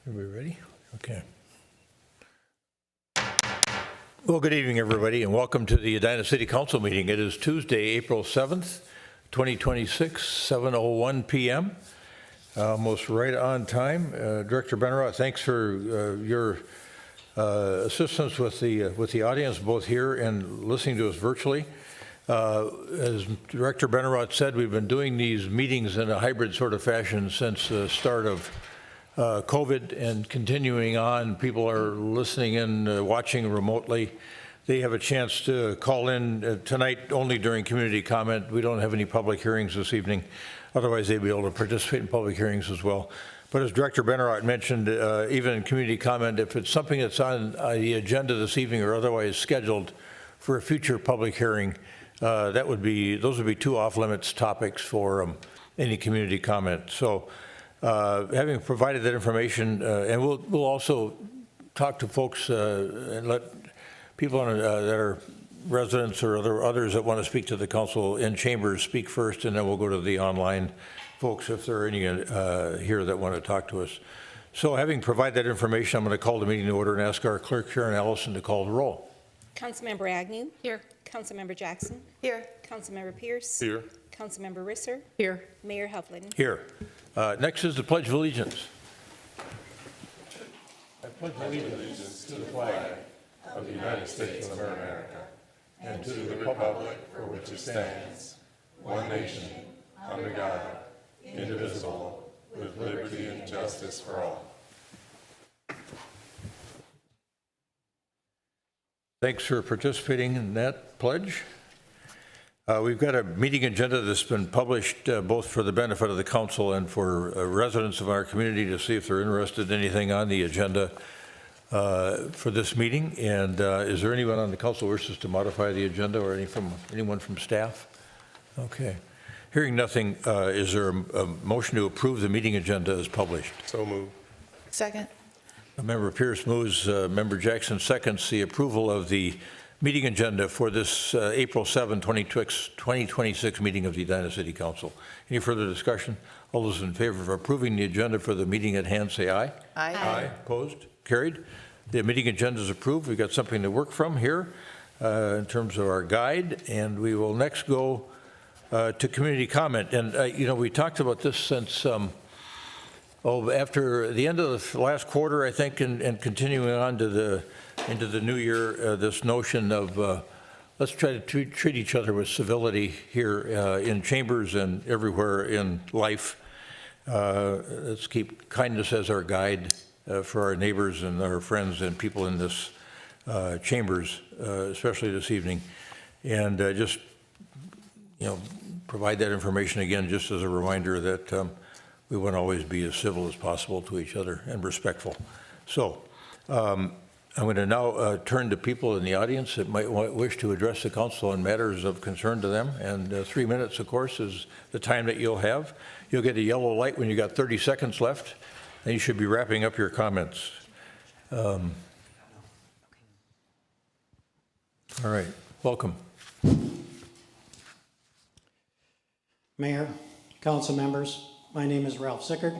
Are we ready? Okay. Well, good evening, everybody, and welcome to the Edina City Council meeting. It is Tuesday, April 7th, 2026, 7:01 p.m. Almost right on time. Director Benarott, thanks for your assistance with the audience, both here and listening to us virtually. As Director Benarott said, we've been doing these meetings in a hybrid sort of fashion since the start of COVID, and continuing on. People are listening in, watching remotely. They have a chance to call in tonight only during community comment. We don't have any public hearings this evening. Otherwise, they'd be able to participate in public hearings as well. But as Director Benarott mentioned, even in community comment, if it's something that's on the agenda this evening or otherwise scheduled for a future public hearing, those would be two off-limits topics for any community comment. So having provided that information, and we'll also talk to folks and let people that are residents or others that want to speak to the council in chambers speak first, and then we'll go to the online folks if there are any here that want to talk to us. So having provided that information, I'm going to call the meeting to order and ask our clerk, Sharon Allison, to call the roll. Councilmember Agnew. Here. Councilmember Jackson. Here. Councilmember Pierce. Here. Councilmember Risser. Here. Mayor Hovland. Here. Next is the Pledge of Allegiance. I pledge Allegiance to the flag of the United States of America and to the republic for which it stands, one nation, under God, indivisible, with liberty and justice for all. Thanks for participating in that pledge. We've got a meeting agenda that's been published both for the benefit of the council and for residents of our community to see if they're interested in anything on the agenda for this meeting. And is there anyone on the council who wishes to modify the agenda, or anyone from staff? Okay. Hearing nothing, is there a motion to approve the meeting agenda as published? So moved. Second. Member Pierce moves, Member Jackson seconds the approval of the meeting agenda for this April 7, 2026 meeting of the Edina City Council. Any further discussion? All those in favor of approving the agenda for the meeting at hand say aye. Aye. Aye. Opposed? Carried. The meeting agenda is approved. We've got something to work from here in terms of our guide, and we will next go to community comment. And, you know, we talked about this since after the end of the last quarter, I think, and continuing on into the new year, this notion of let's try to treat each other with civility here in chambers and everywhere in life. Let's keep kindness as our guide for our neighbors and our friends and people in this chambers, especially this evening. And just, you know, provide that information again, just as a reminder that we want to always be as civil as possible to each other and respectful. So I'm going to now turn to people in the audience that might wish to address the council on matters of concern to them. And 3 minutes, of course, is the time that you'll have. You'll get a yellow light when you got 30 seconds left, and you should be wrapping up your comments. All right, welcome. Mayor, council members, my name is Ralph Sickard.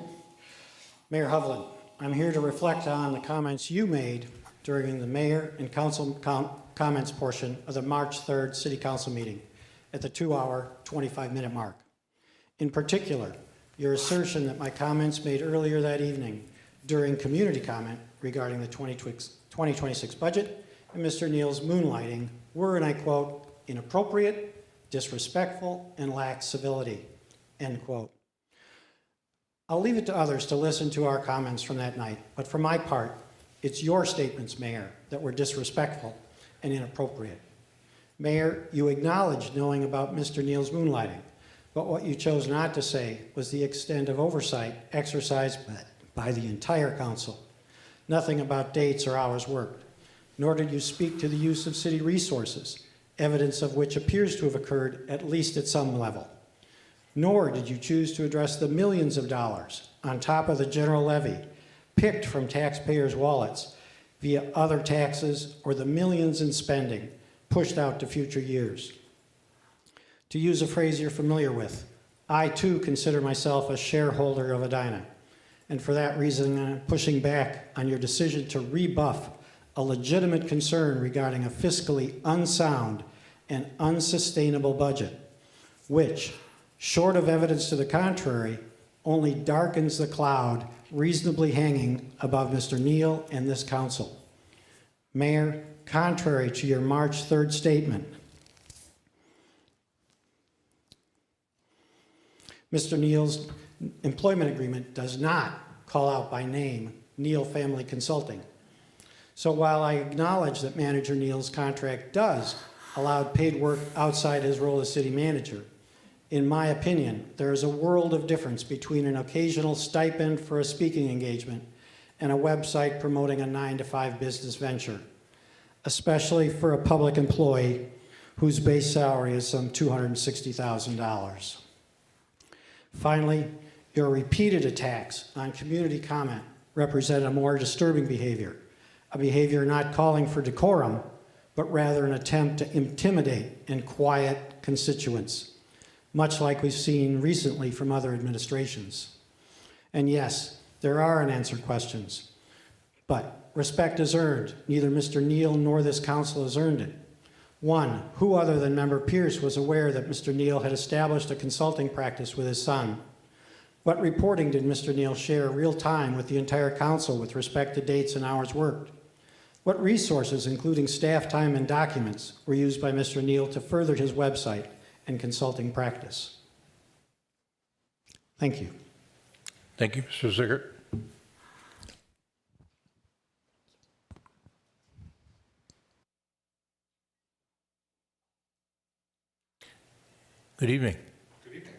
Mayor Hovland, I'm here to reflect on the comments you made during the mayor and council comments portion of the March 3rd City Council meeting at the 2-hour, 25-minute mark. In particular, your assertion that my comments made earlier that evening during community comment regarding the 2026 budget and Mr. Neal's moonlighting were, and I quote, inappropriate, disrespectful, and lack civility, end quote. I'll leave it to others to listen to our comments from that night, but for my part, it's your statements, Mayor, that were disrespectful and inappropriate. Mayor, you acknowledged knowing about Mr. Neal's moonlighting, but what you chose not to say was the extent of oversight exercised by the entire council. Nothing about dates or hours worked, nor did you speak to the use of city resources, evidence of which appears to have occurred at least at some level. Nor did you choose to address the millions of dollars on top of the general levy picked from taxpayers' wallets via other taxes or the millions in spending pushed out to future years. To use a phrase you're familiar with, I too consider myself a shareholder of Edina. and for that reason, I'm pushing back on your decision to rebuff a legitimate concern regarding a fiscally unsound and unsustainable budget, which, short of evidence to the contrary, only darkens the cloud reasonably hanging above Mr. Neal and this council. Mayor, contrary to your March 3rd statement, Mr. Neal's employment agreement does not call out by name Neal Family Consulting. So while I acknowledge that Manager Neal's contract does allow paid work outside his role as city manager, in my opinion, there is a world of difference between an occasional stipend for a speaking engagement and a website promoting a 9-to-5 business venture, especially for a public employee whose base salary is some $260,000. Finally, your repeated attacks on community comment represent a more disturbing behavior, a behavior not calling for decorum, but rather an attempt to intimidate and quiet constituents, much like we've seen recently from other administrations. And yes, there are unanswered questions, but respect is earned. Neither Mr. Neal nor this council has earned it. One, who other than Member Pierce was aware that Mr. Neal had established a consulting practice with his son? What reporting did Mr. Neal share real time with the entire council with respect to dates and hours worked? What resources, including staff time and documents, were used by Mr. Neal to further his website and consulting practice? Thank you. Thank you, Mr. Zickert. Good evening. Good evening.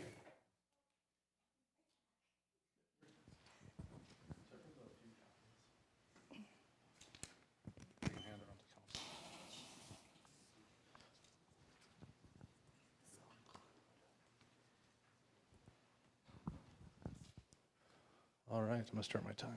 All right, I'm going to start my time.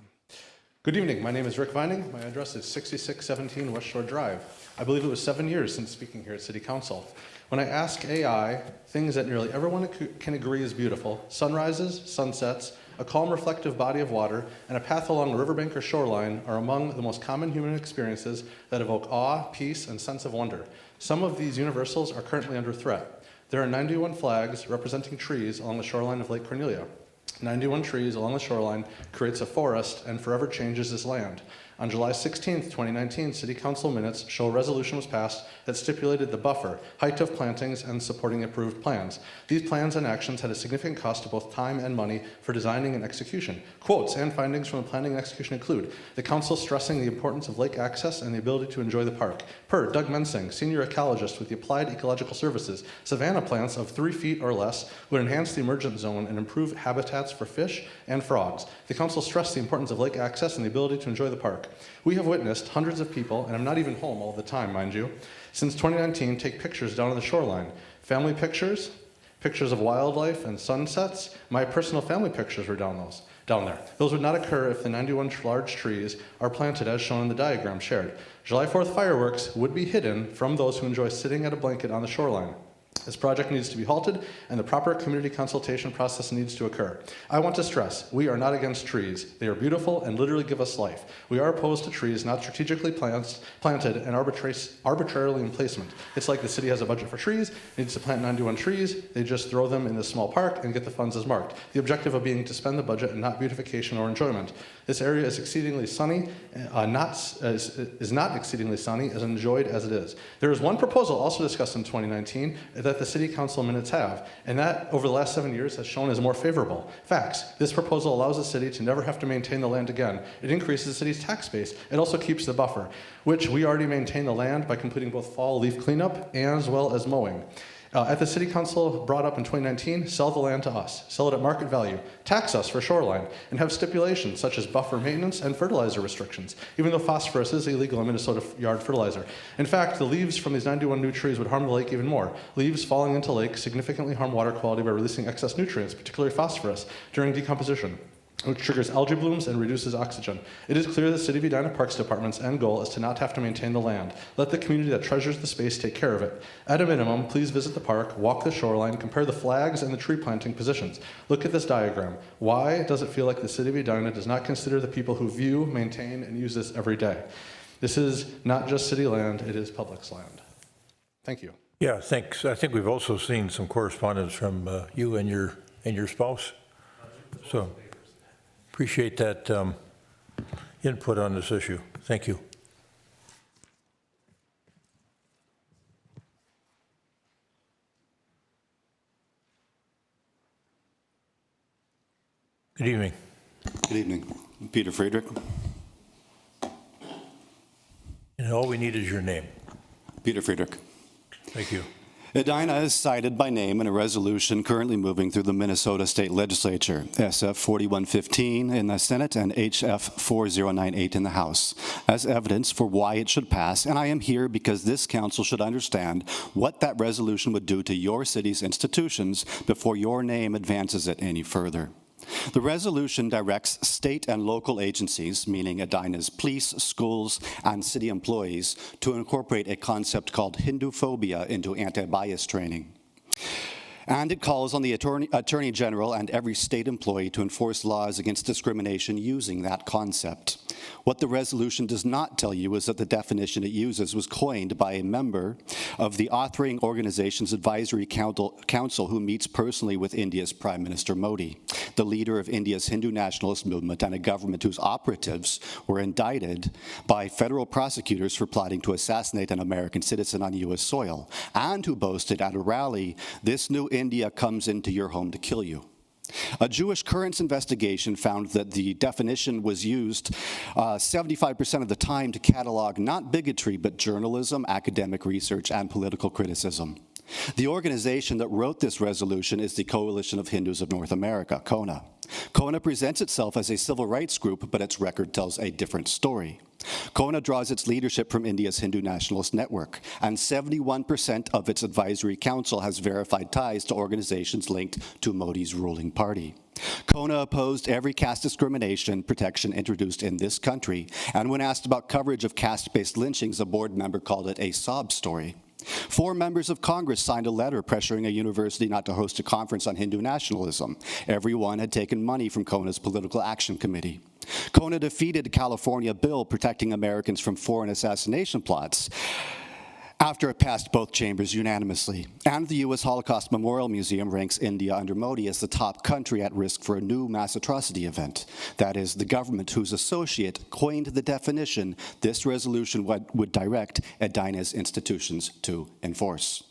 Good evening. My name is Rick Vining. My address is 6617 West Shore Drive. I believe it was 7 years since speaking here at City Council. When I ask AI things that nearly everyone can agree is beautiful, sunrises, sunsets, a calm reflective body of water, and a path along a riverbank or shoreline are among the most common human experiences that evoke awe, peace, and sense of wonder. Some of these universals are currently under threat. There are 91 flags representing trees along the shoreline of Lake Cornelia. 91 trees along the shoreline creates a forest and forever changes this land. On July 16, 2019, City Council minutes show a resolution was passed that stipulated the buffer, height of plantings, and supporting approved plans. These plans and actions had a significant cost of both time and money for designing and execution. Quotes and findings from the planning and execution include the council stressing the importance of lake access and the ability to enjoy the park. Per Doug Mensing, senior ecologist with the Applied Ecological Services, savanna plants of 3 feet or less would enhance the emergent zone and improve habitats for fish and frogs. The council stressed the importance of lake access and the ability to enjoy the park. We have witnessed hundreds of people, and I'm not even home all the time, mind you, since 2019 take pictures down on the shoreline. Family pictures, pictures of wildlife and sunsets. My personal family pictures were down there. Those would not occur if the 91 large trees are planted as shown in the diagram shared. July 4th fireworks would be hidden from those who enjoy sitting at a blanket on the shoreline. This project needs to be halted, and the proper community consultation process needs to occur. I want to stress, we are not against trees. They are beautiful and literally give us life. We are opposed to trees not strategically planted and arbitrarily in placement. It's like the city has a budget for trees, needs to plant 91 trees, they just throw them in this small park and get the funds as marked. The objective of being to spend the budget and not beautification or enjoyment. This area is exceedingly sunny, is not exceedingly sunny, as enjoyed as it is. There is one proposal also discussed in 2019 that the City Council minutes have, and that over the last 7 years has shown as more favorable. Facts. This proposal allows the city to never have to maintain the land again. It increases the city's tax base. It also keeps the buffer, which we already maintain the land by completing both fall leaf cleanup as well as mowing. At the City Council brought up in 2019, sell the land to us, sell it at market value, tax us for shoreline, and have stipulations such as buffer maintenance and fertilizer restrictions, even though phosphorus is illegal in Minnesota yard fertilizer. In fact, the leaves from these 91 new trees would harm the lake even more. Leaves falling into lake significantly harm water quality by releasing excess nutrients, particularly phosphorus, during decomposition. which triggers algae blooms and reduces oxygen. It is clear the City of Edina Parks Department's end goal is to not have to maintain the land. Let the community that treasures the space take care of it. At a minimum, please visit the park, walk the shoreline, compare the flags and the tree planting positions. Look at this diagram. Why does it feel like the City of Edina does not consider the people who view, maintain, and use this every day? This is not just city land, it is public's land. Thank you. Yeah, thanks. I think we've also seen some correspondence from you and your spouse. So appreciate that input on this issue. Thank you. Good evening. Good evening. I'm Peter Friedrich. And all we need is your name. Peter Friedrich. Thank you. Edina is cited by name in a resolution currently moving through the Minnesota State Legislature, SF 4115 in the Senate and HF 4098 in the House, as evidence for why it should pass, and I am here because this council should understand what that resolution would do to your city's institutions before your name advances it any further. The resolution directs state and local agencies, meaning Edina's police, schools, and city employees, to incorporate a concept called Hindu phobia into anti-bias training. And it calls on the Attorney General and every state employee to enforce laws against discrimination using that concept. What the resolution does not tell you is that the definition it uses was coined by a member of the authoring organization's advisory council who meets personally with India's Prime Minister Modi, the leader of India's Hindu nationalist movement, and a government whose operatives were indicted by federal prosecutors for plotting to assassinate an American citizen on U.S. soil, and who boasted at a rally, "This new India comes into your home to kill you." A Jewish Currents investigation found that the definition was used 75% of the time to catalog not bigotry, but journalism, academic research, and political criticism. The organization that wrote this resolution is the Coalition of Hindus of North America, CONA. CONA presents itself as a civil rights group, but its record tells a different story. CONA draws its leadership from India's Hindu nationalist network, and 71% of its advisory council has verified ties to organizations linked to Modi's ruling party. CONA opposed every caste discrimination protection introduced in this country, and when asked about coverage of caste-based lynchings, a board member called it a sob story. 4 members of Congress signed a letter pressuring a university not to host a conference on Hindu nationalism. Everyone had taken money from CONA's Political Action Committee. CONA defeated a California bill protecting Americans from foreign assassination plots after it passed both chambers unanimously. And the U.S. Holocaust Memorial Museum ranks India under Modi as the top country at risk for a new mass atrocity event. That is, the government whose associate coined the definition this resolution would direct Edina's institutions to enforce.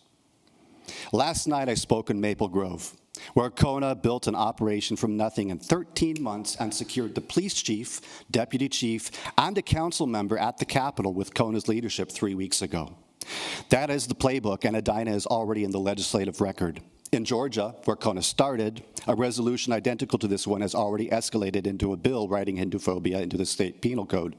Last night I spoke in Maple Grove, where CONA built an operation from nothing in 13 months and secured the police chief, deputy chief, and a council member at the Capitol with CONA's leadership 3 weeks ago. That is the playbook, and Edina is already in the legislative record. In Georgia, where CONA started, a resolution identical to this one has already escalated into a bill writing Hindu phobia into the state penal code.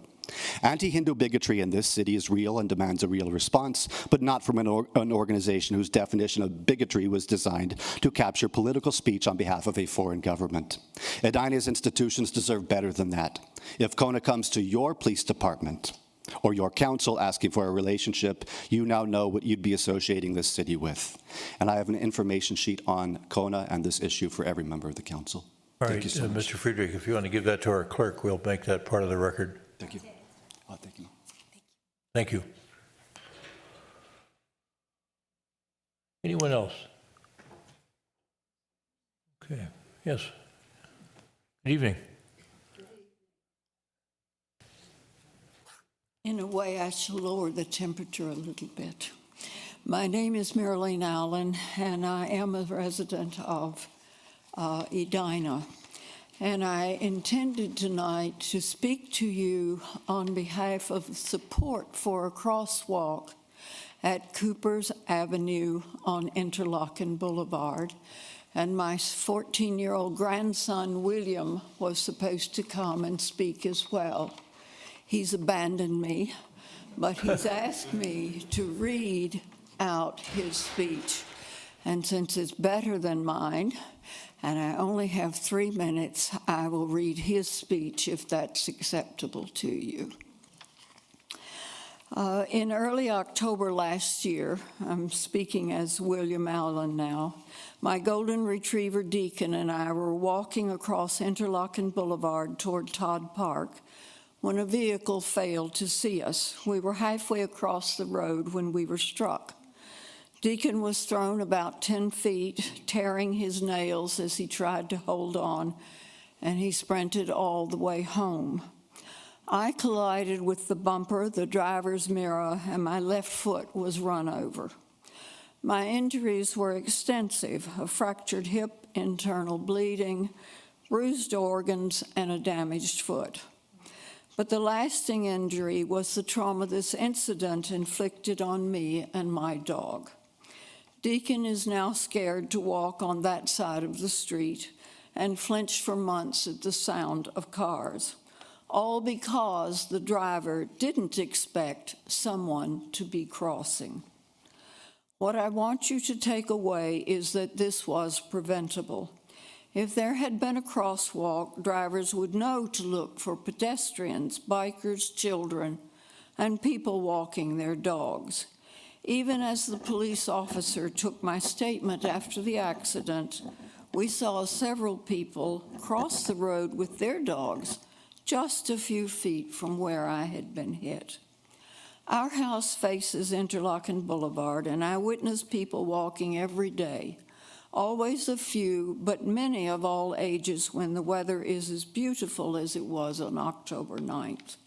Anti-Hindu bigotry in this city is real and demands a real response, but not from an organization whose definition of bigotry was designed to capture political speech on behalf of a foreign government. Edina's institutions deserve better than that. If CONA comes to your police department or your council asking for a relationship, you now know what you'd be associating this city with. And I have an information sheet on CONA and this issue for every member of the council. All Thank right, you so much. Mr. Friedrich, if you want to give that to our clerk, we'll make that part of the record. Thank you. Thank you. Thank you. Anyone else? Okay, yes. Good evening. In a way, I shall lower the temperature a little bit. My name is Marilyn Allen, and I am a resident of Edina. And I intended tonight to speak to you on behalf of support for a crosswalk at Cooper's Avenue on Interlochen Boulevard. And my 14-year-old grandson, William, was supposed to come and speak as well. He's abandoned me, but he's asked me to read out his speech. And since it's better than mine, and I only have 3 minutes. I will read his speech if that's acceptable to you. In early October last year, I'm speaking as William Allen now, my golden retriever Deacon and I were walking across Interlochen Boulevard toward Todd Park when a vehicle failed to see us. We were halfway across the road when we were struck. Deacon was thrown about 10 feet, tearing his nails as he tried to hold on, and he sprinted all the way home. I collided with the bumper, the driver's mirror, and my left foot was run over. My injuries were extensive: a fractured hip, internal bleeding, bruised organs, and a damaged foot. But the lasting injury was the trauma this incident inflicted on me and my dog. Deacon is now scared to walk on that side of the street and flinched for months at the sound of cars, all because the driver didn't expect someone to be crossing. What I want you to take away is that this was preventable. If there had been a crosswalk, drivers would know to look for pedestrians, bikers, children, and people walking their dogs. Even as the police officer took my statement after the accident, we saw several people cross the road with their dogs just a few feet from where I had been hit. Our house faces Interlochen Boulevard, and I witness people walking every day, always a few, but many of all ages when the weather is as beautiful as it was on October 9th.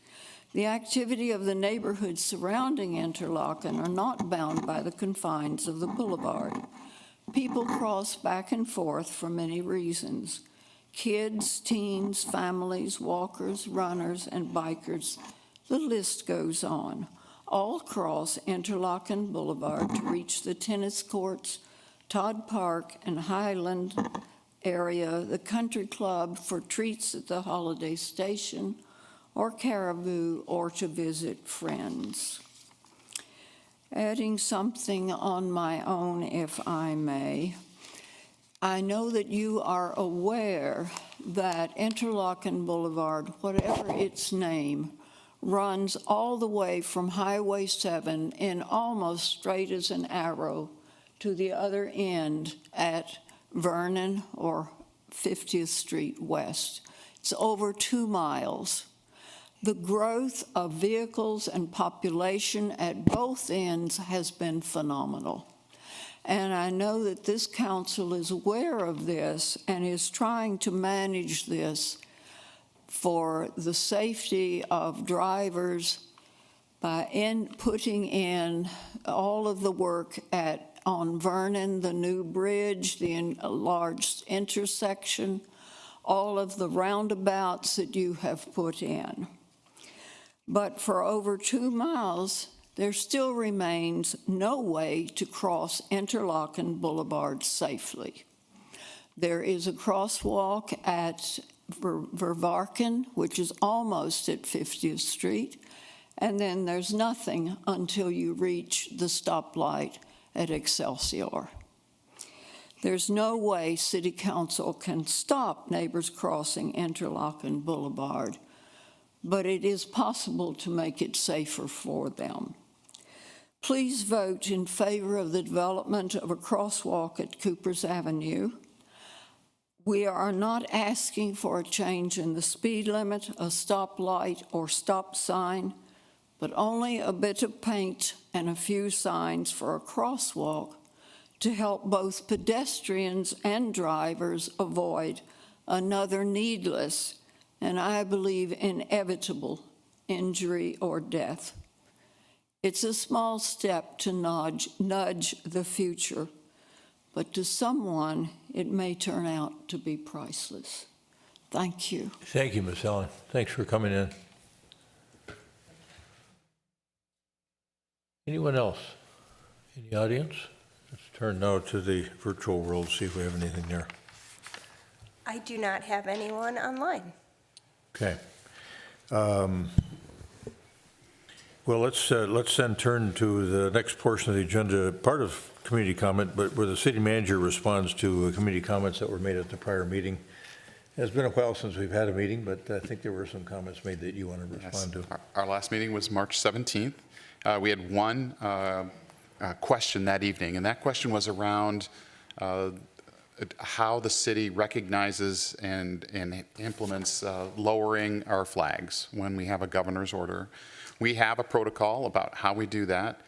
The activity of the neighborhoods surrounding Interlochen are not bound by the confines of the boulevard. People cross back and forth for many reasons. Kids, teens, families, walkers, runners, and bikers, the list goes on. All cross Interlochen Boulevard to reach the tennis courts, Todd Park and Highland area, the country club, for treats at the holiday station, or Caribou, or to visit friends. Adding something on my own, if I may, I know that you are aware that Interlochen Boulevard, whatever its name, runs all the way from Highway 7 in almost straight as an arrow to the other end at Vernon or 50th Street West. It's over 2 miles. The growth of vehicles and population at both ends has been phenomenal. And I know that this council is aware of this and is trying to manage this for the safety of drivers by putting in all of the work on Vernon, the new bridge, the enlarged intersection, all of the roundabouts that you have put in. But for over 2 miles, there still remains no way to cross Interlochen Boulevard safely. There is a crosswalk at Vervarken, which is almost at 50th Street, and then there's nothing until you reach the stoplight at Excelsior. There's no way City Council can stop neighbors crossing Interlochen Boulevard, but it is possible to make it safer for them. Please vote in favor of the development of a crosswalk at Cooper's Avenue. We are not asking for a change in the speed limit, a stoplight, or stop sign, but only a bit of paint and a few signs for a crosswalk to help both pedestrians and drivers avoid another needless and, I believe, inevitable injury or death. It's a small step to nudge the future, but to someone, it may turn out to be priceless. Thank you. Thank you, Ms. Allen. Thanks for coming in. Anyone else in the audience? Let's turn now to the virtual world, see if we have anything there. I do not have anyone online. Okay. Well, let's then turn to the next portion of the agenda. Part of community comment, but where the city manager responds to community comments that were made at the prior meeting. It's been a while since we've had a meeting, but I think there were some comments made that you want to respond to. Our last meeting was March 17th. We had one question that evening, and that question was around how the city recognizes and implements lowering our flags when we have a governor's order. We have a protocol about how we do that.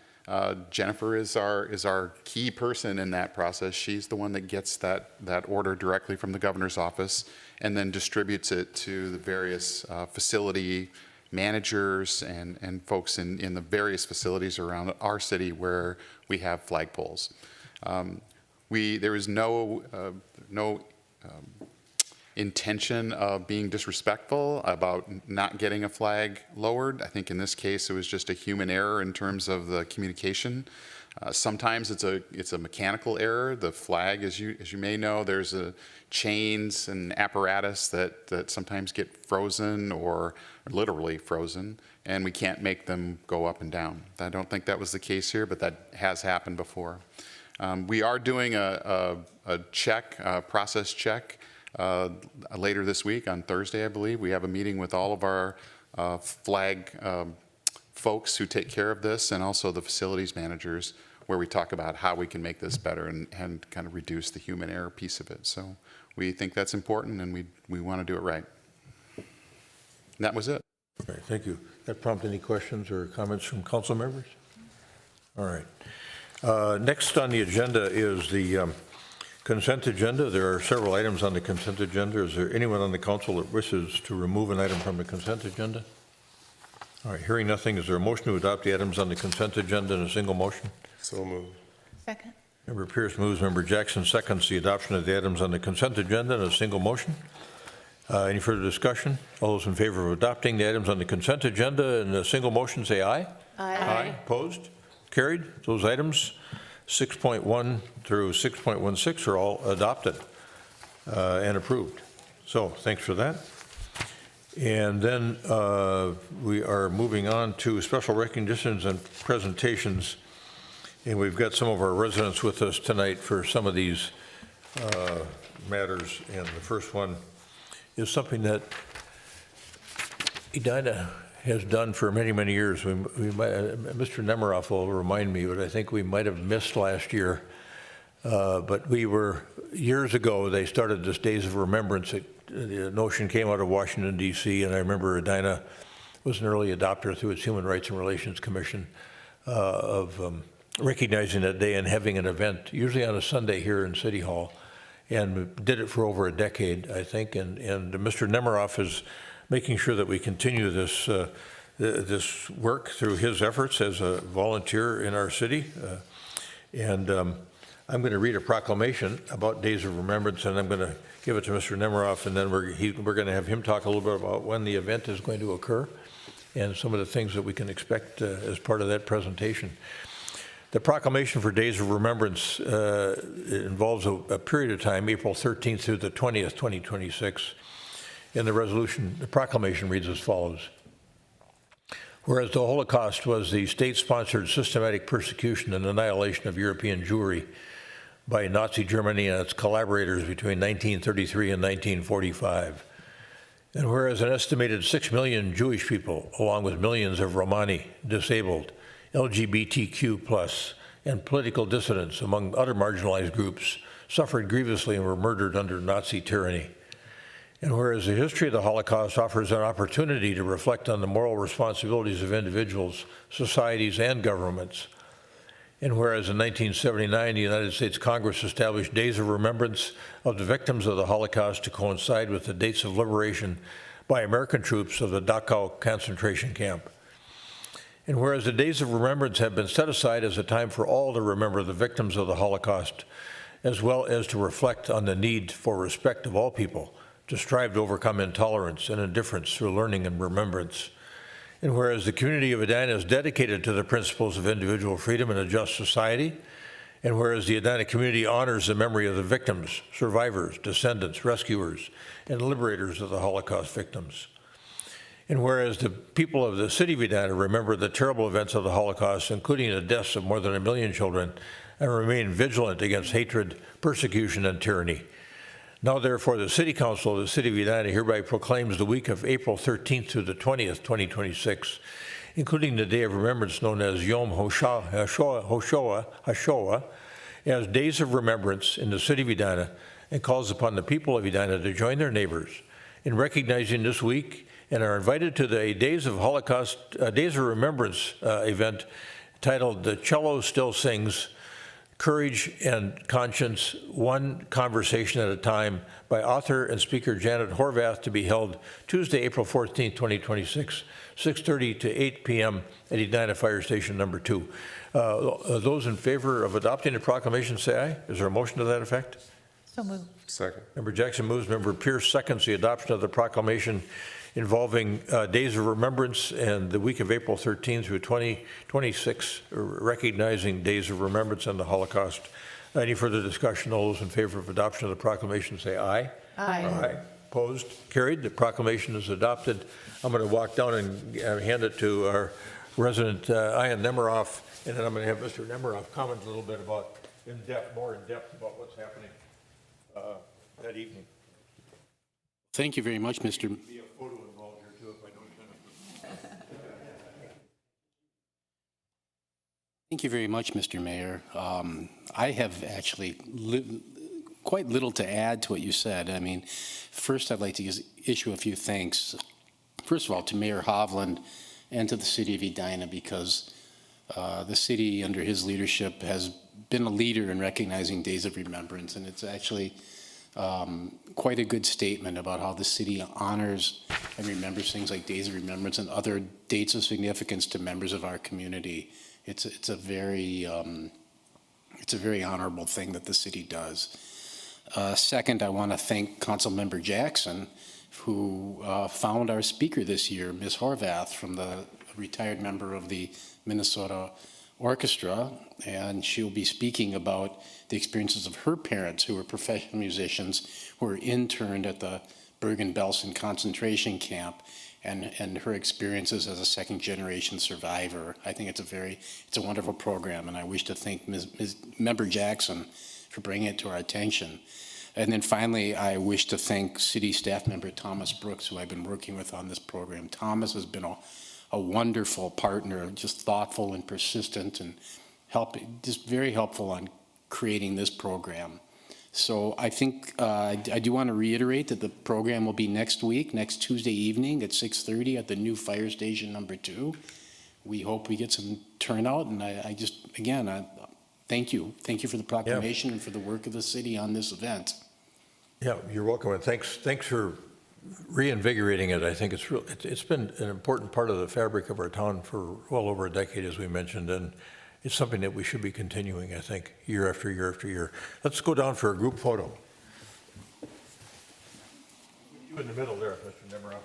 Jennifer is our key person in that process. She's the one that gets that order directly from the governor's office and then distributes it to the various facility managers and folks in the various facilities around our city where we have flagpoles. There is no intention of being disrespectful about not getting a flag lowered. I think in this case it was just a human error in terms of the communication. Sometimes it's a mechanical error. The flag, as you may know, there's chains and apparatus that sometimes get frozen or literally frozen, and we can't make them go up and down. I don't think that was the case here, but that has happened before. We are doing a process check later this week on Thursday, I believe. We have a meeting with all of our flag folks who take care of this and also the facilities managers where we talk about how we can make this better and kind of reduce the human error piece of it. So we think that's important and we want to do it right. And that was it. All right, thank you. That prompt any questions or comments from council members? All right. Next on the agenda is the consent agenda. There are several items on the consent agenda. Is there anyone on the council that wishes to remove an item from the consent agenda? All right, hearing nothing, is there a motion to adopt the items on the consent agenda in a single motion? So moved. Second. Member Pierce moves, Member Jackson seconds the adoption of the items on the consent agenda in a single motion. Any further discussion? All those in favor of adopting the items on the consent agenda in a single motion say aye. Aye. Opposed? Carried. Those items 6.1 through 6.16 are all adopted and approved. So thanks for that. And then we are moving on to special recognitions and presentations. And we've got some of our residents with us tonight for some of these matters. And the first one is something that Edina has done for many, many years. We might, Mr. Nemiroff will remind me, but I think we might have missed last year. But we were, years ago, they started this Days of Remembrance. The notion came out of Washington, D.C., and I remember Edina was an early adopter through its Human Rights and Relations Commission of recognizing that day and having an event, usually on a Sunday here in City Hall, and did it for over a decade, I think. And Mr. Nemiroff is making sure that we continue this this work through his efforts as a volunteer in our city. I'm going to read a proclamation about Days of Remembrance, and I'm going to give it to Mr. Nemiroff, and then we're going to have him talk a little bit about when the event is going to occur and some of the things that we can expect as part of that presentation. The proclamation for Days of Remembrance involves a period of time, April 13th through the 20th, 2026. And the proclamation reads as follows. Whereas the Holocaust was the state-sponsored systematic persecution and annihilation of European Jewry by Nazi Germany and its collaborators between 1933 and 1945. And whereas an estimated 6 million Jewish people, along with millions of Romani, disabled, LGBTQ+, and political dissidents, among other marginalized groups, suffered grievously and were murdered under Nazi tyranny. And whereas the history of the Holocaust offers an opportunity to reflect on the moral responsibilities of individuals, societies, and governments. And whereas in 1979, the United States Congress established Days of Remembrance of the victims of the Holocaust to coincide with the dates of liberation by American troops of the Dachau concentration camp. And whereas the Days of Remembrance have been set aside as a time for all to remember the victims of the Holocaust, as well as to reflect on the need for respect of all people, to strive to overcome intolerance and indifference through learning and remembrance. And whereas the community of Edina is dedicated to the principles of individual freedom and a just society, and whereas the Edina community honors the memory of the victims, survivors, descendants, rescuers, and liberators of the Holocaust victims. And whereas the people of the city of Edina remember the terrible events of the Holocaust, including the deaths of more than 1 million children, and remain vigilant against hatred, persecution, and tyranny. Now therefore, the City Council of the City of Edina hereby proclaims the week of April 13th through the 20th, 2026, including the Day of Remembrance known as Yom HaShoah, as Days of Remembrance in the City of Edina, and calls upon the people of Edina to join their neighbors in recognizing this week and are invited to the Days of Remembrance event titled "The Cello Still Sings: Courage and Conscience, One Conversation at a Time" by author and speaker Janet Horvath, to be held Tuesday, April 14th, 2026, 6:30 to 8 p.m. at Edina Fire Station number 2. Those in favor of adopting the proclamation say aye. Is there a motion to that effect? So moved. Second. Member Jackson moves, Member Pierce seconds the adoption of the proclamation involving Days of Remembrance and the week of April 13th through 2026, recognizing Days of Remembrance and the Holocaust. Any further discussion? All those in favor of adoption of the proclamation say aye. Aye. Aye. Opposed? Carried. The proclamation is adopted. I'm going to walk down and hand it to our resident, Ian Nemiroff, and then I'm going to have Mr. Nemiroff comment a little bit about more in depth about what's happening that evening. Thank you very much, Mr. Be a photo involved here too, if I don't. Thank you very much, Mr. Mayor. I have actually quite little to add to what you said. I mean, first I'd like to issue a few thanks. First of all, to Mayor Hovland and to the City of Edina, because the city under his leadership has been a leader in recognizing Days of Remembrance, and it's actually quite a good statement about how the city honors and remembers things like Days of Remembrance and other dates of significance to members of our community. It's a very honorable thing that the city does. Second, I want to thank Councilmember Jackson, who found our speaker this year, Ms. Horvath, from the retired member of the Minnesota Orchestra, and she'll be speaking about the experiences of her parents, who were professional musicians, who were interned at the Bergen-Belsen concentration camp, and her experiences as a second-generation survivor. I think it's a wonderful program, and I wish to thank Member Jackson for bringing it to our attention. And then finally, I wish to thank City Staff Member Thomas Brooks, who I've been working with on this program. Thomas has been a wonderful partner, just thoughtful and persistent, and just very helpful on creating this program. So I think I do want to reiterate that the program will be next Tuesday evening at 6:30 at the new fire station number 2. We hope we get some turnout, and I thank you. Thank you for the proclamation and for the work of the city on this event. Yeah, you're welcome, and thanks for reinvigorating it. I think it's been an important part of the fabric of our town for well over a decade, as we mentioned, and it's something that we should be continuing, I think, year after year after year. Let's go down for a group photo. You in the middle there, Mr. Nemiroff.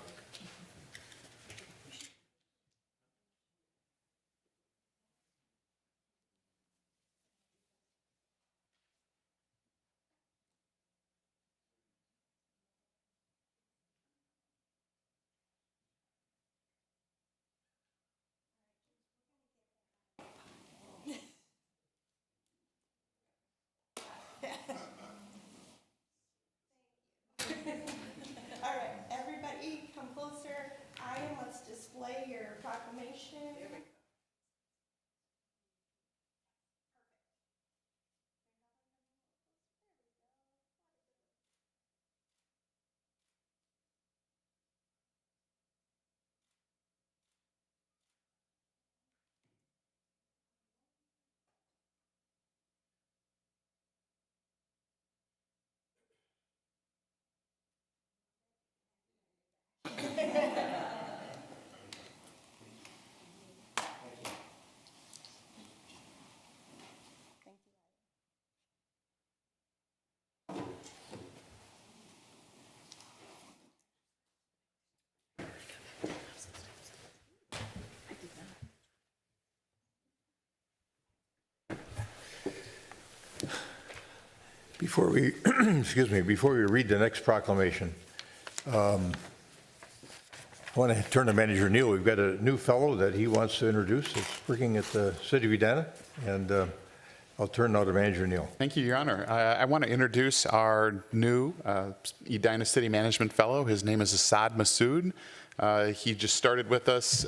All right, everybody come closer. Ian, let's display your proclamation. Before we, before we read the next proclamation, I want to turn to Manager Neal. We've got a new fellow that he wants to introduce that's working at the City of Edina, and I'll turn now to Manager Neal. Thank you, Your Honor. I want to introduce our new Edina City Management Fellow. His name is Assad Masood. He just started with us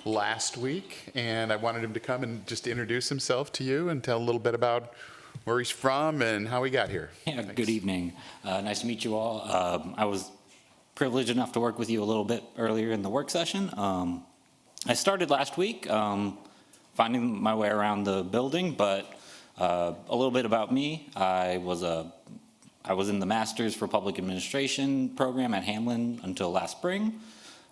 last week, and I wanted him to come and just introduce himself to you and tell a little bit about where he's from and how he got here. Yeah, good evening. Nice to meet you all. I was privileged enough to work with you a little bit earlier in the work session. I started last week finding my way around the building, but a little bit about me. I was in the Masters for Public Administration program at Hamlin until last spring.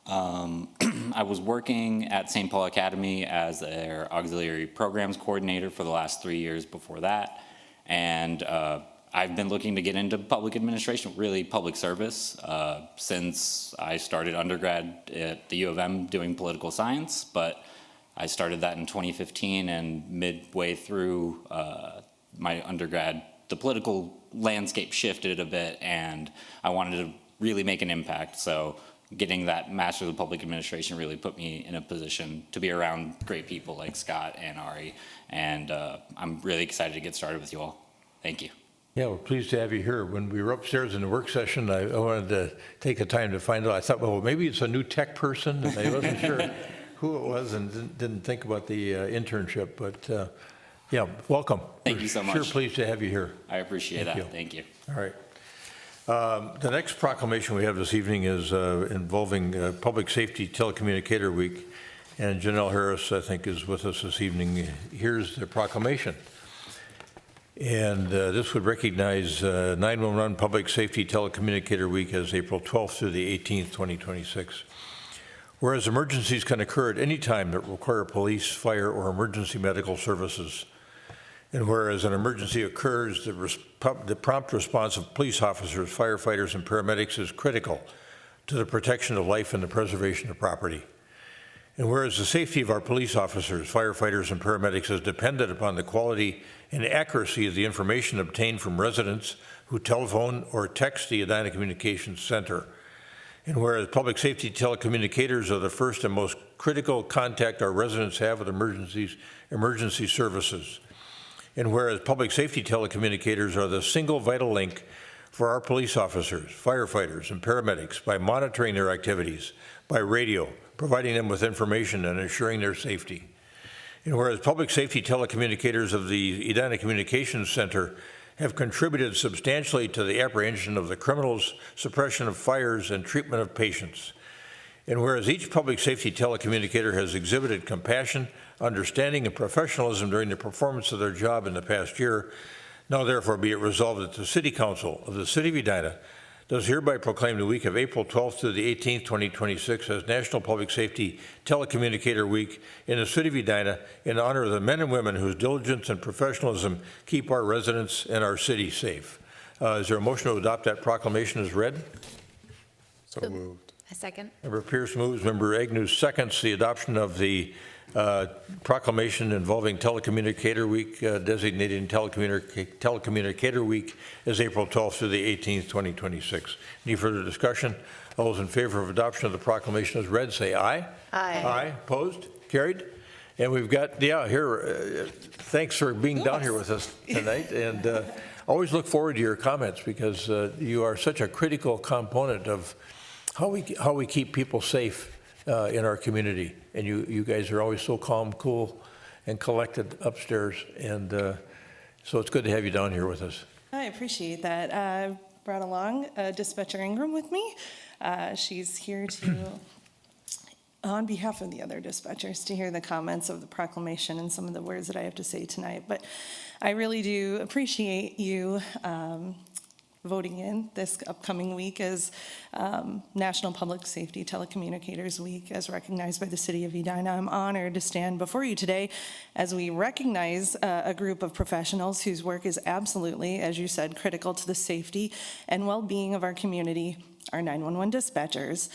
I was working at St. Paul Academy as their auxiliary programs coordinator for the last 3 years before that. And I've been looking to get into public administration, really public service, since I started undergrad at the U of M doing political science. But I started that in 2015, and midway through my undergrad, the political landscape shifted a bit, and I wanted to really make an impact. So getting that Master's of Public Administration really put me in a position to be around great people like Scott and Ari, and I'm really excited to get started with you all. Thank you. Yeah, we're pleased to have you here. When we were upstairs in the work session, I wanted to take the time to find out. I thought, well, maybe it's a new tech person, and I wasn't sure who it was and didn't think about the internship, but yeah, welcome. Thank you so much. Sure, pleased to have you here. I appreciate that. Thank you. All right. The next proclamation we have this evening is involving Public Safety Telecommunicator Week, and Janelle Harris, I think, is with us this evening. Here's the proclamation. And this would recognize 911 Public Safety Telecommunicator Week as April 12th through the 18th, 2026. Whereas emergencies can occur at any time that require police, fire, or emergency medical services. And whereas an emergency occurs, the prompt response of police officers, firefighters, and paramedics is critical to the protection of life and the preservation of property. And whereas the safety of our police officers, firefighters, and paramedics is dependent upon the quality and accuracy of the information obtained from residents who telephone or text the Edina Communications Center. And whereas public safety telecommunicators are the first and most critical contact our residents have with emergency services. And whereas public safety telecommunicators are the single vital link for our police officers, firefighters, and paramedics by monitoring their activities by radio, providing them with information and ensuring their safety. And whereas public safety telecommunicators of the Edina Communications Center have contributed substantially to the apprehension of the criminals, suppression of fires, and treatment of patients. And whereas each public safety telecommunicator has exhibited compassion, understanding, and professionalism during the performance of their job in the past year, now therefore be it resolved that the City Council of the City of Edina does hereby proclaim the week of April 12th through the 18th, 2026 as National Public Safety Telecommunicator Week in the City of Edina in honor of the men and women whose diligence and professionalism keep our residents and our city safe. Is there a motion to adopt that proclamation as read? So moved. A second. Member Pierce moves. Member Agnew seconds the adoption of the proclamation involving Telecommunicator Week, designating Telecommunicator Week as April 12th through the 18th, 2026. Any further discussion? All those in favor of adoption of the proclamation as read, say aye. Aye. Aye. Opposed? Carried. And we've got, here, thanks for being down here with us tonight. And always look forward to your comments because you are such a critical component of how we keep people safe in our community. And you guys are always so calm, cool, and collected upstairs. And so it's good to have you down here with us. I appreciate that. I brought along Dispatcher Ingram with me. She's here to, on behalf of the other dispatchers, to hear the comments of the proclamation and some of the words that I have to say tonight. But I really do appreciate you voting in this upcoming week as National Public Safety Telecommunicators Week as recognized by the City of Edina. I'm honored to stand before you today as we recognize a group of professionals whose work is absolutely, as you said, critical to the safety and well-being of our community, our 911 dispatchers.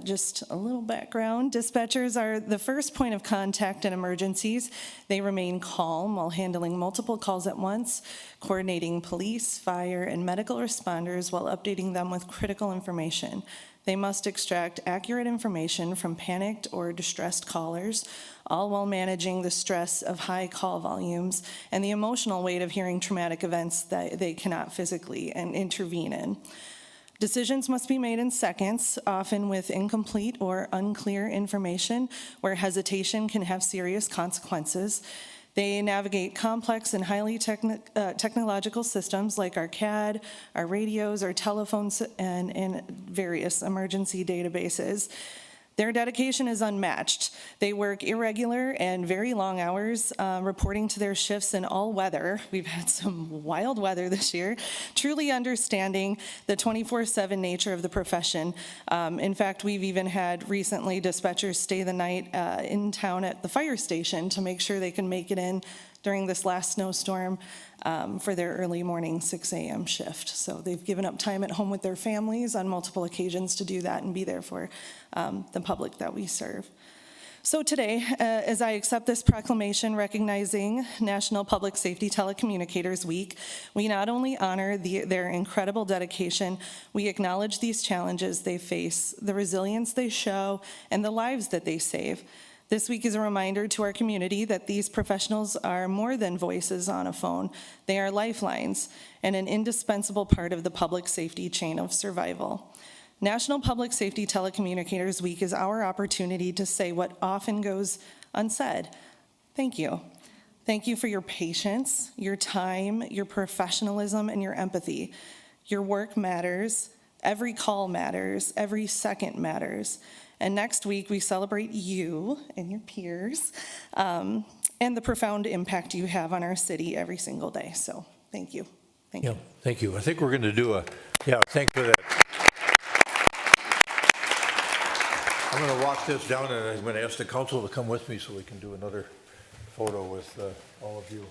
Just a little background. Dispatchers are the first point of contact in emergencies. They remain calm while handling multiple calls at once, coordinating police, fire, and medical responders while updating them with critical information. They must extract accurate information from panicked or distressed callers, all while managing the stress of high call volumes and the emotional weight of hearing traumatic events that they cannot physically intervene in. Decisions must be made in seconds, often with incomplete or unclear information, where hesitation can have serious consequences. They navigate complex and highly technological systems like our CAD, our radios, our telephones, and various emergency databases. Their dedication is unmatched. They work irregular and very long hours, reporting to their shifts in all weather. We've had some wild weather this year, truly understanding the 24/7 nature of the profession. In fact, we've even had recently dispatchers stay the night in town at the fire station to make sure they can make it in during this last snowstorm for their early morning 6 a.m. shift. So they've given up time at home with their families on multiple occasions to do that and be there for the public that we serve. So today, as I accept this proclamation recognizing National Public Safety Telecommunicators Week, we not only honor their incredible dedication, we acknowledge these challenges they face, the resilience they show, and the lives that they save. This week is a reminder to our community that these professionals are more than voices on a phone. They are lifelines and an indispensable part of the public safety chain of survival. National Public Safety Telecommunicators Week is our opportunity to say what often goes unsaid. Thank you. Thank you for your patience, your time, your professionalism, and your empathy. Your work matters. Every call matters. Every second matters. And next week, we celebrate you and your peers and the profound impact you have on our city every single day. So thank you. Thank you. Thank you. I think we're going to do thanks for that. I'm going to walk this down, and I'm going to ask the council to come with me so we can do another photo with all of you.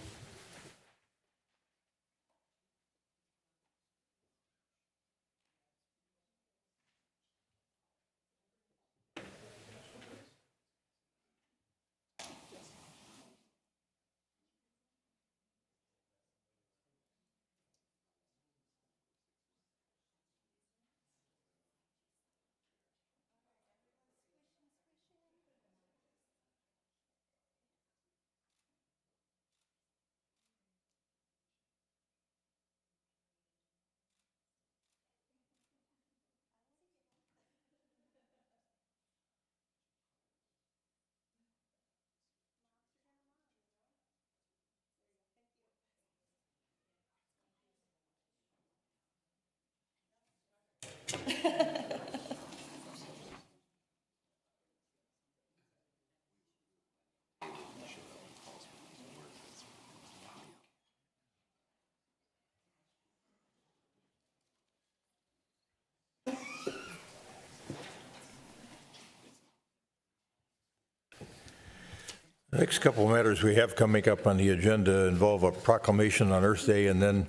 The next couple of matters we have coming up on the agenda involve a proclamation on Earth Day, and then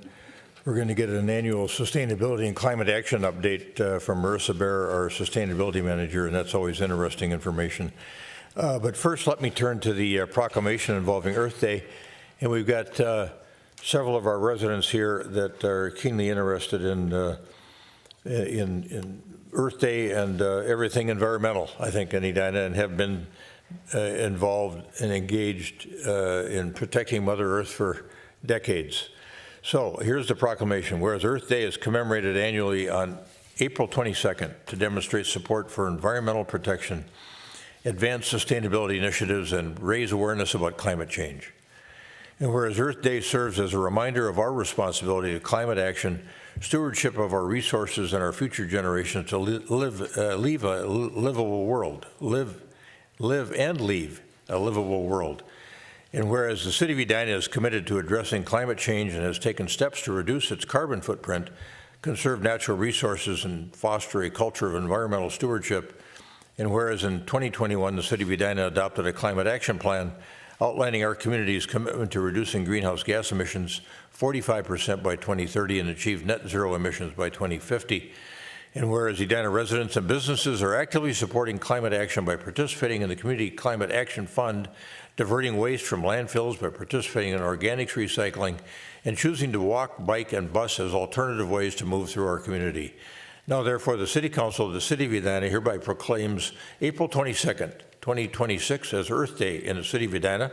we're going to get an annual sustainability and climate action update from Marissa Bear, our sustainability manager, and that's always interesting information. But first, let me turn to the proclamation involving Earth Day, and we've got several of our residents here that are keenly interested in Earth Day and everything environmental, I think, in Edina, and have been involved and engaged in protecting Mother Earth for decades. So here's the proclamation. Whereas Earth Day is commemorated annually on April 22nd to demonstrate support for environmental protection, advance sustainability initiatives, and raise awareness about climate change. And whereas Earth Day serves as a reminder of our responsibility to climate action, stewardship of our resources and our future generations to live a livable world, live and leave a livable world. And whereas the City of Edina is committed to addressing climate change and has taken steps to reduce its carbon footprint, conserve natural resources, and foster a culture of environmental stewardship, and whereas in 2021 the City of Edina adopted a climate action plan outlining our community's commitment to reducing greenhouse gas emissions 45% by 2030 and achieve net zero emissions by 2050. And whereas Edina residents and businesses are actively supporting climate action by participating in the Community Climate Action Fund, diverting waste from landfills by participating in organics recycling, and choosing to walk, bike, and bus as alternative ways to move through our community. Now, therefore, the City Council of the City of Edina hereby proclaims April 22nd, 2026 as Earth Day in the City of Edina,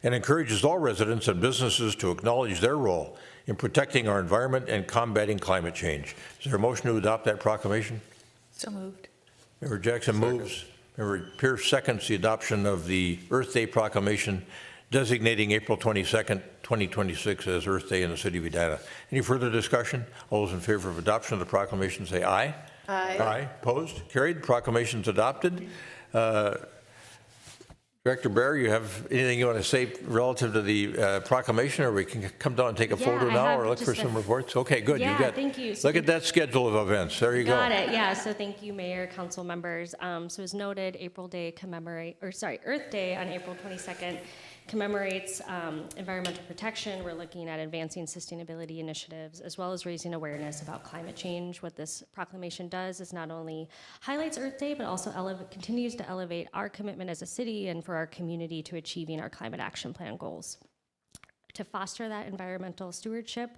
and encourages all residents and businesses to acknowledge their role in protecting our environment and combating climate change. Is there a motion to adopt that proclamation? So moved. Member Jackson moves. Member Pierce seconds the adoption of the Earth Day proclamation designating April 22nd, 2026 as Earth Day in the City of Edina. Any further discussion? All those in favor of adoption of the proclamation say aye. Aye. Aye. Opposed? Carried. Proclamation's adopted. Director Bear, you have anything you want to say relative to the proclamation, or we can come down and take a photo I now, have or look for just some reports? Okay, good. Yeah, You got, thank you. Look at that schedule of events. There you go. Got it. Yeah. So thank you, Mayor, Council members. So as noted, Earth Day on April 22nd commemorates environmental protection. We're looking at advancing sustainability initiatives as well as raising awareness about climate change. What this proclamation does is not only highlights Earth Day, but also continues to elevate our commitment as a city and for our community to achieving our climate action plan goals. To foster that environmental stewardship,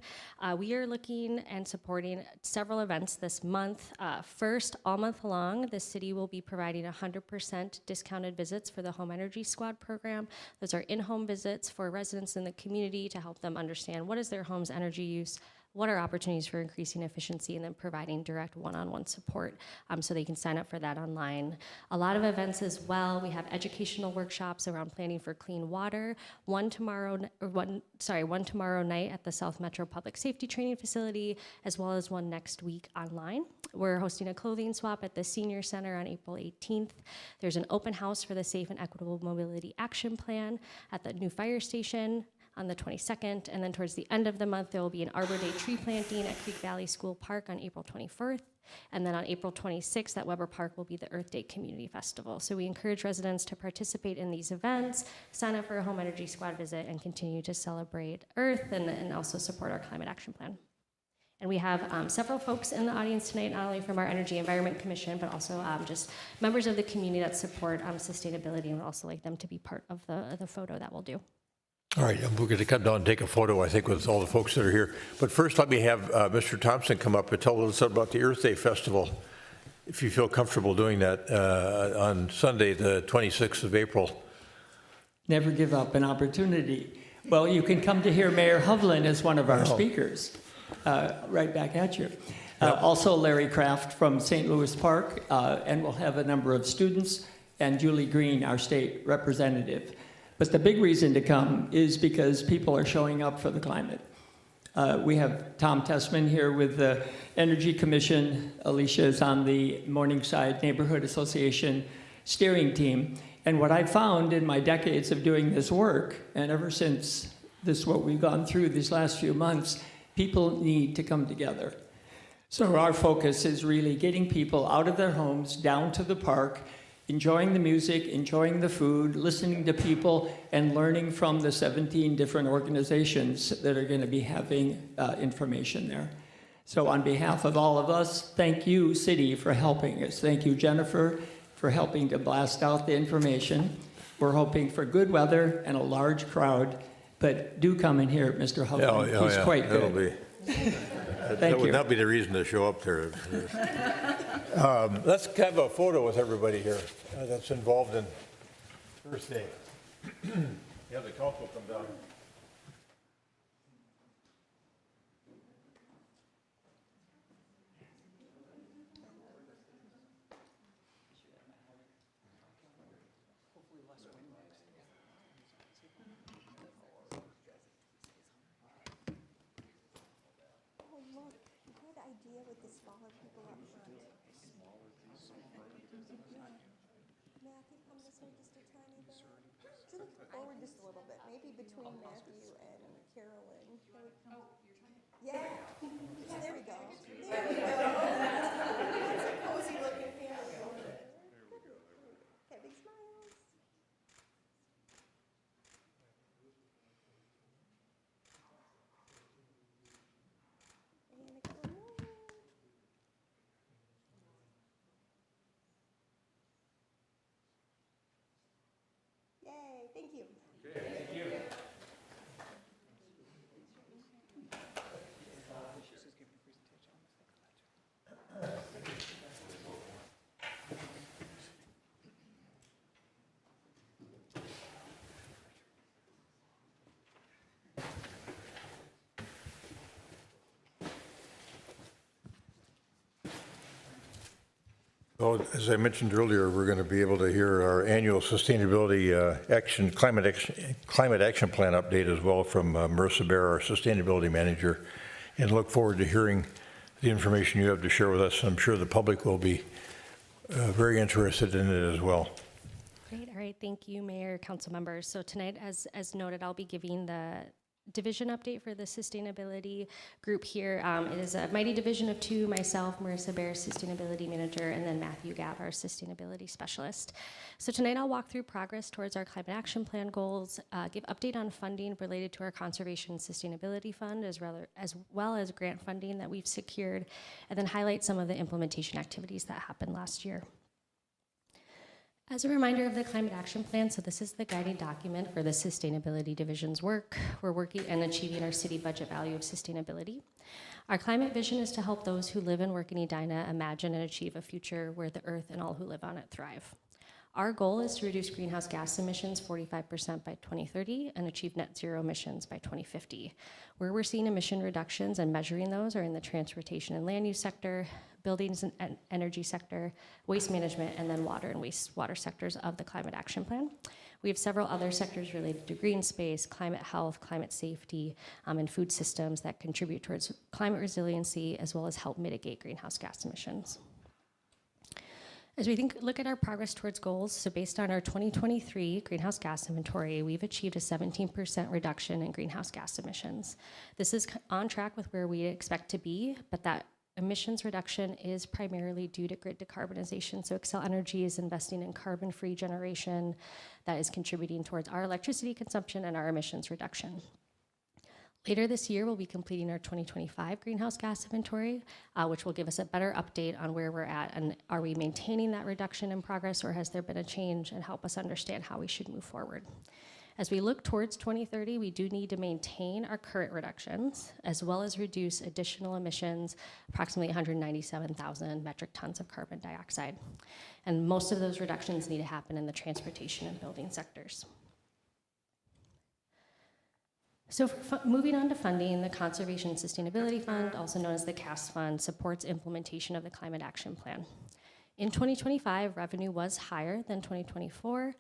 we are looking and supporting several events this month. First, all month long, the city will be providing 100% discounted visits for the Home Energy Squad program. Those are in-home visits for residents in the community to help them understand what is their home's energy use, what are opportunities for increasing efficiency, and then providing direct one-on-one support so they can sign up for that online. A lot of events as well. We have educational workshops around planning for clean water. One tomorrow night at the South Metro Public Safety Training Facility, as well as one next week online. We're hosting a clothing swap at the Senior Center on April 18th. There's an open house for the Safe and Equitable Mobility Action Plan at the new fire station on the 22nd, and then towards the end of the month, there will be an Arbor Day tree planting at Creek Valley School Park on April 24th, and then on April 26th at Weber Park will be the Earth Day Community Festival. So we encourage residents to participate in these events, sign up for a Home Energy Squad visit, and continue to celebrate Earth and also support our climate action plan. And we have several folks in the audience tonight, not only from our Energy Environment Commission, but also just members of the community that support sustainability, and would also like them to be part of the photo that we'll do. All right, we're going to come down and take a photo, I think, with all the folks that are here. But first, let me have Mr. Thompson come up and tell us about the Earth Day Festival, if you feel comfortable doing that on Sunday, the 26th of April. Never give up an opportunity. Well, you can come to hear Mayor Hovland as one of our speakers. Right back at you. Also Larry Kraft from St. Louis Park, and we'll have a number of students, and Julie Green, our state representative. But the big reason to come is because people are showing up for the climate. We have Tom Tessman here with the Energy Commission. Alicia is on the Morningside Neighborhood Association steering team. And what I found in my decades of doing this work, and ever since what we've gone through these last few months, people need to come together. So our focus is really getting people out of their homes, down to the park, enjoying the music, enjoying the food, listening to people, and learning from the 17 different organizations that are going to be having information there. So on behalf of all of us, thank you, City, for helping us. Thank you, Jennifer, for helping to blast out the information. We're hoping for good weather and a large crowd, but do come and hear Mr. Hovland. He's quite good. That would not be the reason to show up there. Let's have a photo with everybody here that's involved in Earth Day. Yeah, the council come down. Forward just a little bit, maybe between Matthew and Carolyn. Oh, you're trying to? Yeah. Yeah, there we go. There we go. That's a cozy looking family. Okay, big smiles. And a couple more. Well, as I mentioned earlier, we're going to be able to hear our annual sustainability climate action plan update as well from Marissa Bear, our sustainability manager, and look forward to hearing the information you have to share with us. I'm sure the public will be very interested in it as well. Great. All right. Thank you, Mayor, council members. So tonight, as noted, I'll be giving the division update for the sustainability group here. It is a mighty division of two, myself, Marissa Bear, sustainability manager, and then Matthew Gabb, our sustainability specialist. So tonight I'll walk through progress towards our climate action plan goals, give update on funding related to our conservation and sustainability fund, as well as grant funding that we've secured, and then highlight some of the implementation activities that happened last year. As a reminder of the Climate Action Plan, so this is the guiding document for the Sustainability Division's work. We're working and achieving our city budget value of sustainability. Our climate vision is to help those who live and work in Edina imagine and achieve a future where the earth and all who live on it thrive. Our goal is to reduce greenhouse gas emissions 45% by 2030 and achieve net zero emissions by 2050. Where we're seeing emission reductions and measuring those are in the transportation and land use sector, buildings and energy sector, waste management, and then water and wastewater sectors of the Climate Action Plan. We have several other sectors related to green space, climate health, climate safety, and food systems that contribute towards climate resiliency as well as help mitigate greenhouse gas emissions. As we look at our progress towards goals, so based on our 2023 greenhouse gas inventory, we've achieved a 17% reduction in greenhouse gas emissions. This is on track with where we expect to be, but that emissions reduction is primarily due to grid decarbonization. So Xcel Energy is investing in carbon-free generation that is contributing towards our electricity consumption and our emissions reduction. Later this year, we'll be completing our 2025 greenhouse gas inventory, which will give us a better update on where we're at and are we maintaining that reduction in progress or has there been a change, and help us understand how we should move forward. As we look towards 2030, we do need to maintain our current reductions as well as reduce additional emissions, approximately 197,000 metric tons of carbon dioxide. And most of those reductions need to happen in the transportation and building sectors. So moving on to funding, the Conservation and Sustainability Fund, also known as the CAS Fund, supports implementation of the Climate Action Plan. In 2025, revenue was higher than 2024,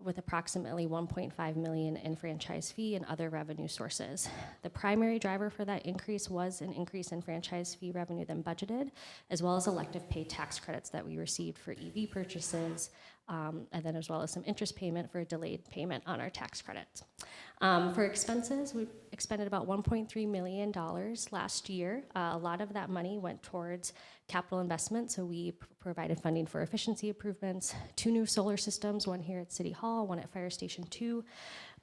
with approximately $1.5 million in franchise fee and other revenue sources. The primary driver for that increase was an increase in franchise fee revenue than budgeted, as well as elective pay tax credits that we received for EV purchases, and then as well as some interest payment for a delayed payment on our tax credits. For expenses, we expended about $1.3 million last year. A lot of that money went towards capital investment, so we provided funding for efficiency improvements, 2 new solar systems, one here at City Hall, one at Fire Station 2,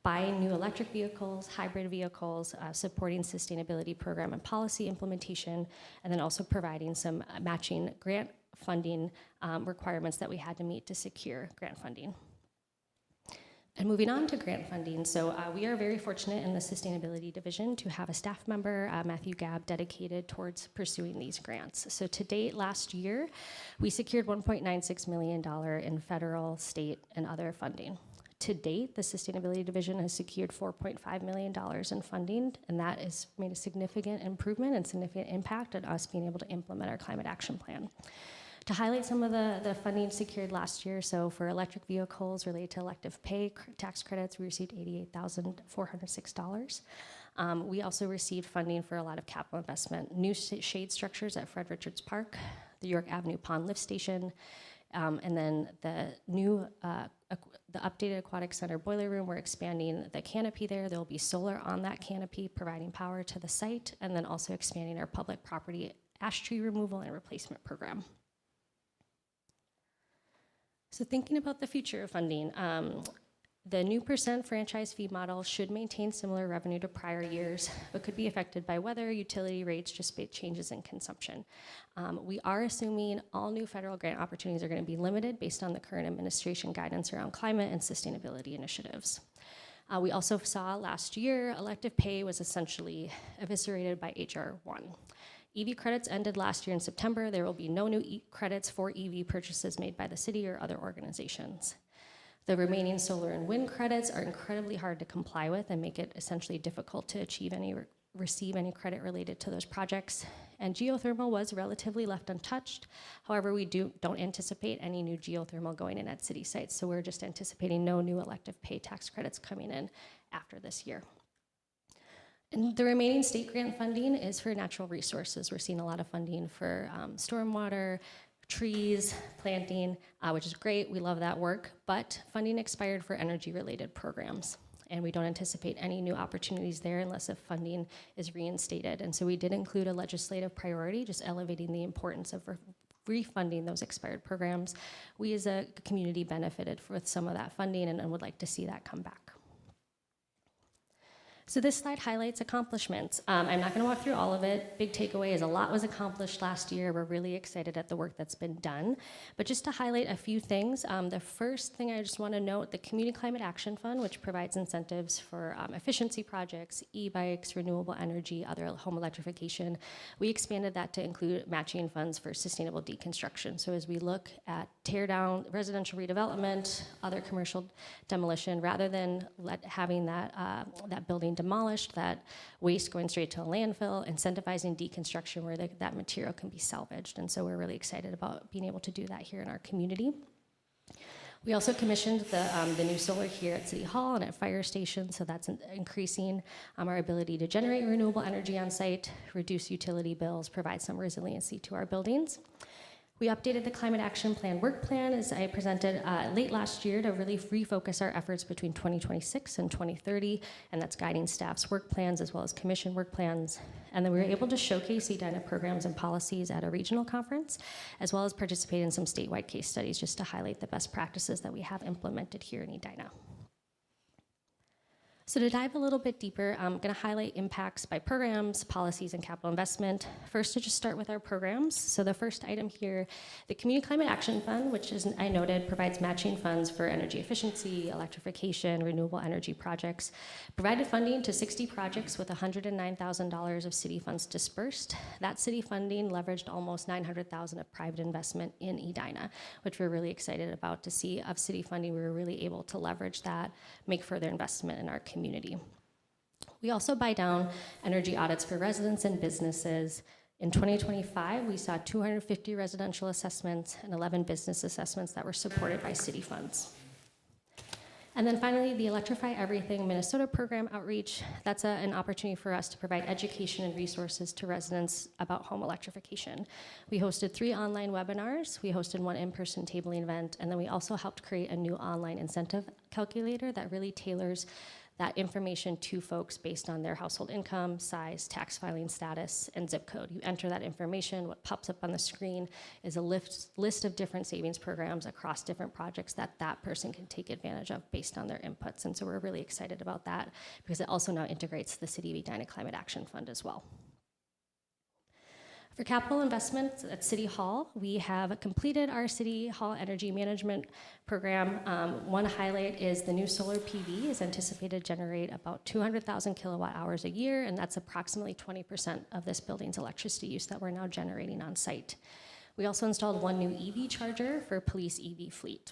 buying new electric vehicles, hybrid vehicles, supporting sustainability program and policy implementation, and then also providing some matching grant funding requirements that we had to meet to secure grant funding. And moving on to grant funding, so we are very fortunate in the Sustainability Division to have a staff member, Matthew Gabb, dedicated towards pursuing these grants. So to date, last year, we secured $1.96 million in federal, state, and other funding. To date, the Sustainability Division has secured $4.5 million in funding, and that has made a significant improvement and significant impact on us being able to implement our climate action plan. To highlight some of the funding secured last year, so for electric vehicles related to elective pay tax credits, we received $88,406. We also received funding for a lot of capital investment, new shade structures at Fred Richards Park, the York Avenue Pond Lift Station, and then the updated aquatic center boiler room. We're expanding the canopy there. There'll be solar on that canopy, providing power to the site, and then also expanding our public property ash tree removal and replacement program. So thinking about the future of funding, the new % franchise fee model should maintain similar revenue to prior years, but could be affected by weather, utility rates, just changes in consumption. We are assuming all new federal grant opportunities are going to be limited based on the current administration guidance around climate and sustainability initiatives. We also saw last year, elective pay was essentially eviscerated by HR 1. EV credits ended last year in September. There will be no new credits for EV purchases made by the city or other organizations. The remaining solar and wind credits are incredibly hard to comply with and make it essentially difficult to achieve any receive any credit related to those projects. And geothermal was relatively left untouched. However, we don't anticipate any new geothermal going in at city sites, so we're just anticipating no new elective pay tax credits coming in after this year. And the remaining state grant funding is for natural resources. We're seeing a lot of funding for stormwater, trees, planting, which is great. We love that work, but funding expired for energy-related programs. And we don't anticipate any new opportunities there unless if funding is reinstated. And so we did include a legislative priority, just elevating the importance of refunding those expired programs. We as a community benefited with some of that funding and would like to see that come back. So this slide highlights accomplishments. I'm not going to walk through all of it. Big takeaway is a lot was accomplished last year. We're really excited at the work that's been done. But just to highlight a few things, the first thing I just want to note, the Community Climate Action Fund, which provides incentives for efficiency projects, e-bikes, renewable energy, other home electrification. We expanded that to include matching funds for sustainable deconstruction. So as we look at tear down, residential redevelopment, other commercial demolition, rather than having that building demolished, that waste going straight to a landfill, incentivizing deconstruction where that material can be salvaged. And so we're really excited about being able to do that here in our community. We also commissioned the new solar here at City Hall and at fire stations, so that's increasing our ability to generate renewable energy on site, reduce utility bills, provide some resiliency to our buildings. We updated the Climate Action Plan work plan, as I presented late last year, to really refocus our efforts between 2026 and 2030, and that's guiding staff's work plans as well as commission work plans. And then we were able to showcase Edina programs and policies at a regional conference, as well as participate in some statewide case studies just to highlight the best practices that we have implemented here in Edina. So to dive a little bit deeper, I'm going to highlight impacts by programs, policies, and capital investment. First, to just start with our programs. So the first item here, the Community Climate Action Fund, which is, I noted, provides matching funds for energy efficiency, electrification, renewable energy projects, provided funding to 60 projects with $109,000 of city funds dispersed. That city funding leveraged almost $900,000 of private investment in Edina, which we're really excited about to see. Of city funding, we were really able to leverage that, make further investment in our community. We also buy down energy audits for residents and businesses. In 2025, we saw 250 residential assessments and 11 business assessments that were supported by city funds. And then finally, the Electrify Everything Minnesota program outreach. That's an opportunity for us to provide education and resources to residents about home electrification. We hosted 3 online webinars. We hosted 1 in-person tabling event, and then we also helped create a new online incentive calculator that really tailors that information to folks based on their household income, size, tax filing status, and zip code. You enter that information, what pops up on the screen is a list of different savings programs across different projects that that person can take advantage of based on their inputs. And so we're really excited about that because it also now integrates the City of Edina Climate Action Fund as well. For capital investments at City Hall, we have completed our City Hall energy management program. One highlight is the new solar PV is anticipated to generate about 200,000 kilowatt hours a year, and that's approximately 20% of this building's electricity use that we're now generating on site. We also installed 1 new EV charger for police EV fleet.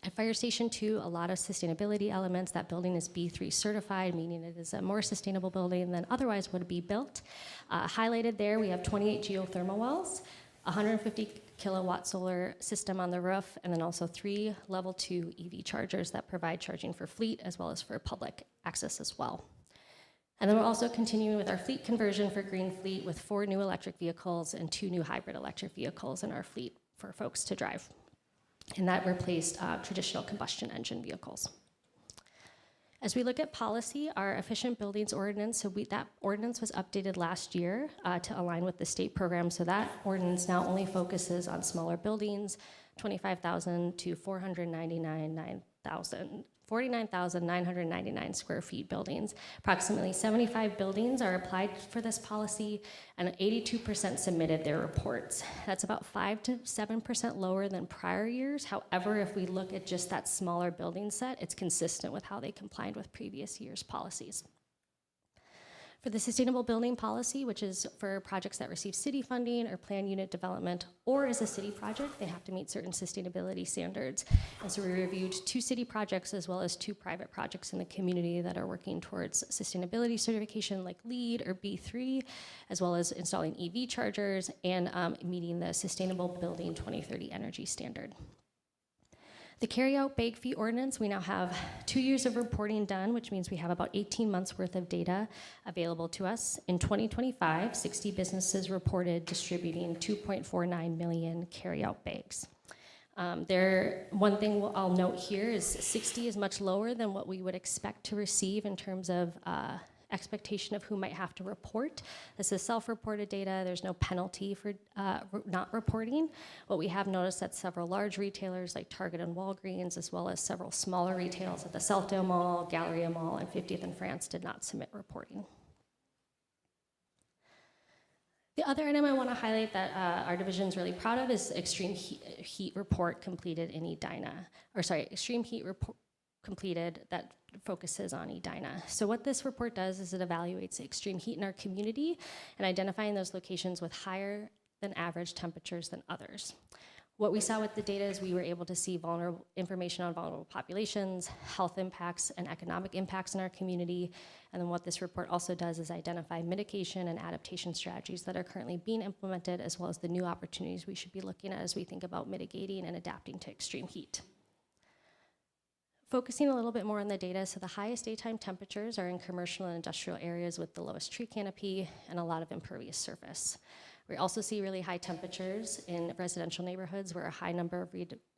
At Fire Station 2, a lot of sustainability elements. That building is B3 certified, meaning it is a more sustainable building than otherwise would be built. Highlighted there, we have 28 geothermal wells, 150 kilowatt solar system on the roof, and then also 3 level 2 EV chargers that provide charging for fleet as well as for public access as well. And then we're also continuing with our fleet conversion for green fleet with 4 new electric vehicles and 2 new hybrid electric vehicles in our fleet for folks to drive. And that replaced traditional combustion engine vehicles. As we look at policy, our efficient buildings ordinance, that ordinance was updated last year to align with the state program. So that ordinance now only focuses on smaller buildings, 25,000 to 49,999 square feet buildings. Approximately 75 buildings are applied for this policy, and 82% submitted their reports. That's about 5 to 7% lower than prior years. However, if we look at just that smaller building set, it's consistent with how they complied with previous years' policies. For the sustainable building policy, which is for projects that receive city funding or plan unit development, or as a city project, they have to meet certain sustainability standards. And so we reviewed 2 city projects as well as 2 private projects in the community that are working towards sustainability certification like LEED or B3, as well as installing EV chargers and meeting the Sustainable Building 2030 energy standard. The carryout bag fee ordinance, we now have 2 years of reporting done, which means we have about 18 months worth of data available to us. In 2025, 60 businesses reported distributing 2.49 million carryout bags. One thing I'll note here is 60 is much lower than what we would expect to receive in terms of expectation of who might have to report. This is self-reported data. There's no penalty for not reporting. What we have noticed that several large retailers like Target and Walgreens, as well as several smaller retailers at the Southdale Mall, Galleria Mall, and 50th and France did not submit reporting. The other item I want to highlight that our division is really proud of is extreme heat report completed in Edina, extreme heat report completed that focuses on Edina. So what this report does is it evaluates extreme heat in our community and identifying those locations with higher than average temperatures than others. What we saw with the data is we were able to see information on vulnerable populations, health impacts, and economic impacts in our community. And then what this report also does is identify mitigation and adaptation strategies that are currently being implemented, as well as the new opportunities we should be looking at as we think about mitigating and adapting to extreme heat. Focusing a little bit more on the data, so the highest daytime temperatures are in commercial and industrial areas with the lowest tree canopy and a lot of impervious surface. We also see really high temperatures in residential neighborhoods where a high number of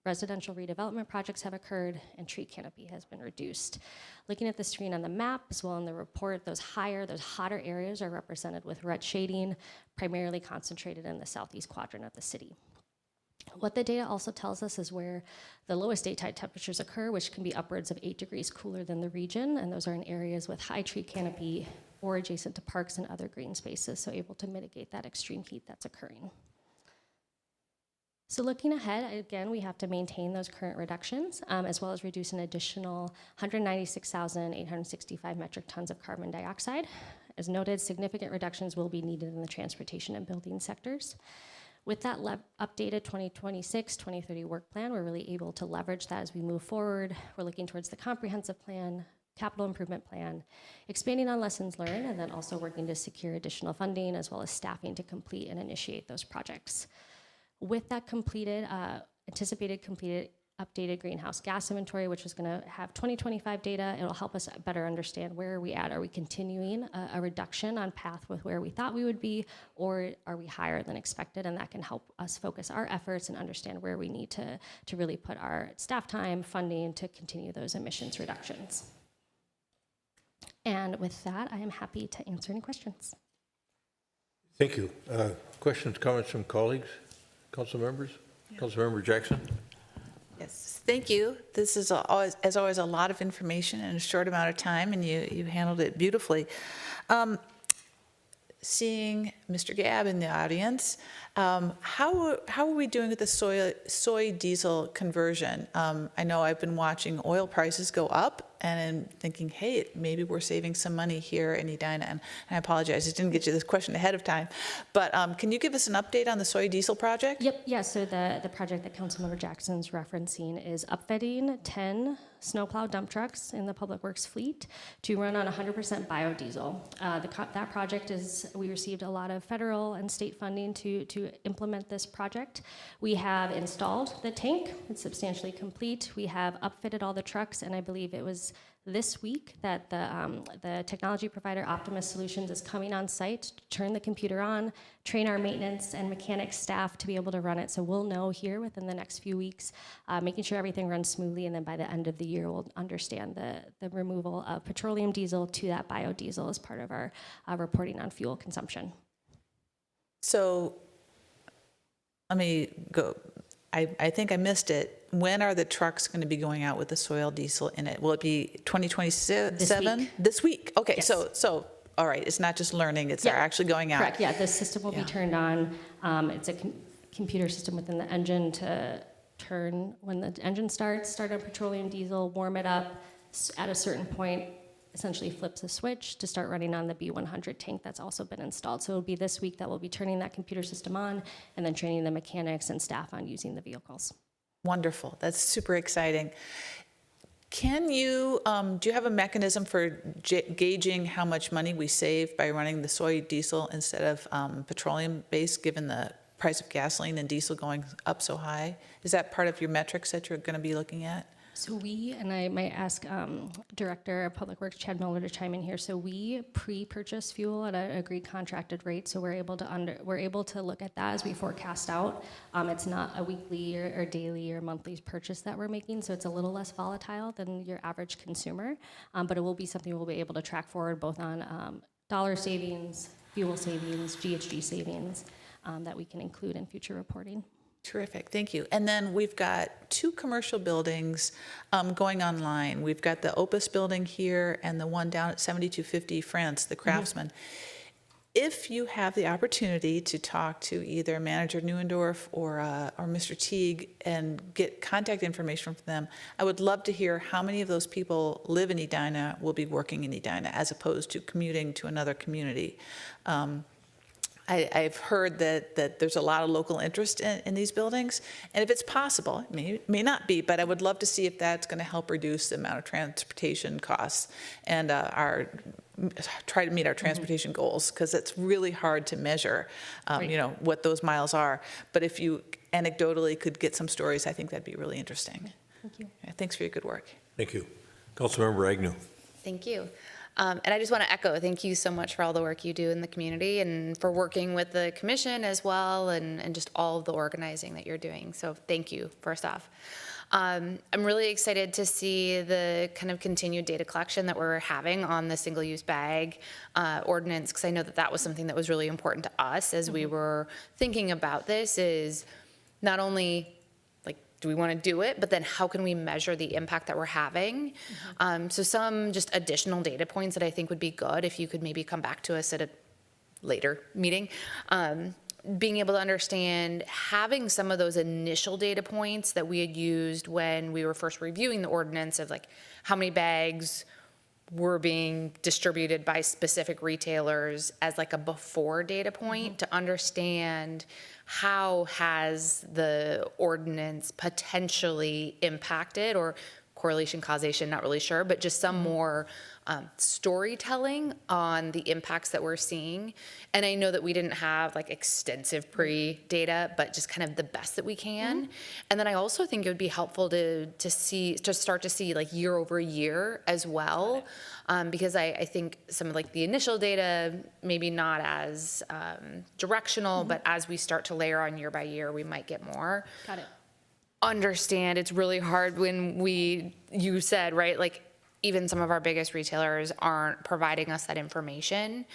residential redevelopment projects have occurred and tree canopy has been reduced. Looking at the screen on the map as well in the report, those hotter areas are represented with red shading, primarily concentrated in the southeast quadrant of the city. What the data also tells us is where the lowest daytime temperatures occur, which can be upwards of 8 degrees cooler than the region, and those are in areas with high tree canopy or adjacent to parks and other green spaces, so able to mitigate that extreme heat that's occurring. So looking ahead, again, we have to maintain those current reductions, as well as reduce an additional 196,865 metric tons of carbon dioxide. As noted, significant reductions will be needed in the transportation and building sectors. With that updated 2026-2030 work plan, we're really able to leverage that as we move forward. We're looking towards the comprehensive plan, capital improvement plan, expanding on lessons learned, and then also working to secure additional funding as well as staffing to complete and initiate those projects. With that anticipated completed updated greenhouse gas inventory, which is going to have 2025 data. It'll help us better understand where are we at. Are we continuing a reduction on path with where we thought we would be, or are we higher than expected? And that can help us focus our efforts and understand where we need to really put our staff time, funding to continue those emissions reductions. And with that, I am happy to answer any questions. Thank you. Questions, comments from colleagues, council members? Yeah. Councilmember Jackson? Yes, thank you. This is always, as always, a lot of information in a short amount of time, and you handled it beautifully. Seeing Mr. Gabb in the audience, how are we doing with the soy diesel conversion? I know I've been watching oil prices go up, and I'm thinking, hey, maybe we're saving some money here in Edina. And I apologize, I didn't get you this question ahead of time. But can you give us an update on the soy diesel project? Yep, yeah, so the project that Councilmember Jackson's referencing is upfitting 10 snowplow dump trucks in the Public Works fleet to run on 100% biodiesel. That project we received a lot of federal and state funding to implement this project. We have installed the tank, it's substantially complete. We have upfitted all the trucks, and I believe it was this week that the technology provider Optimus Solutions is coming on site to turn the computer on, train our maintenance and mechanics staff to be able to run it. So we'll know here within the next few weeks, making sure everything runs smoothly, and then by the end of the year, we'll understand the removal of petroleum diesel to that biodiesel as part of our reporting on fuel consumption. So let me go. I think I missed it. When are the trucks going to be going out with the soil diesel in it? Will it be 2027? This week. Okay, yes. So all right, it's not just learning, it's they're actually going out. Correct, yeah, the system will be turned on. It's a computer system within the engine to turn, when the engine starts, start on petroleum diesel, warm it up. At a certain point, essentially flips a switch to start running on the B100 tank that's also been installed. So it'll be this week that we'll be turning that computer system on and then training the mechanics and staff on using the vehicles. Wonderful. That's super exciting. Can you, do you have a mechanism for gauging how much money we save by running the soy diesel instead of petroleum-based, given the price of gasoline and diesel going up so high? Is that part of your metrics that you're going to be looking at? So we, and I might ask Director of Public Works Chad Miller to chime in here. So we pre-purchase fuel at an agreed contracted rate. So we're able to look at that as we forecast out. It's not a weekly or daily or monthly purchase that we're making, so it's a little less volatile than your average consumer. But it will be something we'll be able to track forward both on dollar savings, fuel savings, GHG savings that we can include in future reporting. Terrific, thank you. And then we've got 2 commercial buildings going online. We've got the Opus building here and the one down at 7250 France, the Craftsman. If you have the opportunity to talk to either Manager Neuendorf or Mr. Teague and get contact information from them, I would love to hear how many of those people live in Edina, will be working in Edina, as opposed to commuting to another community. I've heard that there's a lot of local interest in these buildings, and if it's possible, it may not be, but I would love to see if that's going to help reduce the amount of transportation costs and try to meet our transportation goals, because it's really hard to measure, you know, what those miles are. But if you anecdotally could get some stories, I think that'd be really interesting. Thank you. Yeah, thanks for your good work. Thank you. Councilmember Agnew. Thank you. And I just want to echo, thank you so much for all the work you do in the community and for working with the commission as well, and just all of the organizing that you're doing. So thank you, first off. I'm really excited to see the kind of continued data collection that we're having on the single-use bag ordinance, because I know that was something that was really important to us as we were thinking about this, is not only do we want to do it, but then how can we measure the impact that we're having? So some just additional data points that I think would be good if you could maybe come back to us at a later meeting. Being able to understand, having some of those initial data points that we had used when we were first reviewing the ordinance of like how many bags were being distributed by specific retailers as like a before data point to understand how has the ordinance potentially impacted, or correlation, causation, not really sure, but just some more storytelling on the impacts that we're seeing. And I know that we didn't have like extensive pre-data, but just kind of the best that we can. And then I also think it would be helpful to start to see like year over year as well, because I think some of like the initial data maybe not as directional, but as we start to layer on year by year, we might get more. Got it. Understand it's really hard when you said, right, like even some of our biggest retailers aren't providing us that information.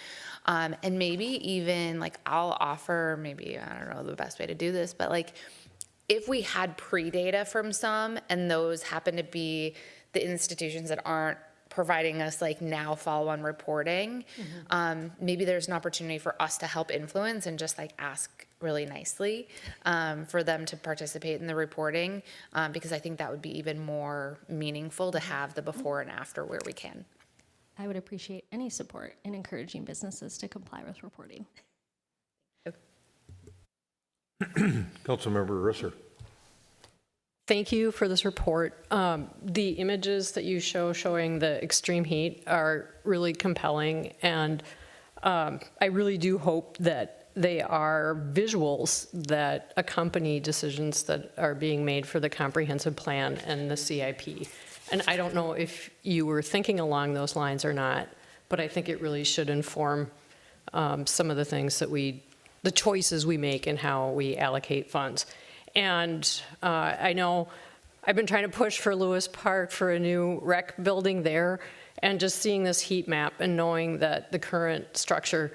And maybe even like I'll offer, maybe, I don't know the best way to do this, but like if we had pre-data from some and those happen to be the institutions that aren't providing us like now follow-on reporting, maybe there's an opportunity for us to help influence and just like ask really nicely for them to participate in the reporting, because I think that would be even more meaningful to have the before and after where we can. I would appreciate any support in encouraging businesses to comply with reporting. Councilmember Risser. Thank you for this report. The images that you showing the extreme heat are really compelling, and I really do hope that they are visuals that accompany decisions that are being made for the comprehensive plan and the CIP. And I don't know if you were thinking along those lines or not, but I think it really should inform some of the things that the choices we make and how we allocate funds. And I know I've been trying to push for Lewis Park for a new rec building there, and just seeing this heat map and knowing that the current structure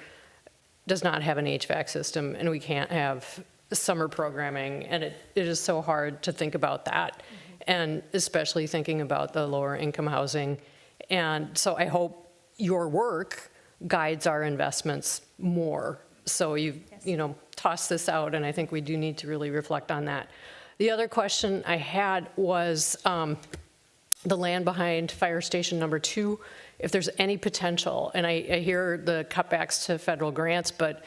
does not have an HVAC system and we can't have summer programming, and it is so hard to think about that, and especially thinking about the lower income housing. And so I hope your work guides our investments more. So you've tossed this out, and I think we do need to really reflect on that. The other question I had was the land behind Fire Station number 2 if there's any potential, and I hear the cutbacks to federal grants, but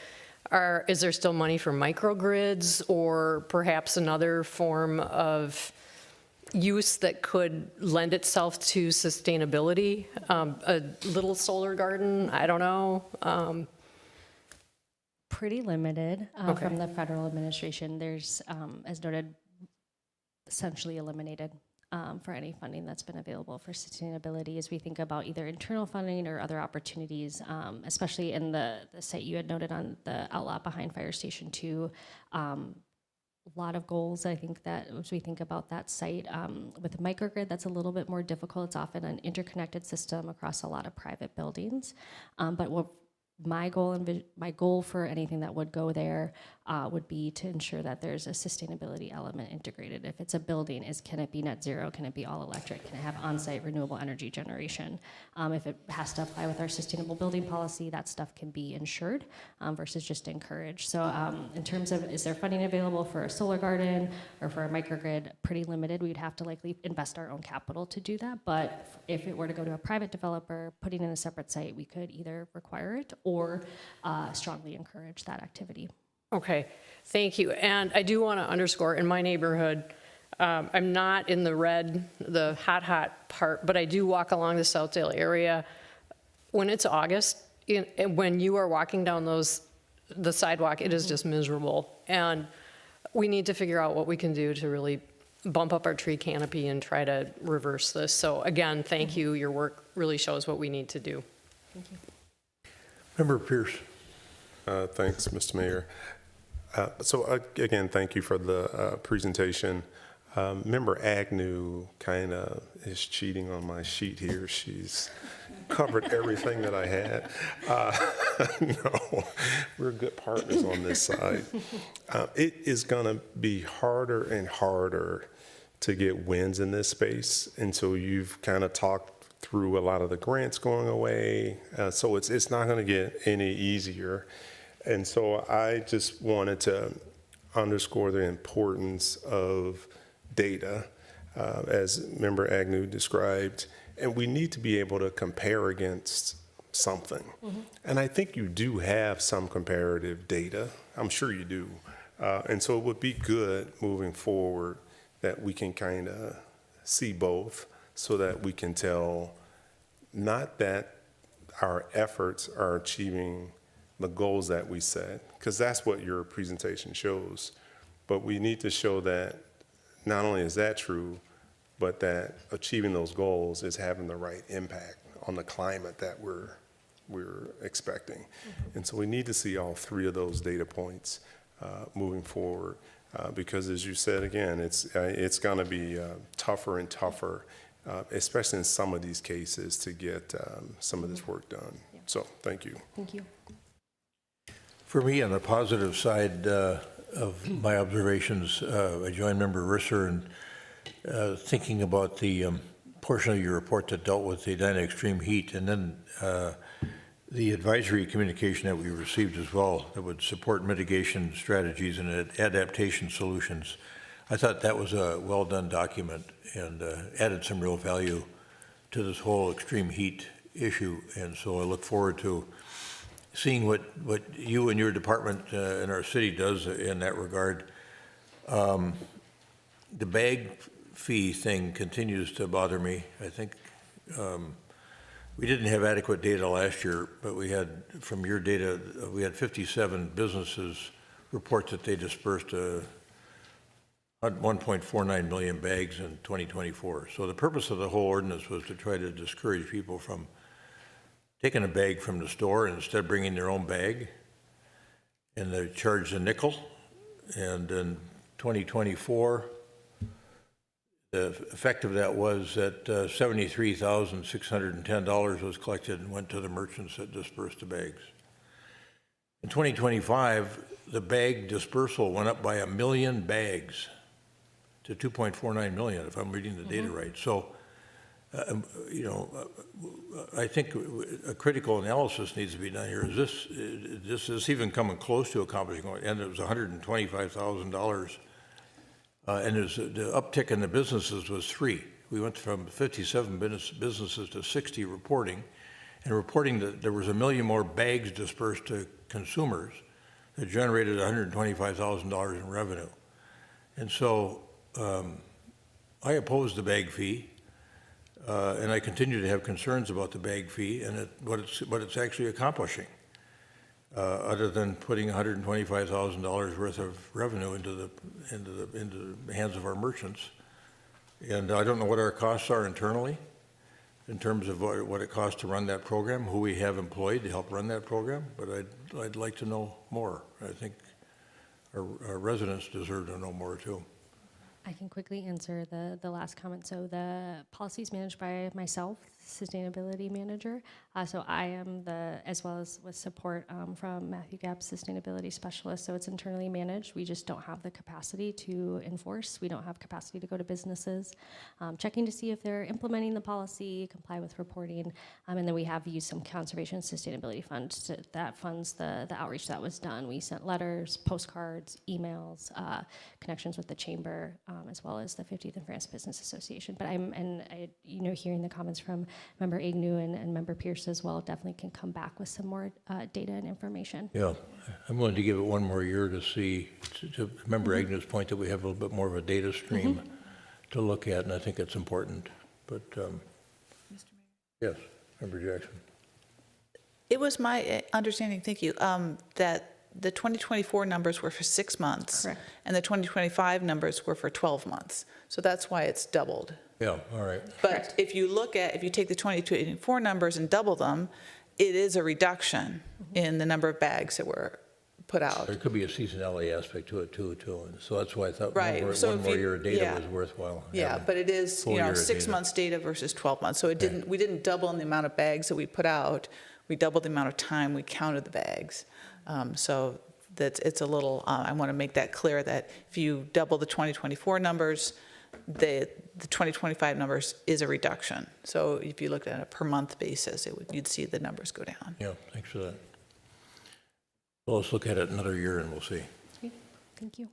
is there still money for microgrids or perhaps another form of use that could lend itself to sustainability? A little solar garden, I don't know. Pretty limited Okay. from the federal administration. There's, as noted, essentially eliminated for any funding that's been available for sustainability as we think about either internal funding or other opportunities, especially in the site you had noted on the outlot behind Fire Station 2. A lot of goals, I think, that as we think about that site. With the microgrid, that's a little bit more difficult. It's often an interconnected system across a lot of private buildings. But what my goal for anything that would go there would be to ensure that there's a sustainability element integrated. If it's a building, can it be net zero? Can it be all electric? Can it have on-site renewable energy generation? If it has to apply with our sustainable building policy, that stuff can be insured versus just encouraged. So in terms of, is there funding available for a solar garden or for a microgrid? Pretty limited. We'd have to likely invest our own capital to do that. But if it were to go to a private developer, putting in a separate site, we could either require it or strongly encourage that activity. Okay, thank you. And I do want to underscore, in my neighborhood, I'm not in the red, the hot part, but I do walk along the Southdale area. When it's August, and when you are walking down the sidewalk, it is just miserable. And we need to figure out what we can do to really bump up our tree canopy and try to reverse this. So again, thank you. Your work really shows what we need to do. Thank you. Member Pierce. Thanks, Mr. Mayor. Again, thank you for the presentation. Member Agnew kind of is cheating on my sheet here. She's covered everything that I had. No, we're good partners on this side. It is going to be harder and harder to get wins in this space. And so you've kind of talked through a lot of the grants going away. So it's not going to get any easier. And so I just wanted to underscore the importance of data, as Member Agnew described, and we need to be able to compare against something. Mm-hmm. And I think you do have some comparative data. I'm sure you do. And so it would be good moving forward that we can kind of see both so that we can tell not that our efforts are achieving the goals that we set, because that's what your presentation shows. But we need to show that not only is that true, but that achieving those goals is having the right impact on the climate that we're expecting. Mm-hmm. And so we need to see all three of those data points moving forward, because as you said again, it's going to be tougher and tougher, especially in some of these cases, to get some of this work done. Yeah. So thank you. Thank you. For me, on the positive side of my observations, I joined Member Risser in thinking about the portion of your report that dealt with the Edina extreme heat, and then the advisory communication that we received as well that would support mitigation strategies and adaptation solutions. I thought that was a well-done document and added some real value to this whole extreme heat issue, and so I look forward to seeing what you and your department in our city does in that regard. The bag fee thing continues to bother me. I think we didn't have adequate data last year, but we had, from your data, we had 57 businesses report that they dispersed 1.49 million bags in 2024. So the purpose of the whole ordinance was to try to discourage people from taking a bag from the store and instead bringing their own bag, and they charged a nickel. And in 2024, the effect of that was that $73,610 was collected and went to the merchants that dispersed the bags. In 2025, the bag dispersal went up by 1 million bags to 2.49 million, if I'm reading the data right. So, I think a critical analysis needs to be done here. Is this even coming close to accomplishing? And it was $125,000. And the uptick in the businesses was 3. We went from 57 businesses to 60 reporting. and reporting that there was 1 million more bags dispersed to consumers that generated $125,000 in revenue. And so I oppose the bag fee, and I continue to have concerns about the bag fee and what it's actually accomplishing, other than putting $125,000 worth of revenue into the hands of our merchants. And I don't know what our costs are internally in terms of what it costs to run that program, who we have employed to help run that program, but I'd like to know more. I think our residents deserve to know more too. I can quickly answer the last comment. So the policy is managed by myself, sustainability manager. So I am as well as with support from Matthew Gabb, sustainability specialist. So it's internally managed. We just don't have the capacity to enforce. We don't have capacity to go to businesses, checking to see if they're implementing the policy, comply with reporting. And then we have used some conservation and sustainability funds that funds the outreach that was done. We sent letters, postcards, emails, connections with the chamber, as well as the 50th and France Business Association. But hearing the comments from Member Agnew and Member Pierce as well, definitely can come back with some more data and information. Yeah, I'm willing to give it one more year to see, to Member Agnew's point that we have a little bit more of a data stream to look at, and I think it's important. But yes, Member Jackson. It was my understanding, thank you, that the 2024 numbers were for 6 months. Correct. And the 2025 numbers were for 12 months. So that's why it's doubled. Yeah, all right. But if you take the 2024 numbers and double them, it is a reduction in the number of bags that were put out. There could be a seasonality aspect to it too, and so that's why I thought Right. one more year of data was worthwhile. Yeah, but it is, full year of 6 data. months data versus 12 months. So we didn't double in the amount of bags that we put out. We doubled the amount of time we counted the bags. So it's a little, I want to make that clear that if you double the 2024 numbers, the 2025 numbers is a reduction. So if you looked at a per month basis, you'd see the numbers go down. Yeah, thanks for that. Well, let's look at it another year and we'll see. Okay, thank you.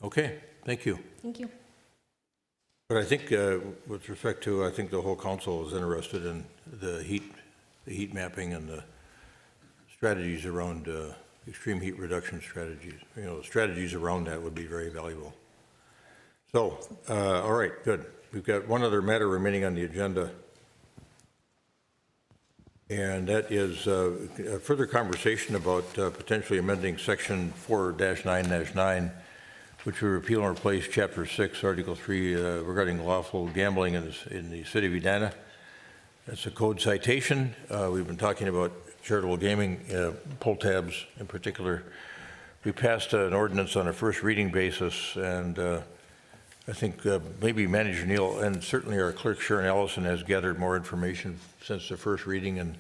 Okay, thank you. Thank you. But I think with respect to, I think the whole council is interested in the heat mapping and the strategies around extreme heat reduction strategies. Strategies around that would be very valuable. So, all right, good. We've got one other matter remaining on the agenda, and that is a further conversation about potentially amending Section 4-9-9, which would repeal and replace Chapter 6, Article 3, regarding lawful gambling in the city of Edina. That's a code citation. We've been talking about charitable gaming, pull tabs in particular. We passed an ordinance on a first reading basis, and I think maybe Manager Neal and certainly our clerk Sharon Allison has gathered more information since the first reading, and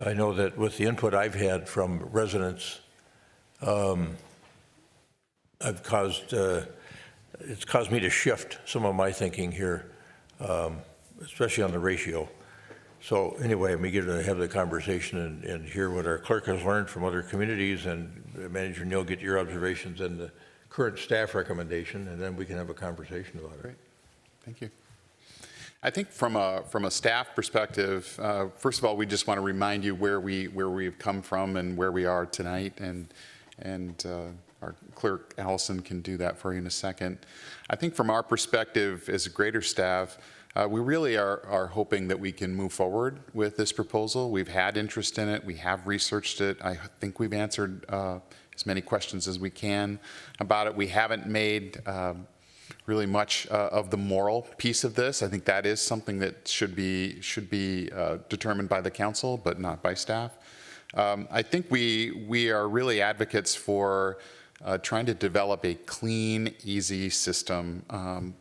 I know that with the input I've had from residents, it's caused me to shift some of my thinking here, especially on the ratio. So anyway, I'm eager to have the conversation and hear what our clerk has learned from other communities, and Manager Neal, get your observations and the current staff recommendation, and then we can have a conversation about it. Great, thank you. I think from a staff perspective, first of all, we just want to remind you where we've come from and where we are tonight, and our clerk Allison can do that for you in a second. I think from our perspective as a greater staff, we really are hoping that we can move forward with this proposal. We've had interest in it. We have researched it. I think we've answered as many questions as we can about it. We haven't made really much of the moral piece of this. I think that is something that should be determined by the council, but not by staff. I think we are really advocates for trying to develop a clean, easy system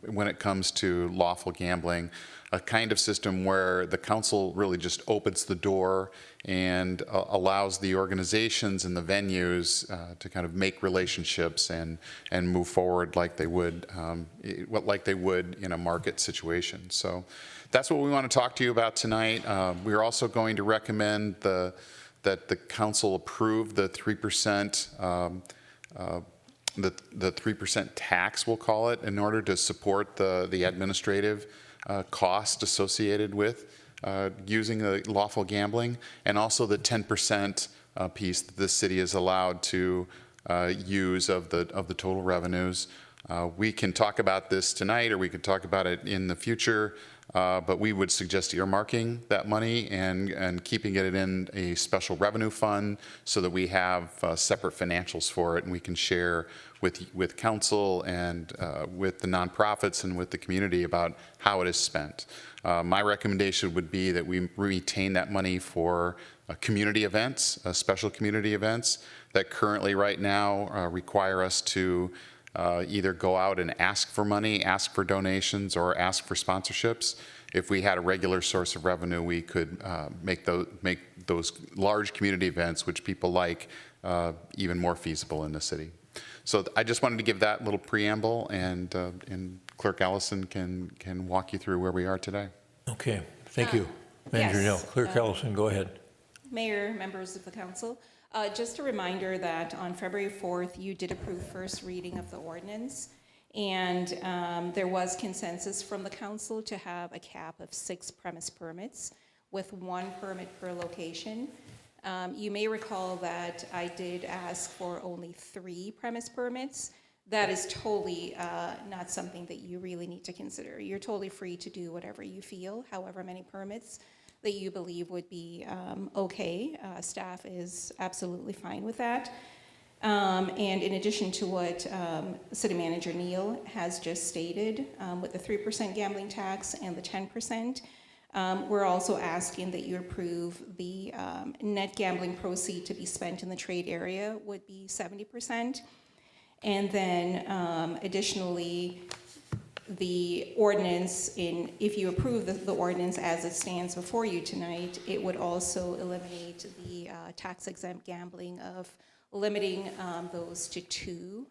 when it comes to lawful gambling, a kind of system where the council really just opens the door and allows the organizations and the venues to kind of make relationships and move forward like they would in a market situation. So that's what we want to talk to you about tonight. We're also going to recommend that the council approve the 3%. The 3% tax, we'll call it, in order to support the administrative cost associated with using lawful gambling, and also the 10% piece that the city is allowed to use of the total revenues. We can talk about this tonight, or we could talk about it in the future, but we would suggest earmarking that money and keeping it in a special revenue fund so that we have separate financials for it, and we can share with council and with the nonprofits and with the community about how it is spent. My recommendation would be that we retain that money for community events, special community events that currently right now require us to either go out and ask for money, ask for donations, or ask for sponsorships. If we had a regular source of revenue, we could make those large community events, which people like, even more feasible in the city. So I just wanted to give that little preamble, and Clerk Allison can walk you through where we are today. Okay, thank you, Manager yes, Neal. Clerk Allison, go ahead. Mayor, members of the council, just a reminder that on February 4th, you did approve first reading of the ordinance, and there was consensus from the council to have a cap of 6 premise permits with 1 permit per location. You may recall that I did ask for only 3 premise permits. That is totally not something that you really need to consider. You're totally free to do whatever you feel, however many permits that you believe would be okay. Staff is absolutely fine with that. And in addition to what City Manager Neal has just stated, with the 3% gambling tax and the 10%, we're also asking that you approve the net gambling proceed to be spent in the trade area would be 70%. And then additionally, the ordinance, if you approve the ordinance as it stands before you tonight, it would also eliminate the tax exempt gambling of limiting those to 2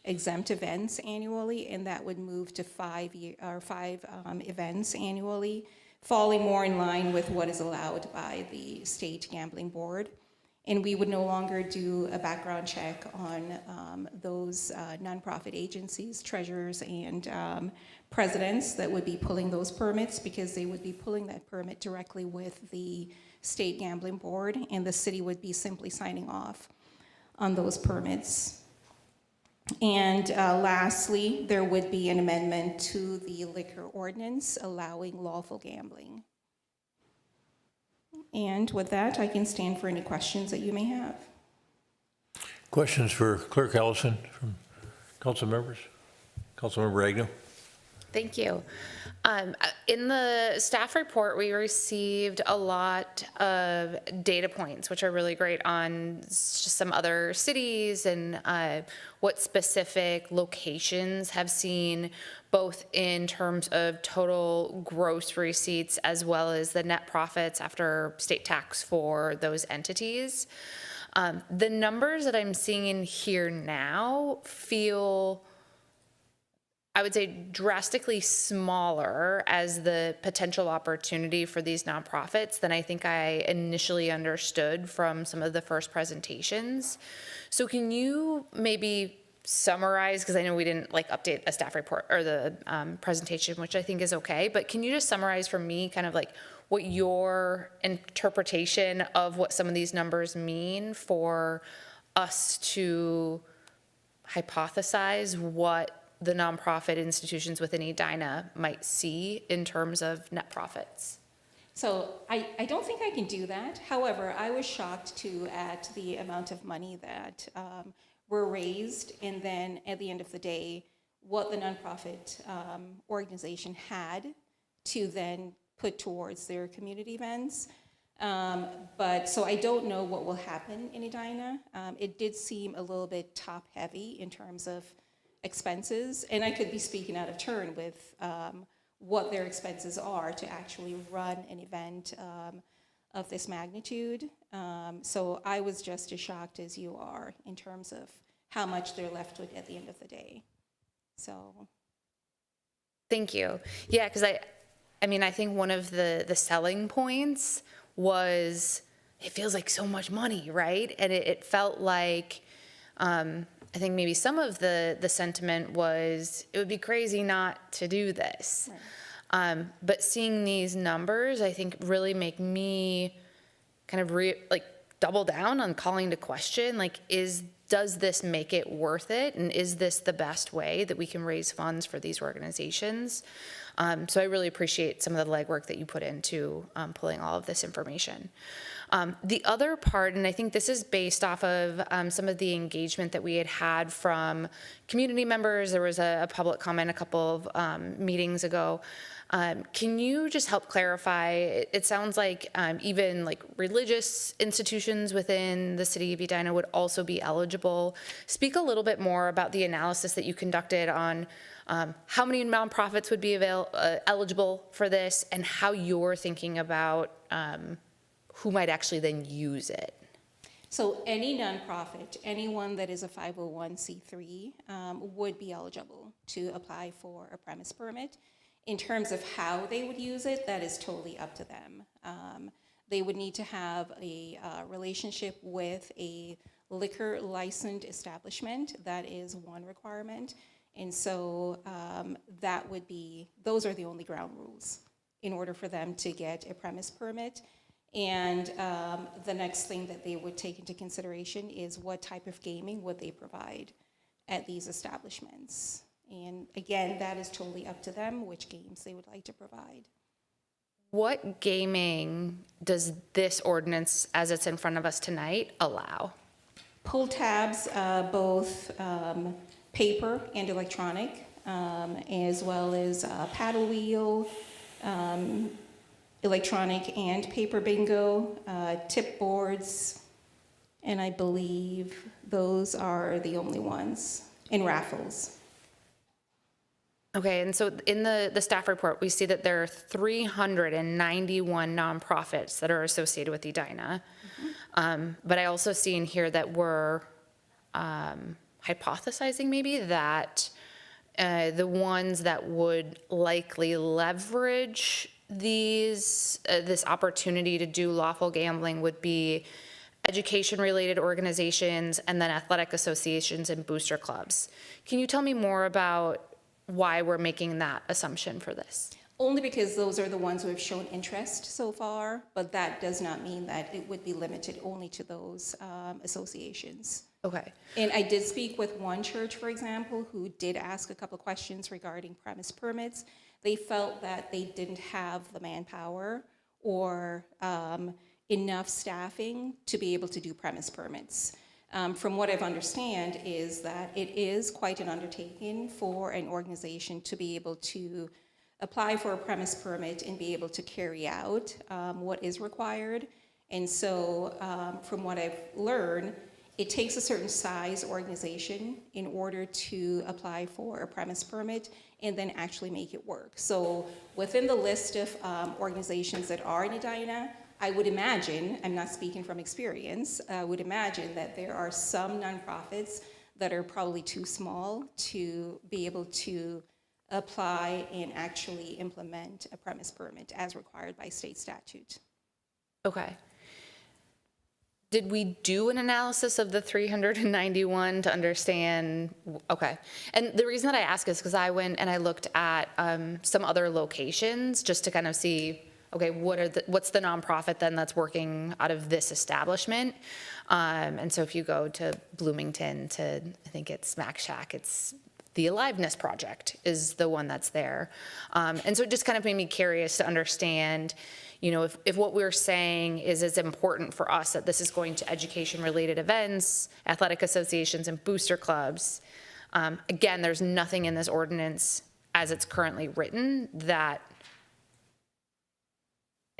exempt events annually, and that would move to 5 events annually, falling more in line with what is allowed by the state gambling board. And we would no longer do a background check on those nonprofit agencies, treasurers, and presidents that would be pulling those permits, because they would be pulling that permit directly with the state gambling board, and the city would be simply signing off on those permits. And lastly, there would be an amendment to the liquor ordinance allowing lawful gambling. And with that, I can stand for any questions that you may have. Questions for Clerk Allison from council members? Councilmember Agnew. Thank you. In the staff report, we received a lot of data points, which are really great on just some other cities and what specific locations have seen, both in terms of total gross receipts as well as the net profits after state tax for those entities. The numbers that I'm seeing in here now feel, I would say, drastically smaller as the potential opportunity for these nonprofits than I think I initially understood from some of the first presentations. So can you maybe summarize, because I know we didn't update a staff report or the presentation, which I think is okay, but can you just summarize for me kind of what your interpretation of what some of these numbers mean for us to hypothesize what the nonprofit institutions within Edina might see in terms of net profits? So I don't think I can do that. However, I was shocked too at the amount of money that were raised, and then at the end of the day, what the nonprofit organization had to then put towards their community events. So I don't know what will happen in Edina. It did seem a little bit top heavy in terms of expenses, and I could be speaking out of turn with what their expenses are to actually run an event of this magnitude. So I was just as shocked as you are in terms of how much they're left with at the end of the day. So. Thank you. Yeah, because I mean, I think one of the selling points was it feels like so much money, right? And it felt like, I think maybe some of the sentiment was it would be crazy not to do this. But seeing these numbers, I think really make me kind of double down on calling to question, does this make it worth it? And is this the best way that we can raise funds for these organizations? So I really appreciate some of the legwork that you put into pulling all of this information. The other part, and I think this is based off of some of the engagement that we had from community members. There was a public comment a couple of meetings ago. Can you just help clarify? It sounds like even religious institutions within the city of Edina would also be eligible. Speak a little bit more about the analysis that you conducted on how many nonprofits would be eligible for this, and how you're thinking about who might actually then use it. So any nonprofit, anyone that is a 501c3 would be eligible to apply for a premise permit. In terms of how they would use it, that is totally up to them. They would need to have a relationship with a liquor licensed establishment. That is one requirement. And so those are the only ground rules in order for them to get a premise permit. And the next thing that they would take into consideration is what type of gaming would they provide at these establishments. And again, that is totally up to them, which games they would like to provide. What gaming does this ordinance, as it's in front of us tonight, allow? Pull tabs, both paper and electronic, as well as paddle wheel, electronic and paper bingo, tip boards, and I believe those are the only ones, and raffles. Okay, and so in the staff report, we see that there are 391 nonprofits that are associated with Edina. But I also see in here that we're hypothesizing maybe that the ones that would likely leverage this opportunity to do lawful gambling would be education-related organizations and then athletic associations and booster clubs. Can you tell me more about why we're making that assumption for this? Only because those are the ones who have shown interest so far, but that does not mean that it would be limited only to those associations. Okay. And I did speak with one church, for example, who did ask a couple of questions regarding premise permits. They felt that they didn't have the manpower or enough staffing to be able to do premise permits. From what I've understand is that it is quite an undertaking for an organization to be able to apply for a premise permit and be able to carry out what is required. And so from what I've learned, it takes a certain size organization in order to apply for a premise permit and then actually make it work. So within the list of organizations that are in Edina, I would imagine, I'm not speaking from experience, I would imagine that there are some nonprofits that are probably too small to be able to apply and actually implement a premise permit as required by state statute. Okay. Did we do an analysis of the 391 to understand? Okay. And the reason that I ask is because I went and I looked at some other locations just to kind of see, okay, what's the nonprofit then that's working out of this establishment? And so if you go to Bloomington to, I think it's Smack Shack, it's the Aliveness Project is the one that's there. And so it just kind of made me curious to understand, you know, if what we're saying is as important for us that this is going to education-related events, athletic associations, and booster clubs. Again, there's nothing in this ordinance as it's currently written that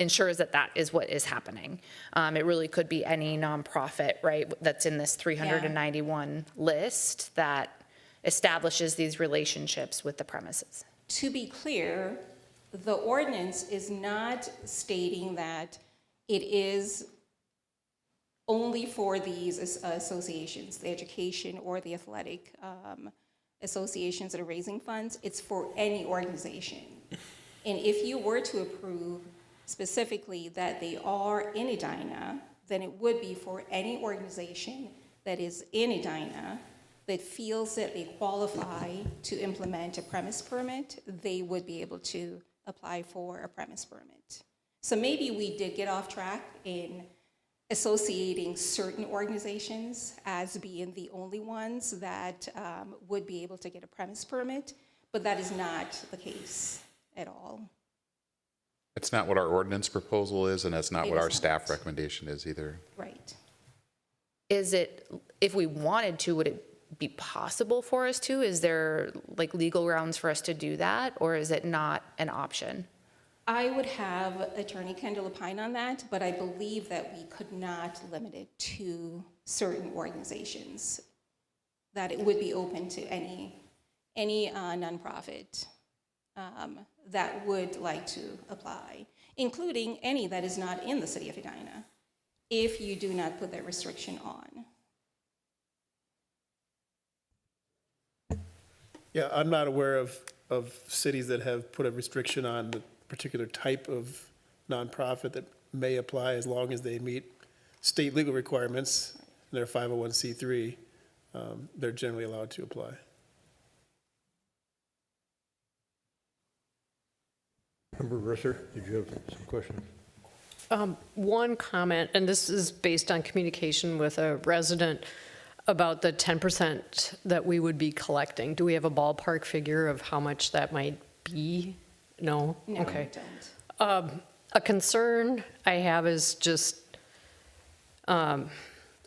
ensures that that is what is happening. It really could be any nonprofit, right, that's in this 391 list that establishes these relationships with the premises. To be clear, the ordinance is not stating that it is only for these associations, the education or the athletic associations that are raising funds. It's for any organization. And if you were to approve specifically that they are in Edina, then it would be for any organization that is in Edina that feels that they qualify to implement a premise permit, they would be able to apply for a premise permit. So maybe we did get off track in associating certain organizations as being the only ones that would be able to get a premise permit, but that is not the case at all. It's not what our ordinance proposal is, and that's not It what is our not. staff recommendation is either. Right. Is it, if we wanted to, would it be possible for us to? Is there like legal grounds for us to do that, or is it not an option? I would have Attorney Kendall opine on that, but I believe that we could not limit it to certain organizations, that it would be open to any nonprofit that would like to apply, including any that is not in the city of Edina, if you do not put that restriction on. Yeah, I'm not aware of cities that have put a restriction on the particular type of nonprofit that may apply as long as they meet state legal requirements and they're 501c3. They're generally allowed to apply. Member Risser, did you have some questions? One comment, and this is based on communication with a resident about the 10% that we would be collecting. Do we have a ballpark figure of how much that might be? No? No, Okay. we don't. A concern I have is just, an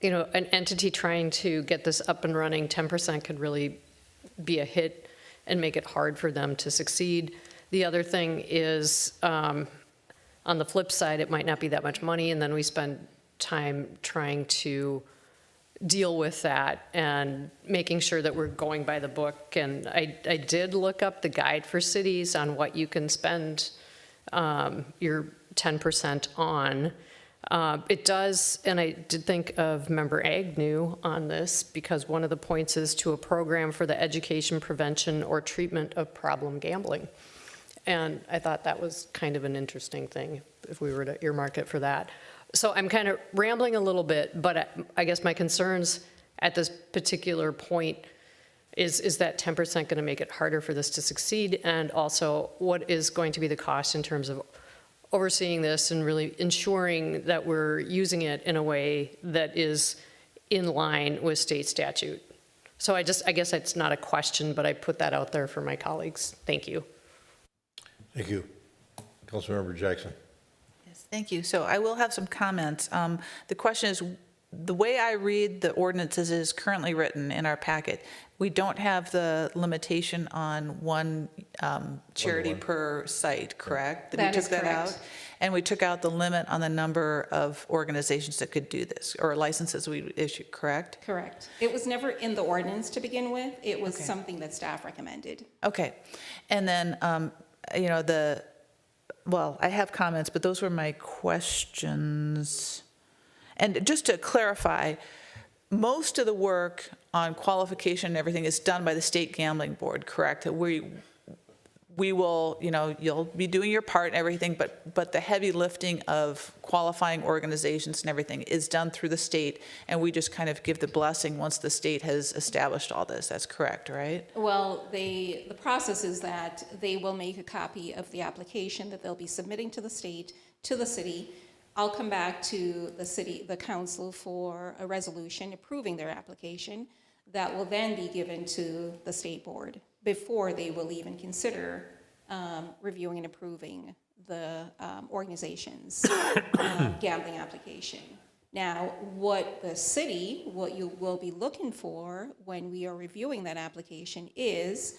entity trying to get this up and running, 10% could really be a hit and make it hard for them to succeed. The other thing is, on the flip side, it might not be that much money, and then we spend time trying to deal with that and making sure that we're going by the book. And I did look up the guide for cities on what you can spend your 10% on. It does, and I did think of Member Agnew on this, because one of the points is to a program for the education, prevention, or treatment of problem gambling. And I thought that was kind of an interesting thing if we were to earmark it for that. So I'm kind of rambling a little bit, but I guess my concerns at this particular point is that 10% going to make it harder for this to succeed? And also, what is going to be the cost in terms of overseeing this and really ensuring that we're using it in a way that is in line with state statute? So I guess it's not a question, but I put that out there for my colleagues. Thank you. Thank you. Councilmember Jackson. Yes, thank you. So I will have some comments. The question is, the way I read the ordinance as it is currently written in our packet, we don't have the limitation on one charity per site, correct? That we is took that correct. out, and we took out the limit on the number of organizations that could do this, or licenses we issue, correct? Correct. It was never in the ordinance to begin with. It was Okay. something that staff recommended. Okay, and then, well, I have comments, but those were my questions. And just to clarify, most of the work on qualification and everything is done by the State Gambling Board, correct? We will, you'll be doing your part and everything, but the heavy lifting of qualifying organizations and everything is done through the state, and we just kind of give the blessing once the state has established all this. That's correct, right? Well, the process is that they will make a copy of the application that they'll be submitting to the state, to the city. I'll come back to the council for a resolution approving their application that will then be given to the state board before they will even consider reviewing and approving the organization's gambling application. Now, what you will be looking for when we are reviewing that application is,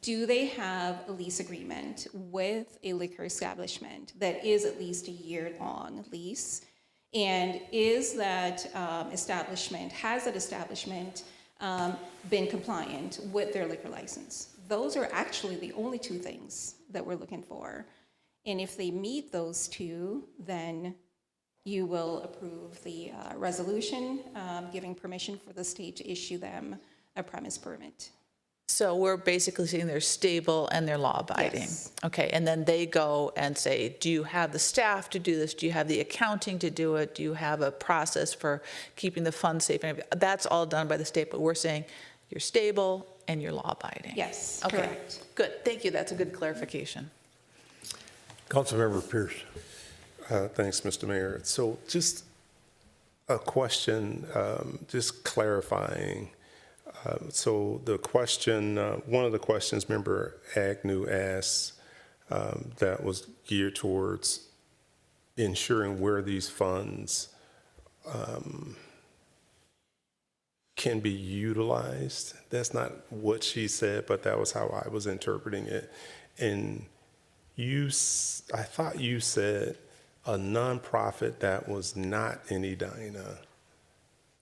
do they have a lease agreement with a liquor establishment that is at least a year-long lease? And is that establishment been compliant with their liquor license? Those are actually the only two things that we're looking for. And if they meet those two, then you will approve the resolution giving permission for the state to issue them a premise permit. So we're basically saying they're stable and they're law-abiding. Yes. Okay, and then they go and say, do you have the staff to do this? Do you have the accounting to do it? Do you have a process for keeping the funds safe? And everything? That's all done by the state, but we're saying you're stable and you're law-abiding. Yes, Okay, correct. good, thank you, that's a good clarification. Councilmember Pierce. Thanks, Mr. Mayor. So just a question, just clarifying. So the question, one of the questions Member Agnew asked that was geared towards ensuring where these funds can be utilized. That's not what she said, but that was how I was interpreting it. And I thought you said a nonprofit that was not in Edina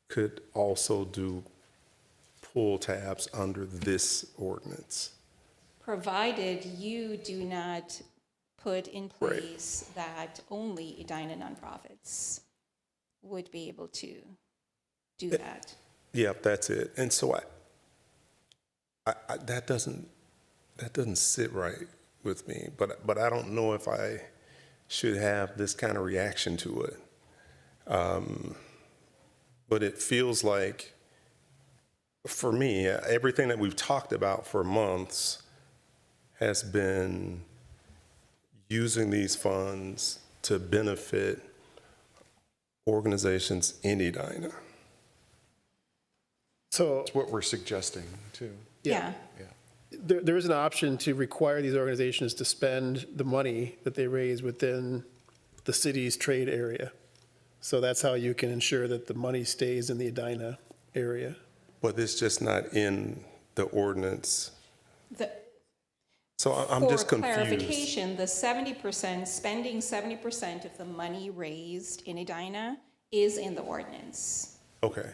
could also do pull tabs under this ordinance. Provided you do not put in place that only Edina nonprofits would be able to do that. Yeah, that's it. And so that doesn't sit right with me. But I don't know if I should have this kind of reaction to it. But it feels like, for me, everything that we've talked about for months has been using these funds to benefit organizations in Edina. So That's what we're suggesting, too. Yeah. there is an option to require these organizations to spend the money that they raise within the city's trade area. So that's how you can ensure that the money stays in the Edina area. But it's just not in the ordinance. So I'm just confused. For clarification, the 70%, spending 70% of the money raised in Edina is in the ordinance. Okay.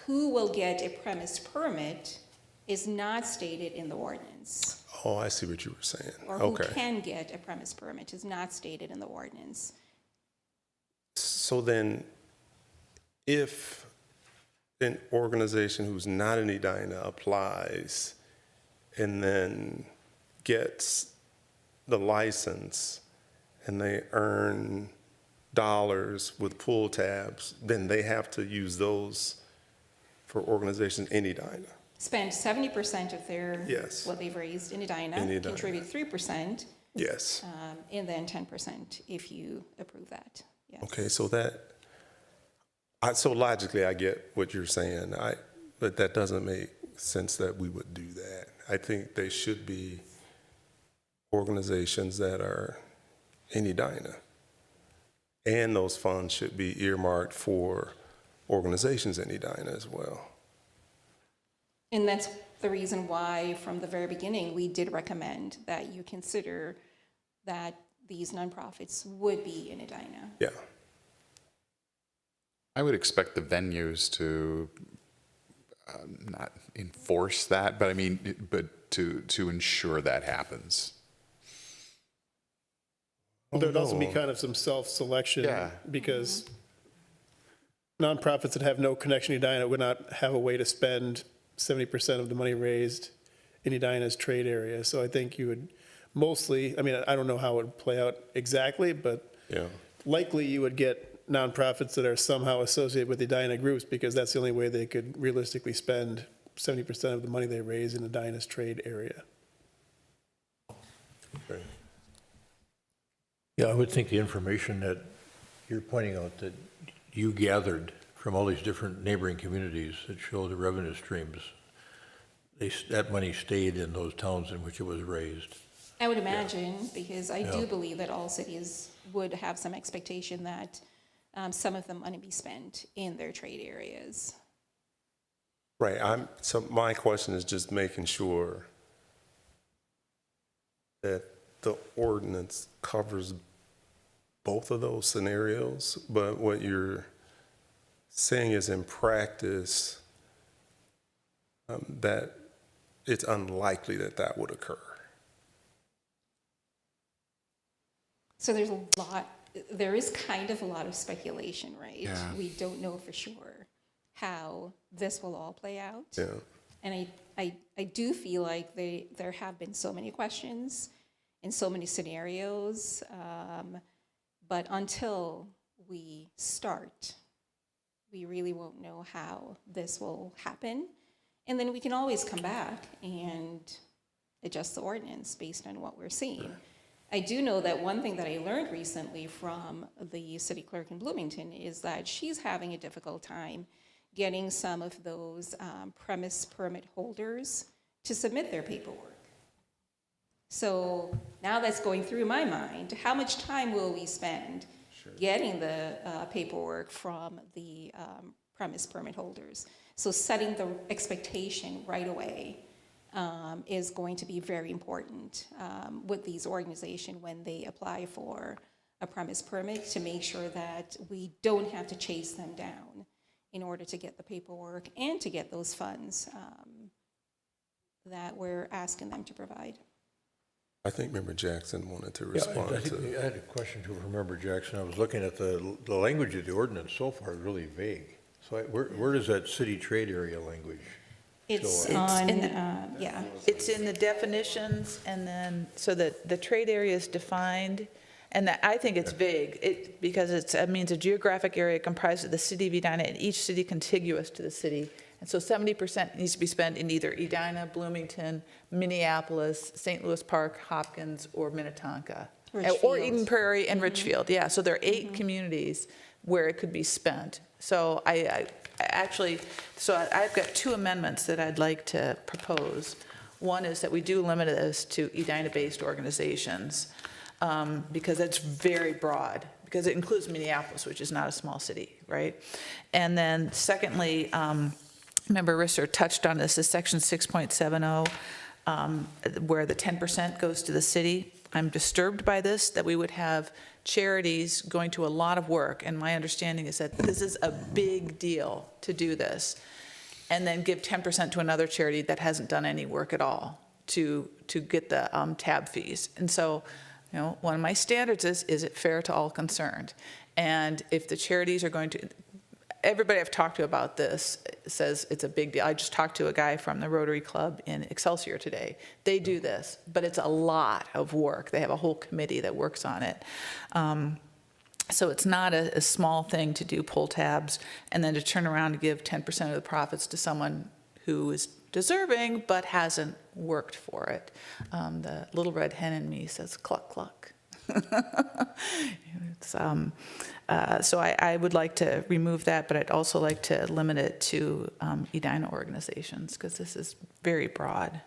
Who will get a premise permit is not stated in the ordinance. Oh, I see what you were saying. Or who Okay. can get a premise permit is not stated in the ordinance. So then, if an organization who's not in Edina applies and then gets the license and they earn dollars with pull tabs, then they have to use those for organizations in Edina. Spend 70% of their, Yes. what they've raised in Edina, In Edina. contribute 3%, Yes. and then 10% if you approve that. Yes. Okay, so so logically I get what you're saying, but that doesn't make sense that we would do that. I think they should be organizations that are in Edina. And those funds should be earmarked for organizations in Edina as well. And that's the reason why, from the very beginning, we did recommend that you consider that these nonprofits would be in Edina. Yeah. I would expect the venues to not enforce that, but I mean, but to ensure that happens. There'd also be no. kind of some self-selection. Yeah. Because nonprofits that have no connection to Edina would not have a way to spend 70% of the money raised in Edina's trade area. So I think you would mostly, I mean, I don't know how it would play out exactly, but Yeah. likely you would get nonprofits that are somehow associated with Edina groups, because that's the only way they could realistically spend 70% of the money they raise in Edina's trade area. Okay. Yeah, I would think the information that you're pointing out that you gathered from all these different neighboring communities that show the revenue streams, that money stayed in those towns in which it was raised. I would imagine, because I do Yeah. believe that all cities would have some expectation that some of the money be spent in their trade areas. Right, so my question is just making sure that the ordinance covers both of those scenarios, but what you're saying is in practice that it's unlikely that that would occur. So there is kind of a lot of speculation, right? Yeah. We don't know for sure how this will all play out. Yeah. And I do feel like there have been so many questions in so many scenarios, but until we start, we really won't know how this will happen. And then we can always come back and adjust the ordinance based on what we're seeing. I do know that one thing that I learned recently from the city clerk in Bloomington is that she's having a difficult time getting some of those premise permit holders to submit their paperwork. So now that's going through my mind. How much time will we spend getting the paperwork from the premise permit holders? So setting the expectation right away is going to be very important with these organizations when they apply for a premise permit, to make sure that we don't have to chase them down in order to get the paperwork and to get those funds that we're asking them to provide. I think Member Jackson wanted to Yeah, respond I think I had a question too from Member Jackson. I was looking at the language of the ordinance so far is really vague. So where does that city trade area language It's show up? on, yeah. It's in the definitions, and then, so that the trade area is defined, and that, I think it's vague, because it means a geographic area comprised of the city of Edina and each city contiguous to the city. And so 70% needs to be spent in either Edina, Bloomington, Minneapolis, St. Louis Park, Hopkins, or Minnetonka. Or Richfield. Eden Prairie and Richfield, yeah. So there are 8 communities where it could be spent. So I actually, I've got 2 amendments that I'd like to propose. One is that we do limit this to Edina-based organizations, because it's very broad, because it includes Minneapolis, which is not a small city, right? And then secondly, Member Risser touched on this, is section 6.70, where the 10% goes to the city. I'm disturbed by this, that we would have charities going to a lot of work, and my understanding is that this is a big deal to do this, and then give 10% to another charity that hasn't done any work at all to get the tab fees. And so, you know, one of my standards is it fair to all concerned? And if the charities are going to, everybody I've talked to about this says it's a big deal. I just talked to a guy from the Rotary Club in Excelsior today. They do this, but it's a lot of work. They have a whole committee that works on it. So it's not a small thing to do pull tabs and then to turn around and give 10% of the profits to someone who is deserving but hasn't worked for it. The little red hen in me says cluck, cluck. So I would like to remove that, but I'd also like to limit it to Edina organizations, because this is very broad.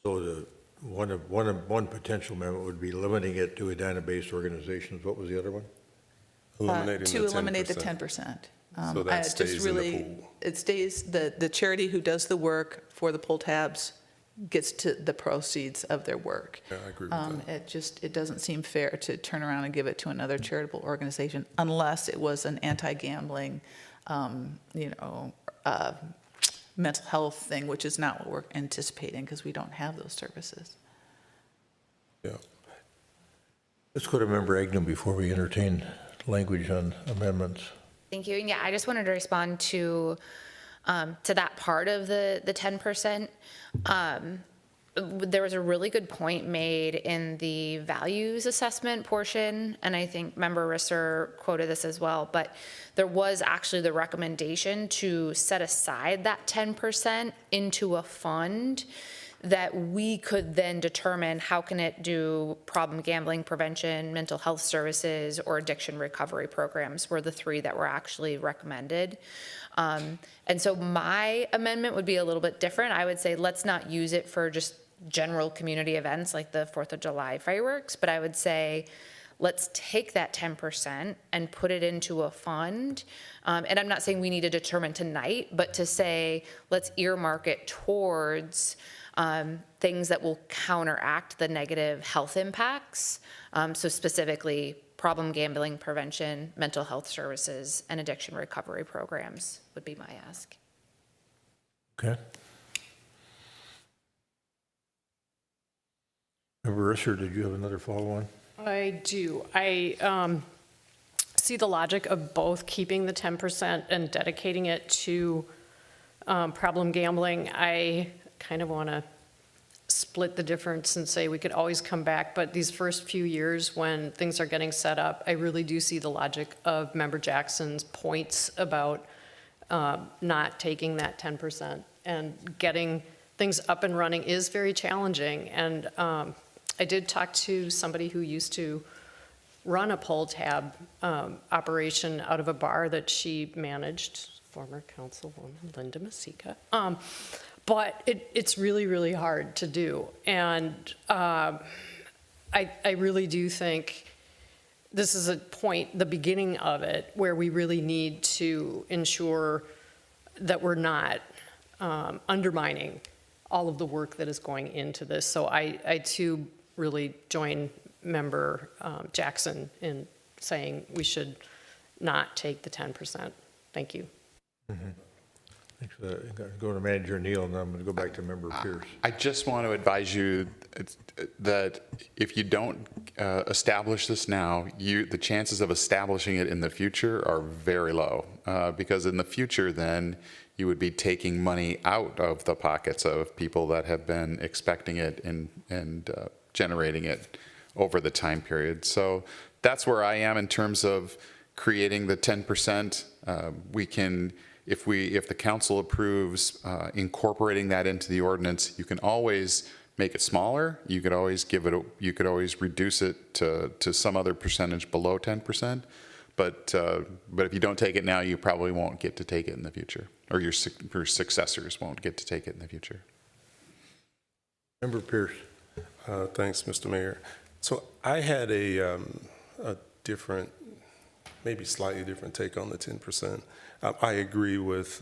So one potential amendment would be limiting it to Edina-based organizations. What was the other one? Eliminating To eliminate the 10%. So that stays in the pool. It stays, the charity who does the work for the pull tabs gets to the proceeds of their work. Yeah, I agree with that. It doesn't seem fair to turn around and give it to another charitable organization unless it was an anti-gambling, mental health thing, which is not what we're anticipating, because we don't have those services. Yeah. Let's go to Member Agnew before we entertain language on amendments. Thank you. And yeah, I just wanted to respond to that part of the 10%. There was a really good point made in the values assessment portion, and I think Member Risser quoted this as well, but there was actually the recommendation to set aside that 10% into a fund that we could then determine how can it do problem gambling prevention, mental health services, or addiction recovery programs were the 3 that were actually recommended. And so my amendment would be a little bit different. I would say let's not use it for just general community events like the 4th of July fireworks, but I would say let's take that 10% and put it into a fund. And I'm not saying we need to determine tonight, but to say let's earmark it towards things that will counteract the negative health impacts. So specifically, problem gambling prevention, mental health services, and addiction recovery programs would be my ask. Okay. Member Risser, did you have another follow-on? I do. I see the logic of both keeping the 10% and dedicating it to problem gambling. I kind of want to split the difference and say we could always come back, but these first few years when things are getting set up, I really do see the logic of Member Jackson's points about not taking that 10%, and getting things up and running is very challenging. And I did talk to somebody who used to run a pull tab operation out of a bar that she managed, former Councilwoman Linda Masika. But it's really, really hard to do. And I really do think this is a point, the beginning of it, where we really need to ensure that we're not undermining all of the work that is going into this. So I too really join Member Jackson in saying we should not take the 10%. Thank you. Mm-hmm. Thanks for that. Go to Manager Neal, and then I'm going to go back to Member Pierce. I just want to advise you that if you don't establish this now, the chances of establishing it in the future are very low, because in the future then you would be taking money out of the pockets of people that have been expecting it and generating it over the time period. So that's where I am in terms of creating the 10%. We can, if the council approves incorporating that into the ordinance, you can always make it smaller. You could always you could always reduce it to some other percentage below 10%. But if you don't take it now, you probably won't get to take it in the future, or your successors won't get to take it in the future. Member Pierce. Thanks, Mr. Mayor. So I had a different, maybe slightly different take on the 10%. I agree with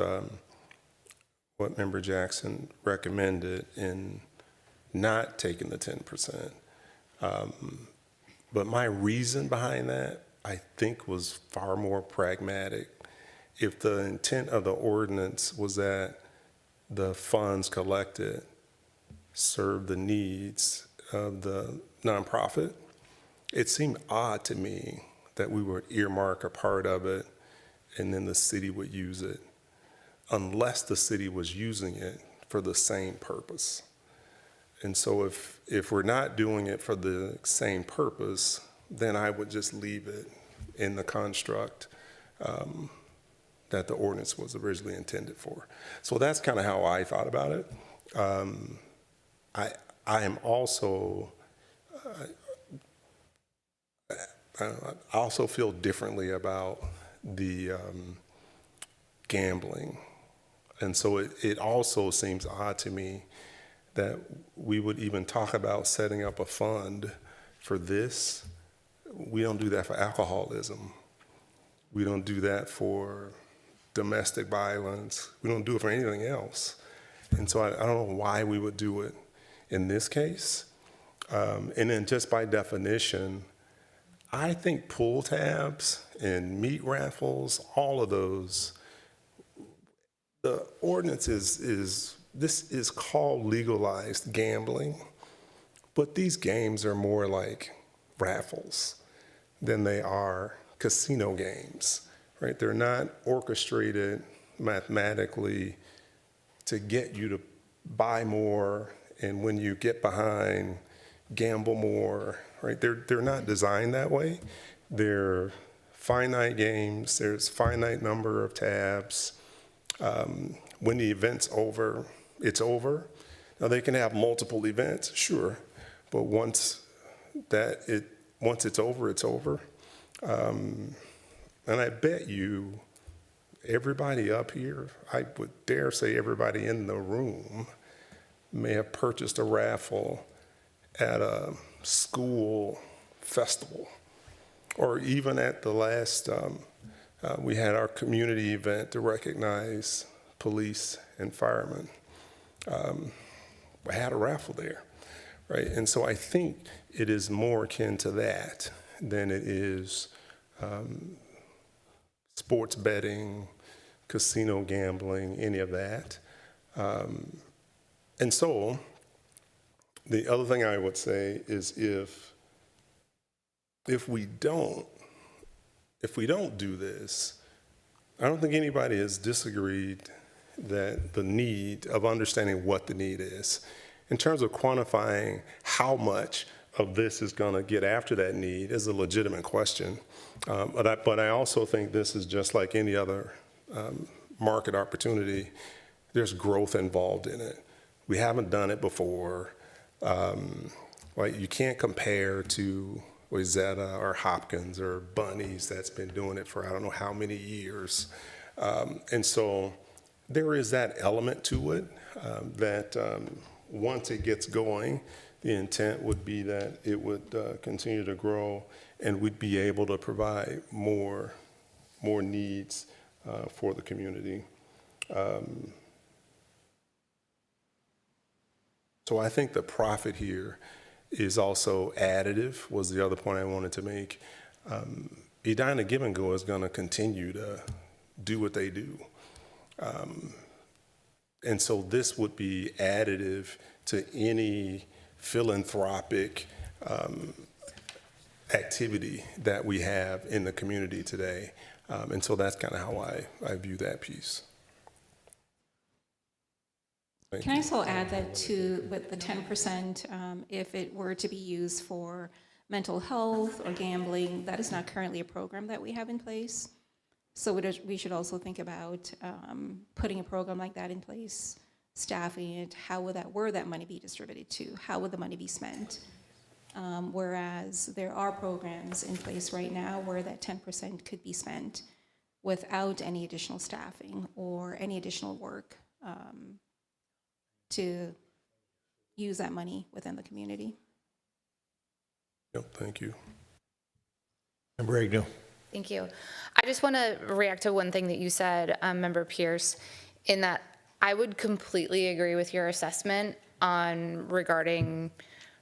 what Member Jackson recommended in not taking the 10%. But my reason behind that, I think, was far more pragmatic. If the intent of the ordinance was that the funds collected serve the needs of the nonprofit, it seemed odd to me that we would earmark a part of it and then the city would use it, unless the city was using it for the same purpose. And so if we're not doing it for the same purpose, then I would just leave it in the construct that the ordinance was originally intended for. So that's kind of how I thought about it. I am also, I also feel differently about the gambling. And so it also seems odd to me that we would even talk about setting up a fund for this. We don't do that for alcoholism. We don't do that for domestic violence. We don't do it for anything else. And so I don't know why we would do it in this case. And then just by definition, I think pull tabs and meat raffles, all of those, the ordinance this is called legalized gambling, but these games are more like raffles than they are casino games, right? They're not orchestrated mathematically to get you to buy more, and when you get behind, gamble more, right? They're not designed that way. They're finite games. There's finite number of tabs. When the event's over, it's over. Now they can have multiple events, sure, but once it's over, it's over. And I bet you everybody up here, I would dare say everybody in the room, may have purchased a raffle at a school festival, or even at the last, we had our community event to recognize police and firemen. I had a raffle there, right? And so I think it is more akin to that than it is sports betting, casino gambling, any of that. And so the other thing I would say is if we don't do this, I don't think anybody has disagreed that the need of understanding what the need is. In terms of quantifying how much of this is going to get after that need is a legitimate question. But I also think this is just like any other market opportunity. There's growth involved in it. We haven't done it before. right? You can't compare to Wayzata or Hopkins or Bunny's that's been doing it for I don't know how many years. And so there is that element to it that once it gets going, the intent would be that it would continue to grow and we'd be able to provide more needs for the community. So I think the profit here is also additive, was the other point I wanted to make. Edina Give and Go is going to continue to do what they do. And so this would be additive to any philanthropic activity that we have in the community today. And so that's kind of how I view that piece. Can I also add that too, with the 10%, if it were to be used for mental health or gambling, that is not currently a program that we have in place. So we should also think about putting a program like that in place, staffing it. Where that money be distributed to? How would the money be spent? Whereas there are programs in place right now where that 10% could be spent without any additional staffing or any additional work to use that money within the community. Yep, thank you. Member Agnew. Thank you. I just want to react to one thing that you said, Member Pierce, in that I would completely agree with your assessment on regarding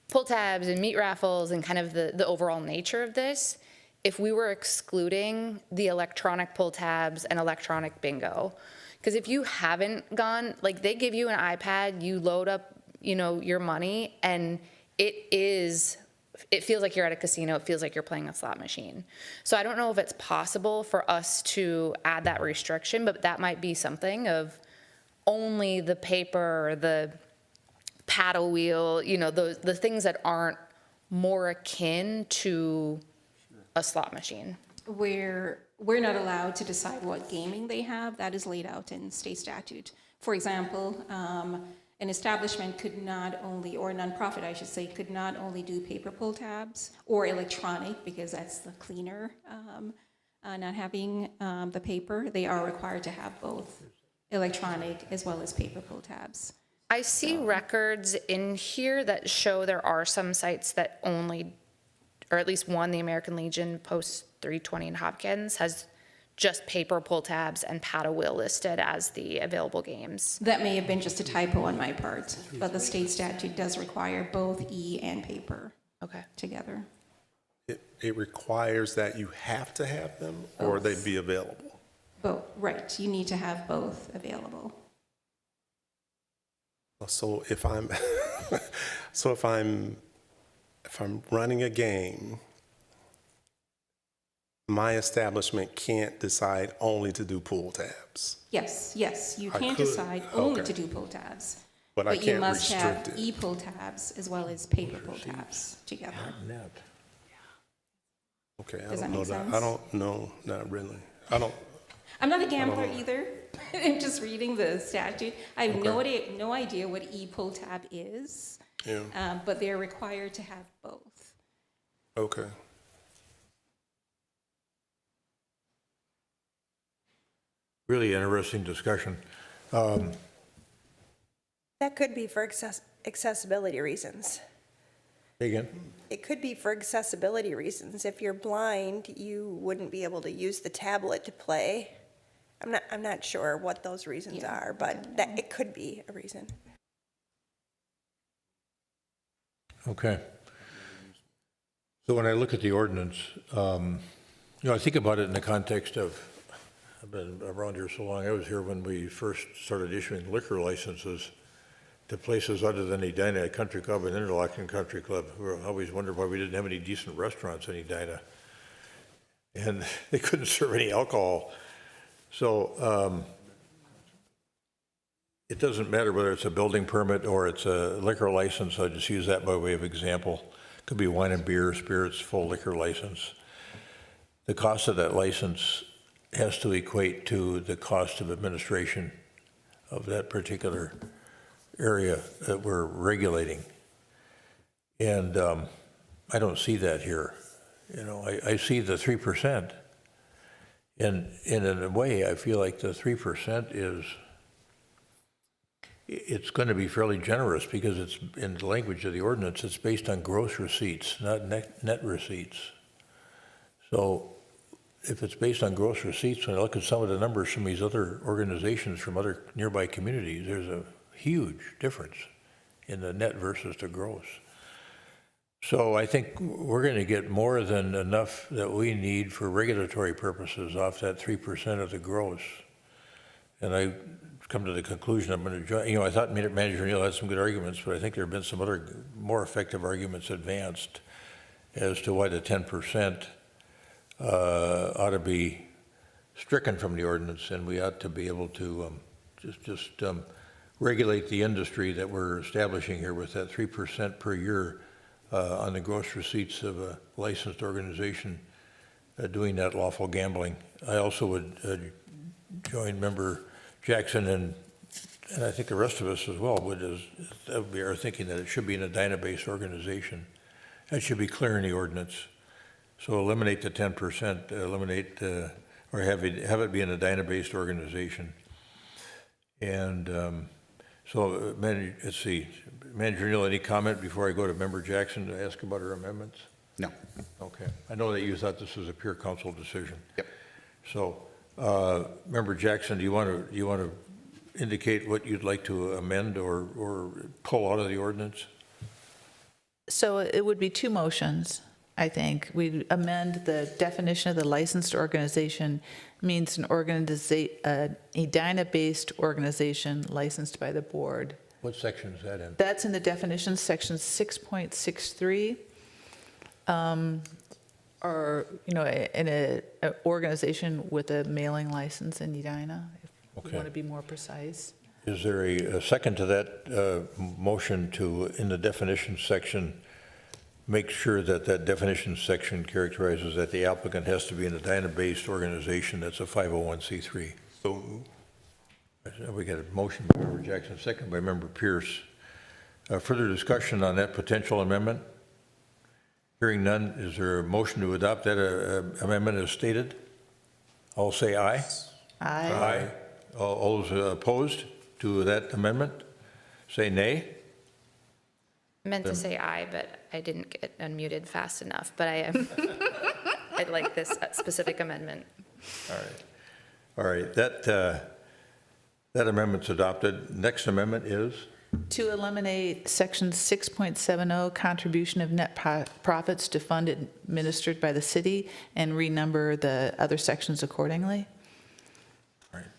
pull tabs and meat raffles and kind of the overall nature of this. If we were excluding the electronic pull tabs and electronic bingo, because if you haven't gone, like they give you an iPad, you load up, your money, and it feels like you're at a casino. It feels like you're playing a slot machine. So I don't know if it's possible for us to add that restriction, but that might be something of only the paper, the paddle wheel, the things that aren't more akin to a slot machine. We're not allowed to decide what gaming they have. That is laid out in state statute. For example, an establishment could not only, or a nonprofit, I should say, could not only do paper pull tabs or electronic, because that's the cleaner, not having the paper. They are required to have both electronic as well as paper pull tabs. I see records in here that show there are some sites that only, or at least one, the American Legion Post 320 in Hopkins, has just paper pull tabs and paddle wheel listed as the available games. That may have been just a typo on my part, but the state statute does require both e and paper together. It requires that you have to have them or they'd be available? Both, right. You need to have both available. So if I'm running a game, my establishment can't decide only to do pull tabs. Yes, you can decide only to do pull tabs. But I you can't must have restrict it. e-pull tabs as well as paper pull tabs together. Okay, Does that make sense? I don't know, not really. I'm not a gambler either. I'm just reading the statute. I have no idea what e-pull tab is, but they're required to have both. Okay. Really interesting discussion. That could be for accessibility reasons. Again? It could be for accessibility reasons. If you're blind, you wouldn't be able to use the tablet to play. I'm not sure what those reasons are, but it could be a reason. Okay. So when I look at the ordinance, I think about it in the context of, I've been around here so long, I was here when we first started issuing liquor licenses to places other than Edina Country Club and Interlochen Country Club. We always wondered why we didn't have any decent restaurants in Edina. And they couldn't serve any alcohol. So it doesn't matter whether it's a building permit or it's a liquor license. I just use that by way of example. Could be wine and beer, spirits, full liquor license. The cost of that license has to equate to the cost of administration of that particular area that we're regulating. And I don't see that here. You know, I see the 3%. And in a way, I feel like the 3% it's going to be fairly generous because it's, in the language of the ordinance, it's based on gross receipts, not net receipts. So if it's based on gross receipts, when I look at some of the numbers from these other organizations from other nearby communities, there's a huge difference in the net versus the gross. So I think we're going to get more than enough that we need for regulatory purposes off that 3% of the gross. And I come to the conclusion I'm going to join. You know, I thought Manager Neal had some good arguments, but I think there have been some other more effective arguments advanced as to why the 10% ought to be stricken from the ordinance, and we ought to be able to just regulate the industry that we're establishing here with that 3% per year on the gross receipts of a licensed organization doing that lawful gambling. I also would join Member Jackson and I think the rest of us as well that would be our thinking that it should be an Edina-based organization. That should be clear in the ordinance. So eliminate the 10%, eliminate or have it be an Edina-based organization. And so, let's see, Manager Neal, any comment before I go to Member Jackson to ask about her amendments? No. Okay. I know that you thought this was a pure council decision. Yep. So, Member Jackson, do you want to indicate what you'd like to amend or pull out of the ordinance? So it would be two motions, I think. We'd amend the definition of the licensed organization means an Edina-based organization licensed by the board. What section is that in? That's in the definitions, section 6.63. Or, you know, in an organization with a mailing license in Edina, if you want to be more precise. Is there a second to that motion to, in the definition section, make sure that that definition section characterizes that the applicant has to be an Edina-based organization that's a 501c3? So we got a motion by Member Jackson, second by Member Pierce. Further discussion on that potential amendment? Hearing none, is there a motion to adopt that amendment as stated? All say aye. Aye. Aye. All those opposed to that amendment, say nay. I meant to say aye, but I didn't get unmuted fast enough, but I am. I like this specific amendment. All right. That amendment's adopted. Next amendment is? To eliminate section 6.70, contribution of net profits to fund administered by the city, and renumber the other sections accordingly. All right.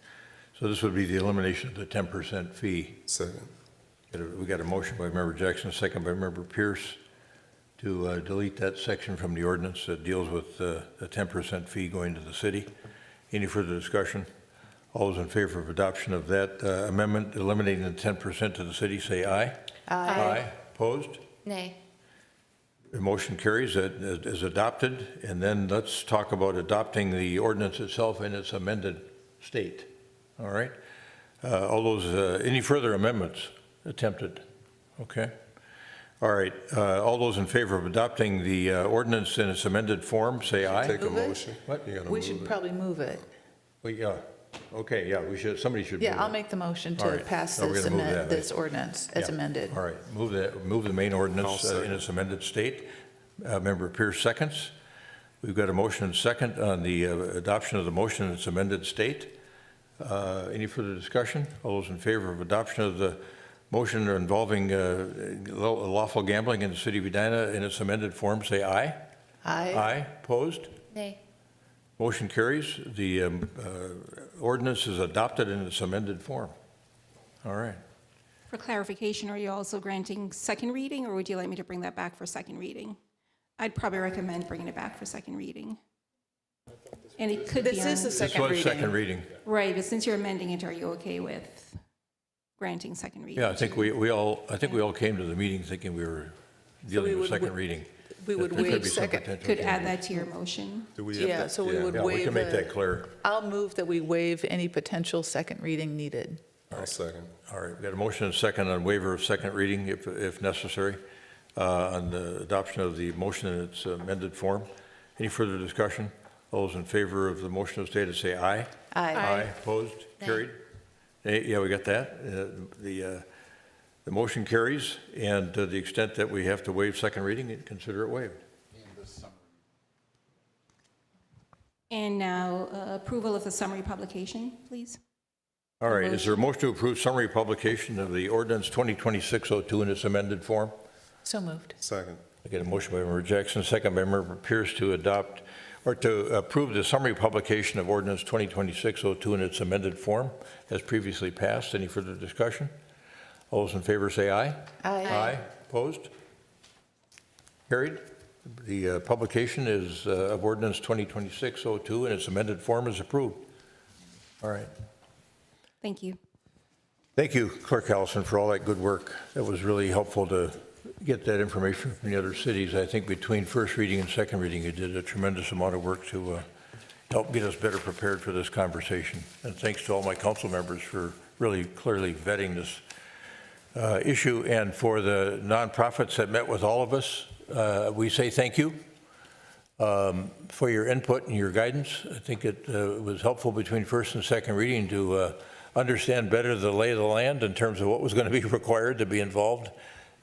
So this would be the elimination of the 10% fee. Second. We got a motion by Member Jackson, second by Member Pierce to delete that section from the ordinance that deals with the 10% fee going to the city. Any further discussion? All those in favor of adoption of that amendment, eliminating the 10% to the city, say aye. Aye. Opposed? Nay. The motion carries as adopted. And then let's talk about adopting the ordinance itself in its amended state. All right? All those, any further amendments attempted? Okay. All right. All those in favor of adopting the ordinance in its amended form, say aye. Take a Move it? motion. What? You gotta We move should it. probably move it. Well, yeah. Okay, yeah, we should, somebody should move Yeah, it. I'll make the motion All to right. pass No, we're this gonna move that, this ordinance as Yeah. amended. All right, move the main ordinance I'll second. in its amended state. Member Pierce seconds. We've got a motion and second on the adoption of the motion in its amended state. Any further discussion? All those in favor of adoption of the motion involving lawful gambling in the city of Edina in its amended form, say aye. Aye. Aye. Opposed? Nay. Motion carries. The ordinance is adopted in its amended form. All right. For clarification, are you also granting second reading, or would you like me to bring that back for second reading? I'd probably recommend bringing it back for second reading. And it could be This is the on, second This was reading. second reading. right, but since you're amending it, are you okay with granting second reading? Yeah, I think we all came to the meeting thinking we were dealing with second reading. We would That there could waive be some second. potential Could add changes. that to your motion. Do we have Yeah, that? so we would Yeah, we waive. can make that clear. I'll move that we waive any potential second reading needed. I'll second. All right, we got a motion and a second on waiver of second reading if necessary. on the adoption of the motion in its amended form. Any further discussion? All those in favor of the motion as stated say aye. Aye. Aye. Opposed? Carried? Nay. Yeah, we got that. The motion carries, and to the extent that we have to waive second reading, consider it waived. And now approval of the summary publication, please. All right, is there a motion to approve summary publication of the ordinance 2026-02 in its amended form? So moved. Second. I get a motion by Member Jackson, second by Member Pierce to adopt or to approve the summary publication of ordinance 2026-02 in its amended form as previously passed. Any further discussion? All those in favor say aye. Aye. Aye. Opposed? Carried. The publication is of ordinance 2026-02 in its amended form is approved. All right. Thank you. Thank you, Clerk Allison, for all that good work. That was really helpful to get that information from the other cities. I think between first reading and second reading, you did a tremendous amount of work to help get us better prepared for this conversation. And thanks to all my council members for really clearly vetting this issue. And for the nonprofits that met with all of us, we say thank you for your input and your guidance. I think it was helpful between first and second reading to understand better the lay of the land in terms of what was going to be required to be involved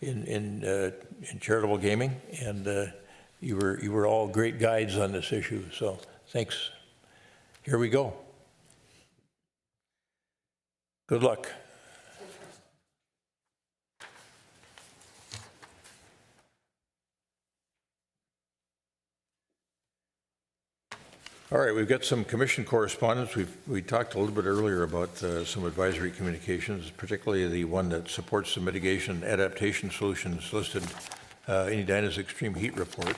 in charitable gaming, and you were all great guides on this issue. So thanks. Here we go. Good luck. All right, we've got some commission correspondence. We talked a little bit earlier about some advisory communications, particularly the one that supports the mitigation adaptation solutions listed in Edina's extreme heat report.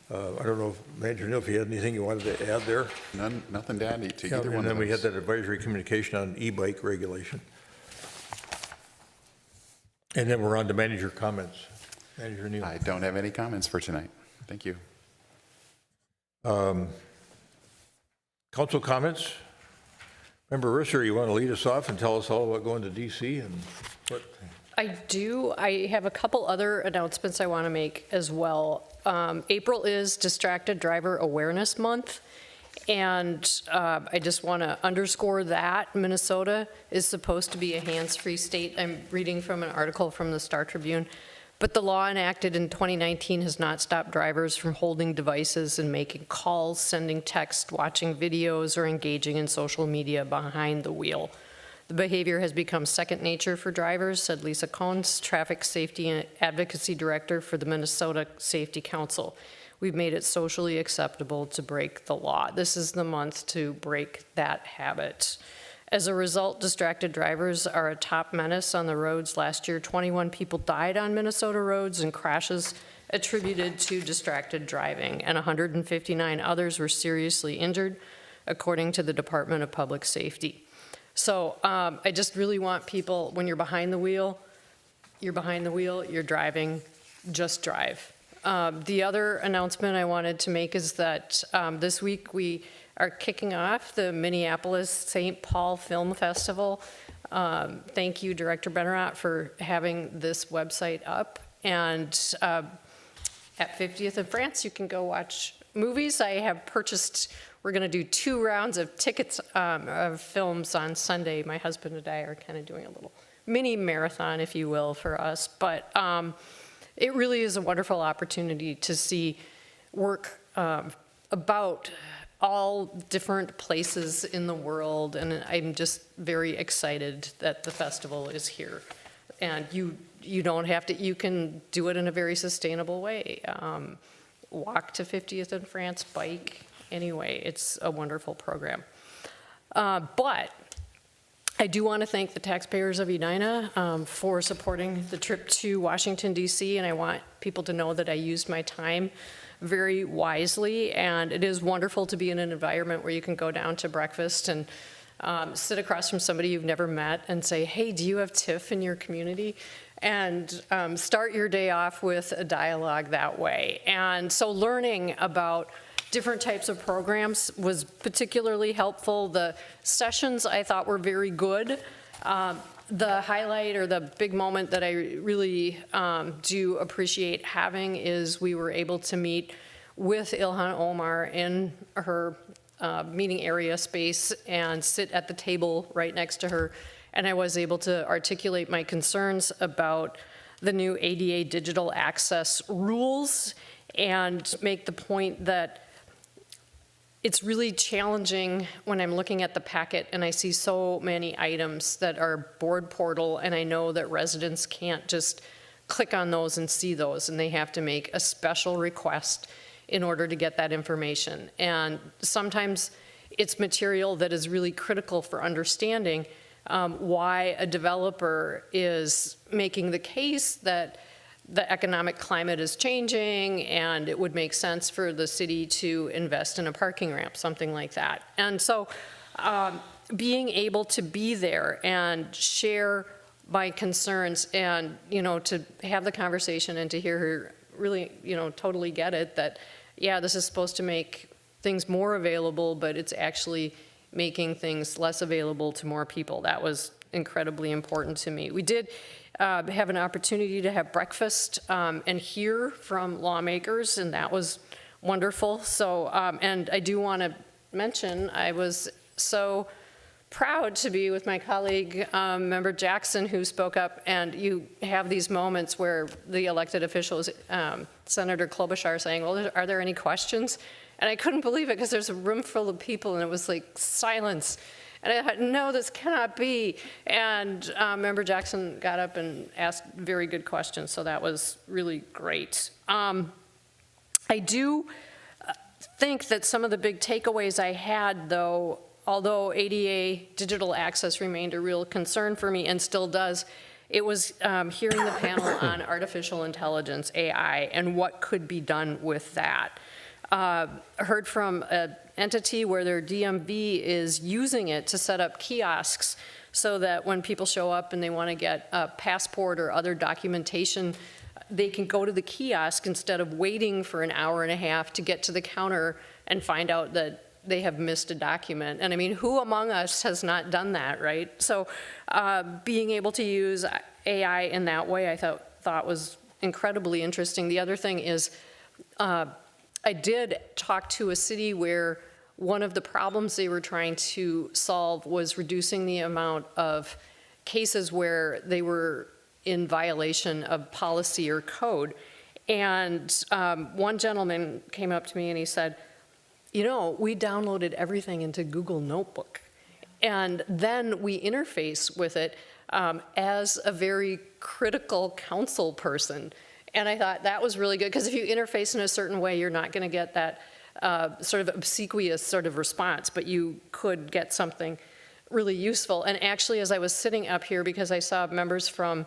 I don't know, Manager Neal, if you had anything you wanted to add there? Nothing to add to either one of those. And then we had that advisory communication on e-bike regulation. And then we're on to manager comments. Manager Neal. I don't have any comments for tonight. Thank you. Council comments? Member Risser, you want to lead us off and tell us all about going to DC and what? I do. I have a couple other announcements I want to make as well. April is Distracted Driver Awareness Month, and I just want to underscore that Minnesota is supposed to be a hands-free state. I'm reading from an article from the Star Tribune. But the law enacted in 2019 has not stopped drivers from holding devices and making calls, sending texts, watching videos, or engaging in social media behind the wheel. The behavior has become second nature for drivers, said Lisa Cohns, Traffic Safety and Advocacy Director for the Minnesota Safety Council. We've made it socially acceptable to break the law. This is the month to break that habit. As a result, distracted drivers are a top menace on the roads. Last year, 21 people died on Minnesota roads in crashes attributed to distracted driving, and 159 others were seriously injured, according to the Department of Public Safety. So I just really want people, when you're behind the wheel, you're driving, just drive. The other announcement I wanted to make is that this week we are kicking off the Minneapolis St. Paul Film Festival. Thank you, Director Benarott, for having this website up. And at 50th and France, you can go watch movies. I have purchased, we're going to do 2 rounds of tickets of films on Sunday. My husband and I are kind of doing a little mini marathon, if you will, for us. But it really is a wonderful opportunity to see work about all different places in the world, and I'm just very excited that the festival is here. And you don't have to, you can do it in a very sustainable way. Walk to 50th and France, bike, anyway, it's a wonderful program. But I do want to thank the taxpayers of Edina for supporting the trip to Washington, D.C., and I want people to know that I used my time very wisely, and it is wonderful to be in an environment where you can go down to breakfast and sit across from somebody you've never met and say, hey, do you have TIF in your community? And start your day off with a dialogue that way. And so learning about different types of programs was particularly helpful. The sessions I thought were very good. The highlight or the big moment that I really do appreciate having is we were able to meet with Ilhan Omar in her meeting area space and sit at the table right next to her. And I was able to articulate my concerns about the new ADA digital access rules and make the point that it's really challenging when I'm looking at the packet and I see so many items that are board portal, and I know that residents can't just click on those and see those, and they have to make a special request in order to get that information. And sometimes it's material that is really critical for understanding why a developer is making the case that the economic climate is changing and it would make sense for the city to invest in a parking ramp, something like that. And so being able to be there and share my concerns and, to have the conversation and to hear her really, totally get it that, yeah, this is supposed to make things more available, but it's actually making things less available to more people. That was incredibly important to me. We did have an opportunity to have breakfast and hear from lawmakers, and that was wonderful. So, and I do want to mention, I was so proud to be with my colleague, Member Jackson, who spoke up, and you have these moments where the elected officials, Senator Klobuchar saying, well, are there any questions? And I couldn't believe it because there's a room full of people and it was like silence. And I thought, no, this cannot be. And Member Jackson got up and asked very good questions, so that was really great. I do think that some of the big takeaways I had, though, although ADA digital access remained a real concern for me and still does, it was hearing the panel on artificial intelligence, AI, and what could be done with that. Heard from an entity where their DMV is using it to set up kiosks so that when people show up and they want to get a passport or other documentation, they can go to the kiosk instead of waiting for an hour and a half to get to the counter and find out that they have missed a document. And I mean, who among us has not done that, right? So being able to use AI in that way, I thought was incredibly interesting. The other thing is, I did talk to a city where one of the problems they were trying to solve was reducing the amount of cases where they were in violation of policy or code. And one gentleman came up to me and he said, we downloaded everything into Google Notebook. And then we interface with it as a very critical council person. And I thought that was really good, because if you interface in a certain way, you're not going to get that sort of obsequious sort of response, but you could get something really useful. And actually, as I was sitting up here, because I saw members from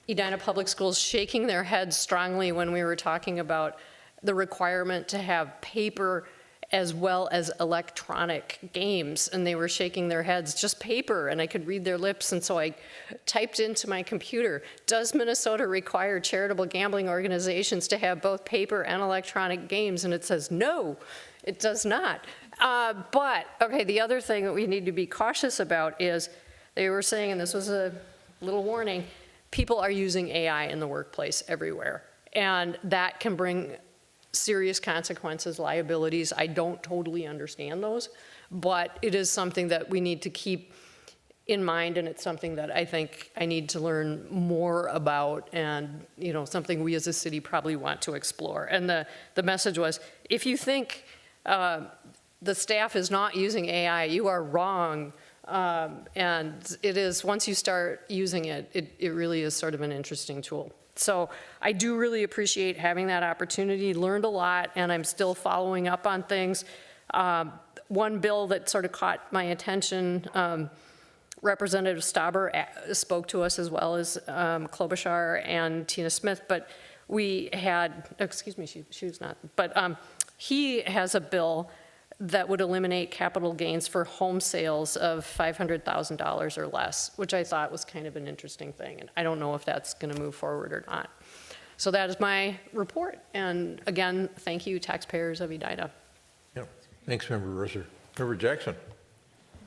Edina Public Schools shaking their heads strongly when we were talking about the requirement to have paper as well as electronic games, and they were shaking their heads, just paper, and I could read their lips, and so I typed into my computer, does Minnesota require charitable gambling organizations to have both paper and electronic games? And it says, no, it does not. But, okay, the other thing that we need to be cautious about is, they were saying, and this was a little warning, people are using AI in the workplace everywhere, and that can bring serious consequences, liabilities. I don't totally understand those, but it is something that we need to keep in mind, and it's something that I think I need to learn more about, and something we as a city probably want to explore. And the message was, if you think the staff is not using AI, you are wrong. And it is, once you start using it, it really is sort of an interesting tool. So I do really appreciate having that opportunity, learned a lot, and I'm still following up on things. One bill that sort of caught my attention, Representative Stauber spoke to us, as well as Klobuchar and Tina Smith, but we had, excuse me, she was not, but he has a bill that would eliminate capital gains for home sales of $500,000 or less, which I thought was kind of an interesting thing. And I don't know if that's going to move forward or not. So that is my report. And again, thank you, taxpayers of Edina. Yep. Thanks, Member Russer. Member Jackson.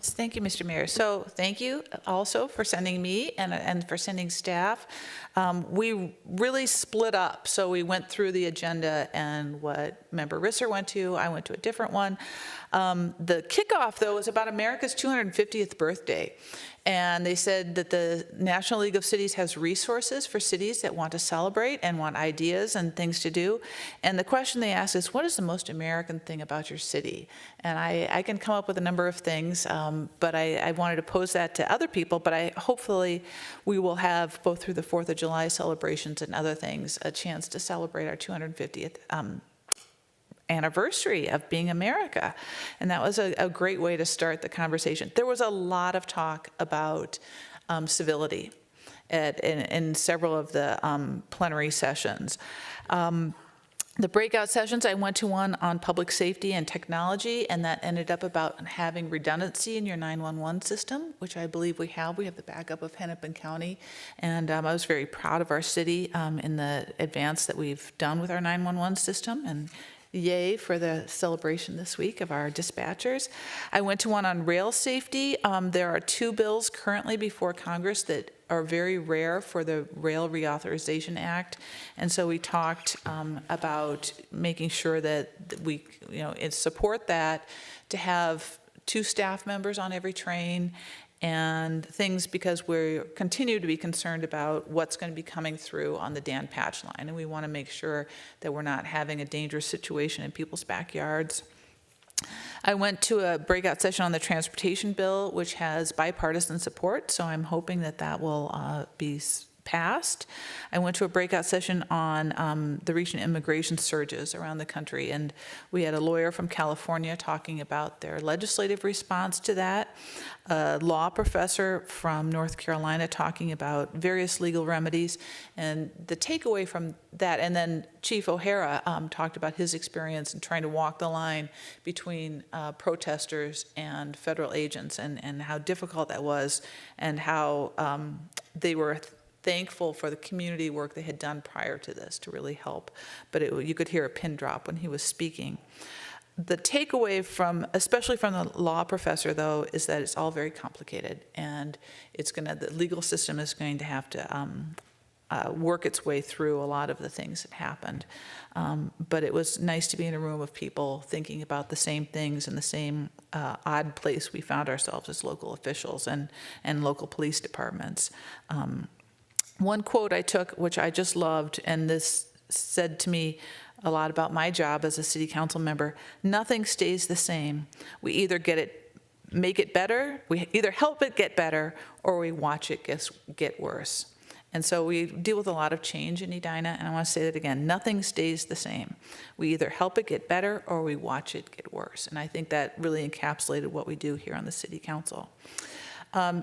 comments. Thank you, Mr. Mayor. So thank you also for sending me and for sending staff. We really split up. So we went through the agenda and what Member Risser went to, I went to a different one. The kickoff, though, was about America's 250th birthday. And they said that the National League of Cities has resources for cities that want to celebrate and want ideas and things to do. And the question they asked is, what is the most American thing about your city? And I can come up with a number of things, but I wanted to pose that to other people. But hopefully we will have, both through the 4th of July celebrations and other things, a chance to celebrate our 250th anniversary of being America. And that was a great way to start the conversation. There was a lot of talk about civility in several of the plenary sessions. The breakout sessions, I went to one on public safety and technology, and that ended up about having redundancy in your 911 system, which I believe we have. We have the backup of Hennepin County, and I was very proud of our city in the advance that we've done with our 911 system, and yay for the celebration this week of our dispatchers. I went to one on rail safety. There are 2 bills currently before Congress that are very rare for the Rail Reauthorization Act. And so we talked about making sure that we, support that, to have 2 staff members on every train and things, because we continue to be concerned about what's going to be coming through on the Dan Patch line. And we want to make sure that we're not having a dangerous situation in people's backyards. I went to a breakout session on the transportation bill, which has bipartisan support, so I'm hoping that that will be passed. I went to a breakout session on the recent immigration surges around the country, and we had a lawyer from California talking about their legislative response to that, a law professor from North Carolina talking about various legal remedies, and the takeaway from that, and then Chief O'Hara talked about his experience in trying to walk the line between protesters and federal agents, and how difficult that was, and how they were thankful for the community work they had done prior to this to really help. But you could hear a pin drop when he was speaking. The takeaway especially from the law professor, though, is that it's all very complicated, and the legal system is going to have to work its way through a lot of the things that happened. But it was nice to be in a room of people thinking about the same things in the same odd place we found ourselves as local officials and local police departments. One quote I took, which I just loved, and this said to me a lot about my job as a city council member: nothing stays the same. We either make it better, we either help it get better, or we watch it get worse. And so we deal with a lot of change in Edina, and I want to say that again: nothing stays the same. We either help it get better, or we watch it get worse. And I think that really encapsulated what we do here on the city council.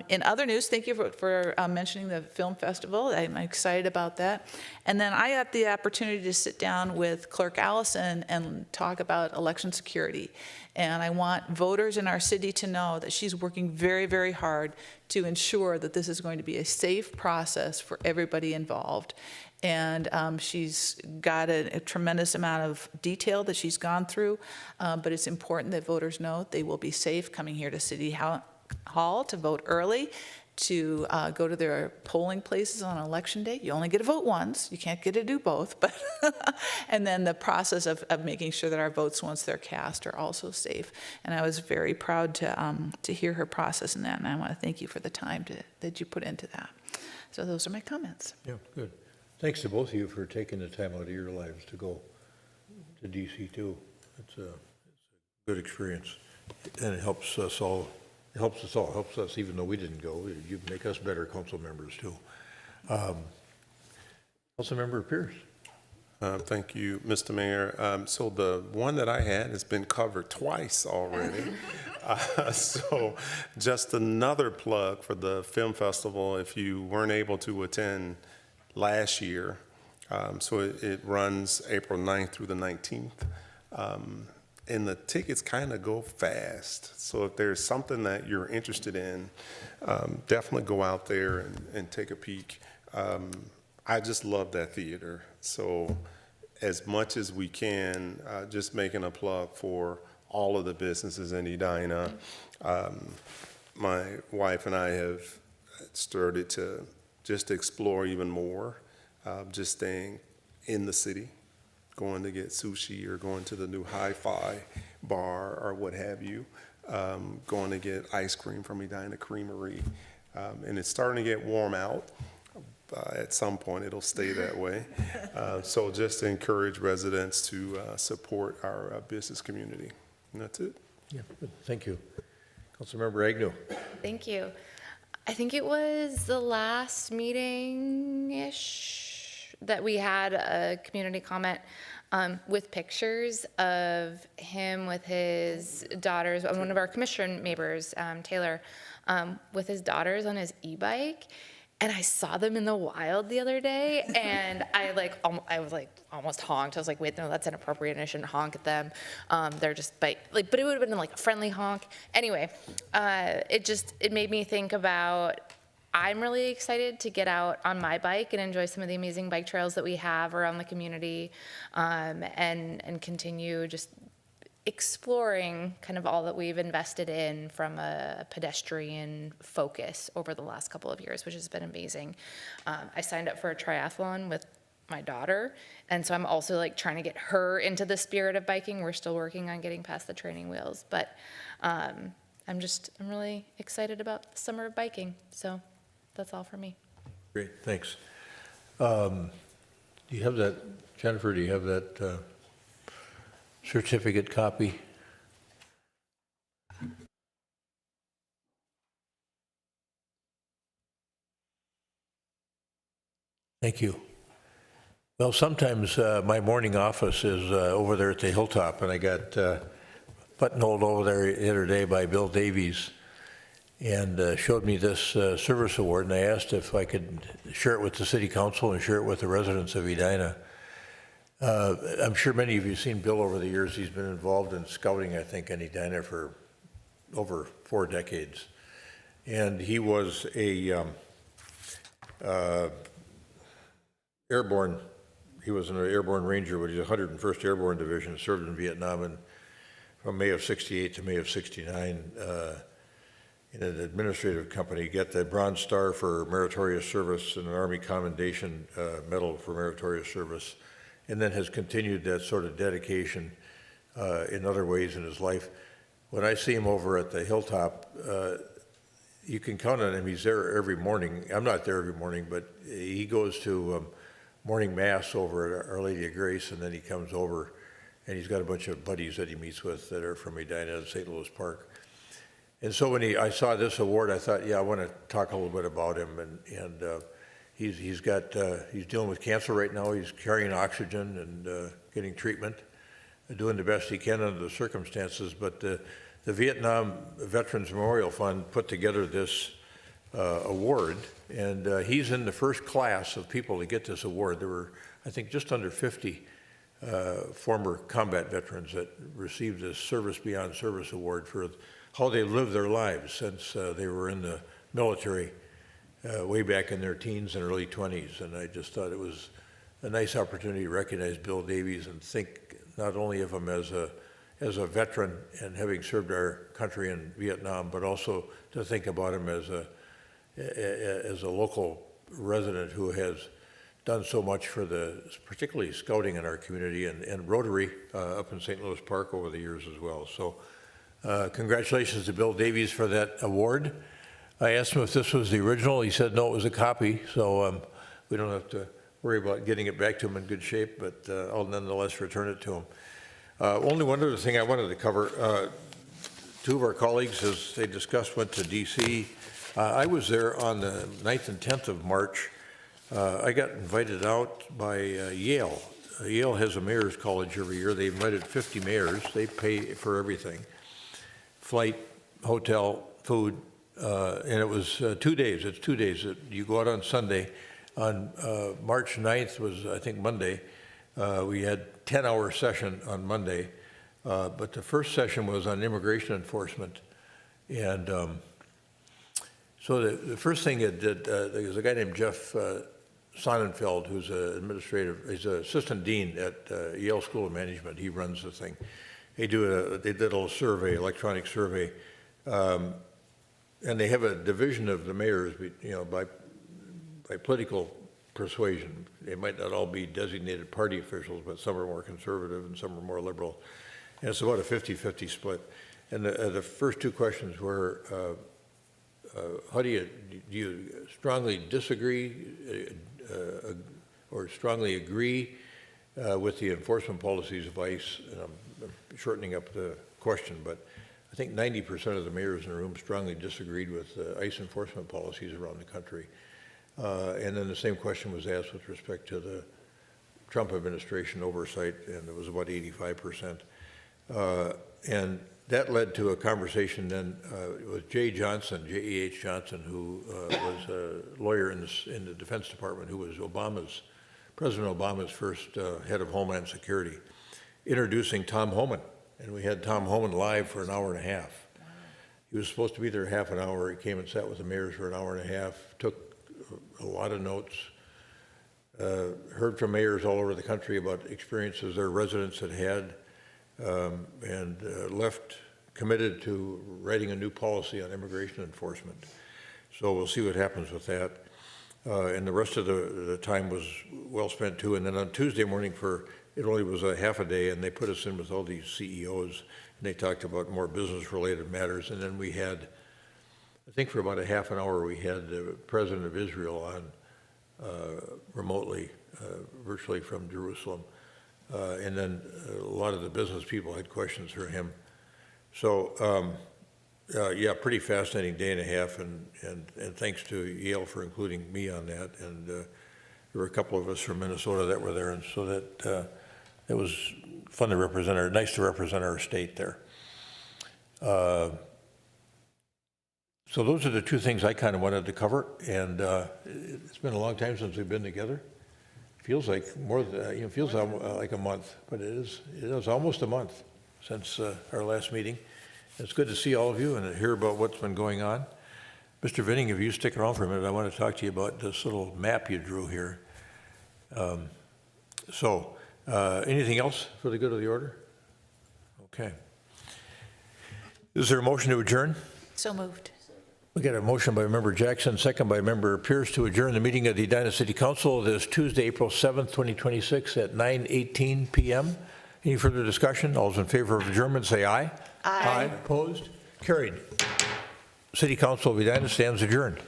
In other news, thank you for mentioning the film festival. I'm excited about that. And then I got the opportunity to sit down with Clerk Allison and talk about election security. And I want voters in our city to know that she's working very, very hard to ensure that this is going to be a safe process for everybody involved. And she's got a tremendous amount of detail that she's gone through, but it's important that voters know they will be safe coming here to City Hall to vote early, to go to their polling places on election day. You only get to vote once. You can't get to do both. But and then the process of making sure that our votes, once they're cast, are also safe. And I was very proud to hear her process in that, and I want to thank you for the time that you put into that. So those are my comments. Yeah, good. Thanks to both of you for taking the time out of your lives to go to DC too. It's a good experience, and it helps us all. It helps us all. It helps us even though we didn't go. You make us better council members too. Councilmember Pierce. Thank you, Mr. Mayor. So the one that I had has been covered twice already. So just another plug for the film festival if you weren't able to attend last year. So it runs April 9th through the 19th. And the tickets kind of go fast. So if there's something that you're interested in, definitely go out there and take a peek. I just love that theater. So as much as we can, just making a plug for all of the businesses in Edina. my wife and I have started to just explore even more, just staying in the city, going to get sushi or going to the new hi-fi bar or what have you, going to get ice cream from Edina Creamery. And it's starting to get warm out. At some point, it'll stay that way. So just to encourage residents to support our business community. And that's it. Yeah, good. Thank you. Councilmember Agnew. Thank you. I think it was the last meeting-ish that we had a community comment with pictures of him with his daughters, one of our commission neighbors, Taylor, with his daughters on his e-bike. And I saw them in the wild the other day, and I was almost honked. I was like, wait, no, that's inappropriate, and I shouldn't honk at them. They're just but it would have been like a friendly honk. Anyway, it made me think about, I'm really excited to get out on my bike and enjoy some of the amazing bike trails that we have around the community, and continue just exploring kind of all that we've invested in from a pedestrian focus over the last couple of years, which has been amazing. I signed up for a triathlon with my daughter, and so I'm also like trying to get her into the spirit of biking. We're still working on getting past the training wheels, but I'm really excited about the summer of biking. So that's all for me. Great, thanks. Do you have that, Jennifer, do you have that certificate copy? Thank you. Well, sometimes my morning office is over there at the Hilltop, and I got buttonholed over there the other day by Bill Davies, and showed me this service award, and I asked if I could share it with the city council and share it with the residents of Edina. I'm sure many of you have seen Bill over the years. He's been involved in scouting, I think, in Edina for over 4 decades. And he was a airborne, he was an airborne ranger with the 101st Airborne Division, served in Vietnam from May of 68 to May of 69 in an administrative company, got the Bronze Star for meritorious service and an Army Commendation Medal for meritorious service, and then has continued that sort of dedication in other ways in his life. When I see him over at the Hilltop, you can count on him. He's there every morning. I'm not there every morning, but he goes to morning mass over at Our Lady of Grace, and then he comes over, and he's got a bunch of buddies that he meets with that are from Edina and St. Louis Park. And so when I saw this award, I thought, yeah, I want to talk a little bit about him. And he's dealing with cancer right now. He's carrying oxygen and getting treatment, doing the best he can under the circumstances. But the Vietnam Veterans Memorial Fund put together this award, and he's in the first class of people to get this award. There were, I think, just under 50 former combat veterans that received this Service Beyond Service Award for how they lived their lives since they were in the military way back in their teens and early 20s. And I just thought it was a nice opportunity to recognize Bill Davies and think not only of him as a veteran and having served our country in Vietnam, but also to think about him as a local resident who has done so much for particularly scouting in our community and Rotary up in St. Louis Park over the years as well. So congratulations to Bill Davies for that award. I asked him if this was the original. He said no, it was a copy, so we don't have to worry about getting it back to him in good shape, but I'll nonetheless return it to him. Only one other thing I wanted to cover. 2 of our colleagues, as they discussed, went to D.C. I was there on the 9th and 10th of March. I got invited out by Yale. Yale has a mayor's college every year. They invited 50 mayors. They pay for everything. Flight, hotel, food, and it was 2 days. It's 2 days. You go out on Sunday. On March 9th was, I think, Monday. We had 10-hour session on Monday, but the first session was on immigration enforcement. And so the first thing it did, there's a guy named Jeff Sonnenfeld, who's he's an assistant dean at Yale School of Management. He runs the thing. They did a little survey, electronic survey. And they have a division of the mayors, by political persuasion. They might not all be designated party officials, but some are more conservative and some are more liberal. And it's about a 50-50 split. And the first two questions were, how do you strongly disagree or strongly agree with the enforcement policies of ICE? And I'm shortening up the question, but I think 90% of the mayors in the room strongly disagreed with ICE enforcement policies around the country. And then the same question was asked with respect to the Trump administration oversight, and it was about 85%. And that led to a conversation then with J.E.H. Johnson, who was a lawyer in the Defense Department, who was President Obama's first head of Homeland Security, introducing Tom Homan. And we had Tom Homan live for an hour and a half. He was supposed to be there half an hour. He came and sat with the mayors for an hour and a half, took a lot of notes, heard from mayors all over the country about experiences their residents had had, and left committed to writing a new policy on immigration enforcement. So we'll see what happens with that. And the rest of the time was well spent too. And then on Tuesday morning, it only was a half a day, and they put us in with all these CEOs, and they talked about more business-related matters. And then we had, I think for about a half an hour, we had the president of Israel on remotely, virtually from Jerusalem. And then a lot of the business people had questions for him. So, yeah, pretty fascinating day and a half, and thanks to Yale for including me on that. And there were a couple of us from Minnesota that were there, and so that it was fun to represent nice to represent our state there. So those are the two things I kind of wanted to cover, and it's been a long time since we've been together. Feels like more than, feels like a month, but it is almost a month since our last meeting. It's good to see all of you and hear about what's been going on. Mr. Vinning, if you stick around for a minute, I want to talk to you about this little map you drew here. Anything else for the good of the order? Okay. Is there a motion to adjourn? So moved. We got a motion by Member Jackson, second by Member Pierce to adjourn the meeting of the Edina City Council this Tuesday, April 7th, 2026 at 9:18 p.m. Any further discussion? All those in favor of adjournment say aye. Aye. Opposed? Carried. City Council of Edina stands adjourned.